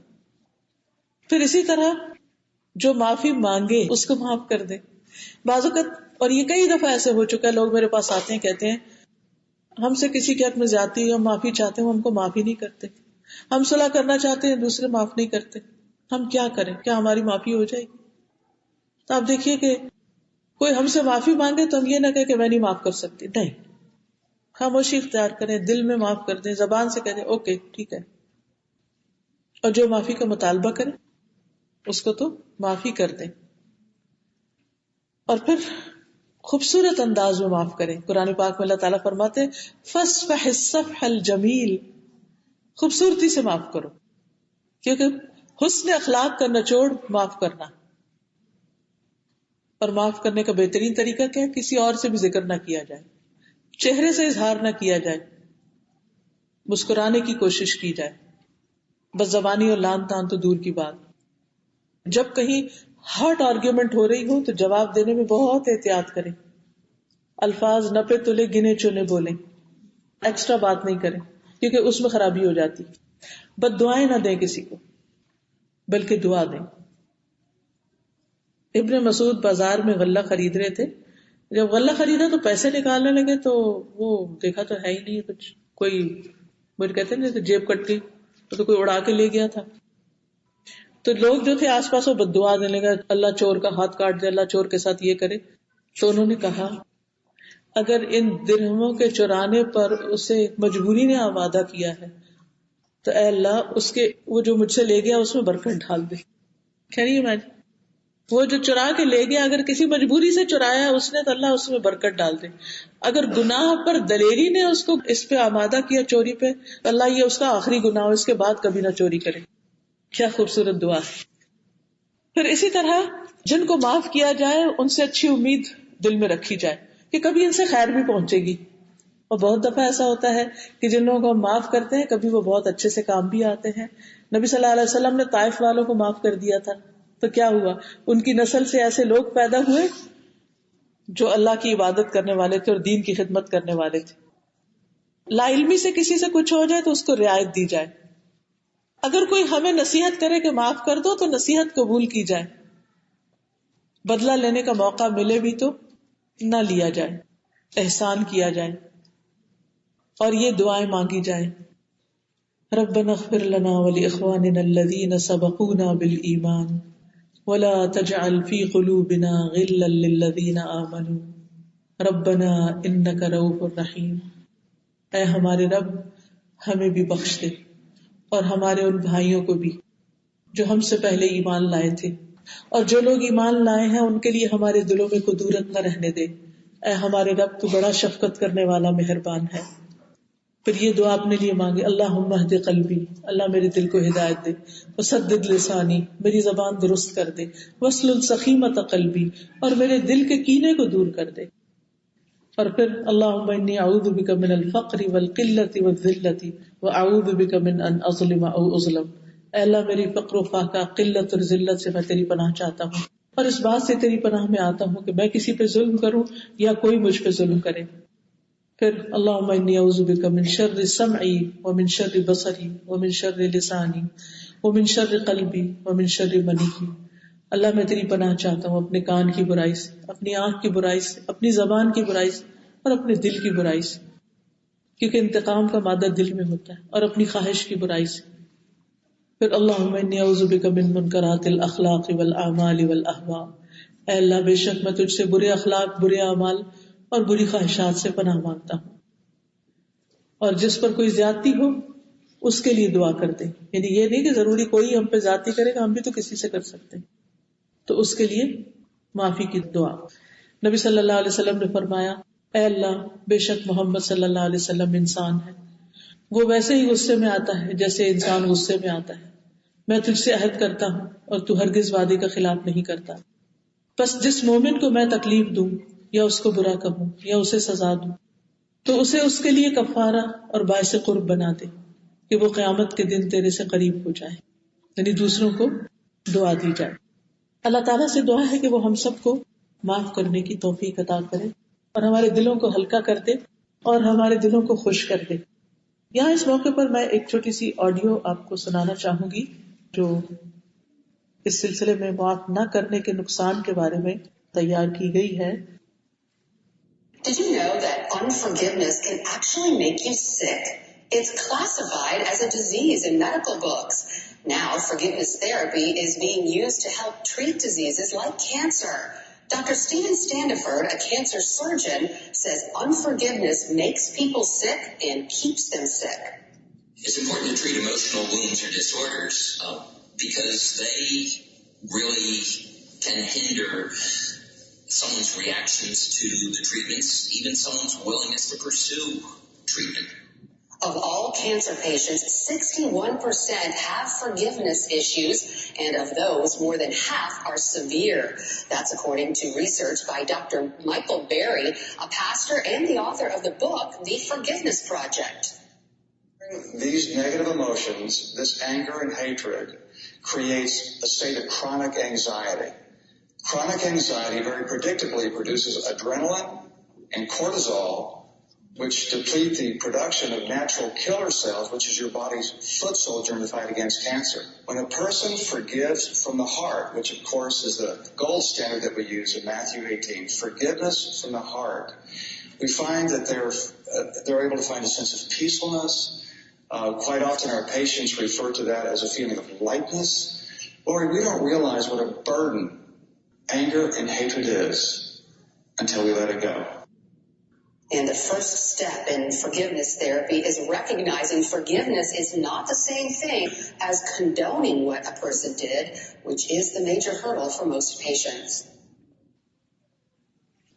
پھر اسی طرح جو معافی مانگے اس کو معاف کر دے. بعض اوقات، اور یہ کئی دفعہ ایسے ہو چکا ہے، لوگ میرے پاس آتے ہیں کہتے ہیں ہم سے کسی کے حق میں زیادتی یا معافی چاہتے ہیں، ہم کو معافی نہیں کرتے. ہم صلح کرنا چاہتے ہیں، دوسرے معاف نہیں کرتے. ہم کیا کریں؟ کیا ہماری معافی ہو جائے گی؟ تو آپ دیکھیے کہ کوئی ہم سے معافی مانگے تو ہم یہ نہ کہیں کہ میں نہیں معاف کر سکتی، نہیں، خاموشی اختیار کریں، دل میں معاف کر دیں، زبان سے کہہ دیں اوکے ٹھیک ہے. اور جو معافی کا مطالبہ کرے اس کو تو معافی کر دیں. اور پھر خوبصورت انداز میں معاف کریں. قرآن پاک میں اللہ تعالیٰ فرماتے فاصفح الصفح الجمیل، خوبصورتی سے معاف کرو، کیونکہ حسن اخلاق کا نچوڑ معاف کرنا. اور معاف کرنے کا بہترین طریقہ کیا ہے؟ کسی اور سے بھی ذکر نہ کیا جائے، چہرے سے اظہار نہ کیا جائے، مسکرانے کی کوشش کی جائے، بس زبانی اور لان تان تو دور کی بات. جب کہیں ہارٹ آرگیومنٹ ہو رہی ہو تو جواب دینے میں بہت احتیاط کریں، الفاظ نپے تلے گنے چنے بولیں، ایکسٹرا بات نہیں کریں کیونکہ اس میں خرابی ہو جاتی. بد دعائیں نہ دیں کسی کو بلکہ دعا دیں. ابن مسعود بازار میں غلہ خرید رہے تھے. جب غلہ خریدا تو پیسے نکالنے لگے تو وہ دیکھا تو ہے ہی نہیں کچھ، کوئی مجھے کہتے ہیں جیب کٹ گئی تو کوئی اڑا کے لے گیا تھا. تو لوگ جو تھے آس پاس وہ بد دعا دینے لگا، اللہ چور کا ہاتھ کاٹ دے، اللہ چور کے ساتھ یہ کرے. تو انہوں نے کہا اگر ان درہموں کے چرانے پر اسے مجبوری نے آمادہ کیا ہے تو اے اللہ اس کے وہ جو مجھ سے لے گیا اس میں برکت ڈال دے. خیریت میں وہ جو چرا کے لے گیا اگر کسی مجبوری سے چرایا اس نے تو اللہ اس میں برکت ڈال دے. اگر گناہ پر دلیری نے اس کو اس پہ آمادہ کیا چوری پہ، اللہ یہ اس کا آخری گناہ ہو، اس کے بعد کبھی نہ چوری کرے. کیا خوبصورت دعا. پھر اسی طرح جن کو معاف کیا جائے ان سے اچھی امید دل میں رکھی جائے کہ کبھی ان سے خیر بھی پہنچے گی. اور بہت دفعہ ایسا ہوتا ہے کہ جن لوگوں کو ہم معاف کرتے ہیں کبھی وہ بہت اچھے سے کام بھی آتے ہیں. نبی صلی اللہ علیہ وسلم نے طائف والوں کو معاف کر دیا تھا تو کیا ہوا؟ ان کی نسل سے ایسے لوگ پیدا ہوئے جو اللہ کی عبادت کرنے والے تھے اور دین کی خدمت کرنے والے تھے. لا علمی سے کسی سے کچھ ہو جائے تو اس کو رعایت دی جائے. اگر کوئی ہمیں نصیحت کرے کہ معاف کر دو تو نصیحت قبول کی جائے. بدلہ لینے کا موقع ملے بھی تو نہ لیا جائے، احسان کیا جائے اور یہ دعائیں مانگی جائیں ربنا اغفر لنا ولاخواننا الذين سبقونا بالایمان ولا تجعل في قلوبنا غلا للذين آمنوا ربنا انك رؤوف رحیم. اے ہمارے رب ہمیں بھی بخش دے اور ہمارے ان بھائیوں کو بھی جو ہم سے پہلے ایمان لائے تھے، اور جو لوگ ایمان لائے ہیں ان کے لیے ہمارے دلوں میں کدورت نہ رہنے دے. اے ہمارے رب، تو بڑا شفقت کرنے والا مہربان ہے. پھر یہ دعا اپنے لیے مانگے، اللہم اہد قلبی، اللہ میرے دل کو ہدایت دے، وسدد لسانی، میری زبان درست کر دے، واسلل سخیمۃ قلبی، اور میرے دل کے کینے کو دور کر دے. اور پھر اللہم انی اعوذ بک من الفقر والقلۃ والذلۃ واعوذ بک من ان اظلم او اظلم. اے اللہ، میری فقر و فاقہ، قلت اور ذلت سے میں تیری پناہ چاہتا ہوں، اور اس بات سے تیری پناہ میں آتا ہوں کہ میں کسی پہ ظلم کروں یا کوئی مجھ پہ ظلم کرے. پھر اللہم انی اعوذ بک من شر سمعی ومن شر بصری ومن شر لسانی ومن شر قلبی ومن شر منی. اللہ میں تیری پناہ چاہتا ہوں اپنے کان کی برائی سے، اپنی آنکھ کی برائی سے، اپنی زبان کی برائی سے، اور اپنے دل کی برائی سے، کیونکہ انتقام کا مادہ دل میں ہوتا ہے، اور اپنی خواہش کی برائی سے. پھر اللہم انی اعوذ بک من منکرات الاخلاق والاعمال والاہواء. اے اللہ، بے شک میں تجھ سے برے اخلاق، برے اعمال اور بری خواہشات سے پناہ مانگتا ہوں. اور جس پر کوئی زیادتی ہو اس کے لیے دعا کر دے، یعنی یہ نہیں کہ ضروری کوئی ہم پہ زیادتی کرے گا، ہم بھی تو کسی سے کر سکتے ہیں، تو اس کے لیے معافی کی دعا. نبی صلی اللہ علیہ وسلم نے فرمایا، اے اللہ، بے شک محمد صلی اللہ علیہ وسلم انسان ہے، وہ ویسے ہی غصے میں آتا ہے جیسے انسان غصے میں آتا ہے. میں تجھ سے عہد کرتا ہوں اور تو ہرگز وعدے کا خلاف نہیں کرتا، بس جس مومن کو میں تکلیف دوں یا اس کو برا کہوں یا اسے سزا دوں تو اسے اس کے لیے کفارہ اور باعث قرب بنا دے کہ وہ قیامت کے دن تیرے سے قریب ہو جائے، یعنی دوسروں کو دعا دی جائے. اللہ تعالیٰ سے دعا ہے کہ وہ ہم سب کو معاف کرنے کی توفیق عطا کرے اور ہمارے دلوں کو ہلکا کر دے اور ہمارے دلوں کو خوش کر دے. یہاں اس موقع پر میں ایک چھوٹی سی آڈیو آپ کو سنانا چاہوں گی جو اس سلسلے میں معاف نہ کرنے کے نقصان کے بارے میں تیار کی گئی ہے. Did you know that unforgiveness can actually make you sick? It's classified as a disease in medical books. Now, forgiveness therapy is being used to help treat diseases like cancer. Dr. Stephen Standiford, a cancer surgeon, says unforgiveness makes people sick and keeps them sick. It's important to treat emotional wounds or disorders because they really can hinder someone's reactions to the treatments, even someone's willingness to pursue treatment. Of all cancer patients, 61% have forgiveness issues, and of those, more than half are severe. That's according to research by Dr. Michael Berry, a pastor and the author of the book, The Forgiveness Project. These negative emotions, this anger and hatred, creates a state of chronic anxiety. Chronic anxiety very predictably produces adrenaline and cortisol, which deplete the production of natural killer cells, which is your body's foot soldier in the fight against cancer. When a person forgives from the heart, which of course is the gold standard that we use in Matthew 18, forgiveness from the heart, we find that they're able to find a sense of peacefulness. Quite often our patients refer to that as a feeling of lightness. Lord, we don't realize what a burden anger and hatred is until we let it go. And the first step in forgiveness therapy is recognizing forgiveness is not the same thing as condoning what a person did, which is the major hurdle for most patients.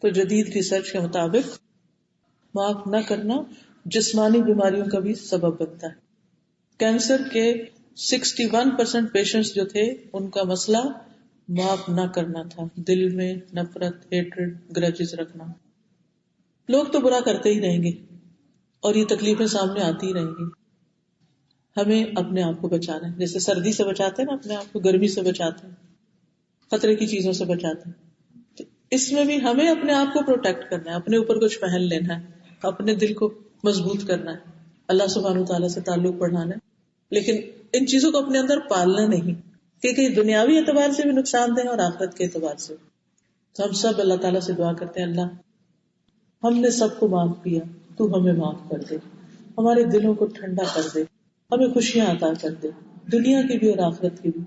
تو جدید research کے مطابق معاف نہ کرنا جسمانی بیماریوں کا بھی سبب بنتا ہے. کینسر کے 61% پیشنٹس جو تھے ان کا مسئلہ معاف نہ کرنا تھا، دل میں نفرت، ہیٹرڈ، گرجز رکھنا. لوگ تو برا کرتے ہی رہیں گے اور یہ تکلیفیں سامنے آتی ہی رہیں گی. ہمیں اپنے آپ کو بچانا ہے، جیسے سردی سے بچاتے ہیں نا اپنے آپ کو، گرمی سے بچاتے ہیں، خطرے کی چیزوں سے بچاتے ہیں. تو اس میں بھی ہمیں اپنے آپ کو پروٹیکٹ کرنا ہے، اپنے اوپر کچھ پہن لینا ہے، اپنے دل کو مضبوط کرنا ہے، اللہ سبحانہ وتعالیٰ سے تعلق بڑھانا ہے. لیکن ان چیزوں کو اپنے اندر پالنا نہیں، کیونکہ دنیاوی اعتبار سے بھی نقصان دہ اور آخرت کے اعتبار سے. تو ہم سب اللہ تعالیٰ سے دعا کرتے ہیں، اللہ ہم نے سب کو معاف کیا، تو ہمیں معاف کر دے، ہمارے دلوں کو ٹھنڈا کر دے، ہمیں خوشیاں عطا کر دے، دنیا کی بھی اور آخرت کی بھی.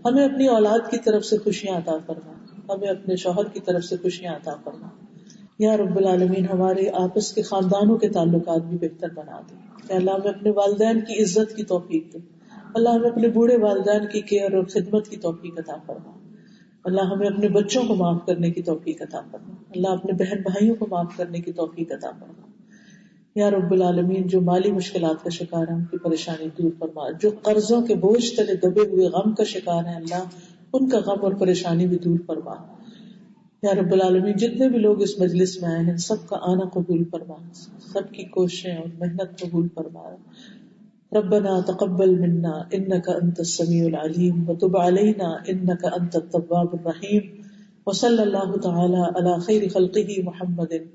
ہمیں اپنی اولاد کی طرف سے خوشیاں عطا فرما، ہمیں اپنے شوہر کی طرف سے خوشیاں عطا فرما. یا رب العالمین ہمارے آپس کے خاندانوں کے تعلقات بھی بہتر بنا دے. کہ اللہ ہمیں اپنے والدین کی عزت کی توفیق دے، اللہ ہمیں اپنے بوڑھے والدین کی کیئر اور خدمت کی توفیق عطا فرما. اللہ ہمیں اپنے بچوں کو معاف کرنے کی توفیق عطا فرما. اللہ اپنے بہن بھائیوں کو معاف کرنے کی توفیق عطا فرما. یا رب العالمین، جو مالی مشکلات کا شکار ہیں ان کی پریشانی دور فرما. جو قرضوں کے بوجھ تلے دبے ہوئے غم کا شکار ہیں اللہ ان کا غم اور پریشانی بھی دور فرما. یا رب العالمین، جتنے بھی لوگ اس مجلس میں آئے ہیں سب کا آنا قبول فرما، سب کی کوششیں اور محنت قبول فرما. ربنا تقبل منا انك انت السميع العليم وتب علينا انك انت التواب الرحيم. وصلى الله تعالى على خير خلقه محمد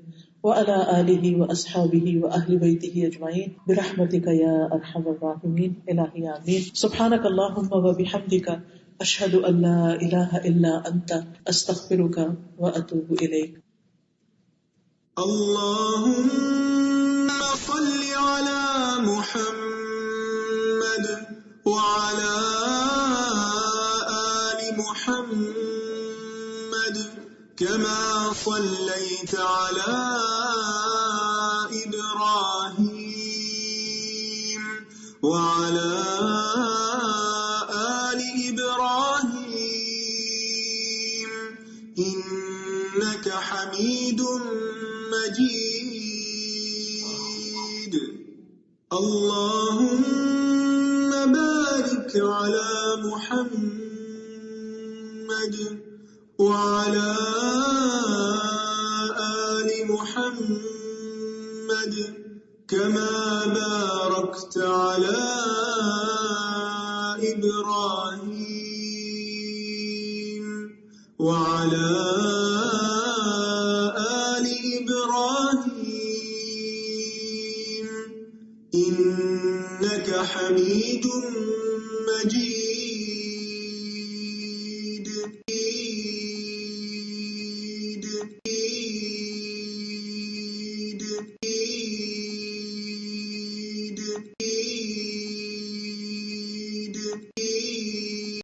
وعلى آله وأصحابه وأهل بيته أجمعين برحمتك يا أرحم الراحمين. إلهي آمين. سبحانك اللهم وبحمدك أشهد أن لا إله إلا أنت أستغفرك وأتوب إليك. اللهم صل على محمد وعلى آل محمد كما صليت على إبراهيم وعلى آل إبراهيم إنك حميد مجيد. اللهم بارك على محمد وعلى آل محمد كما باركت على إبراهيم وعلى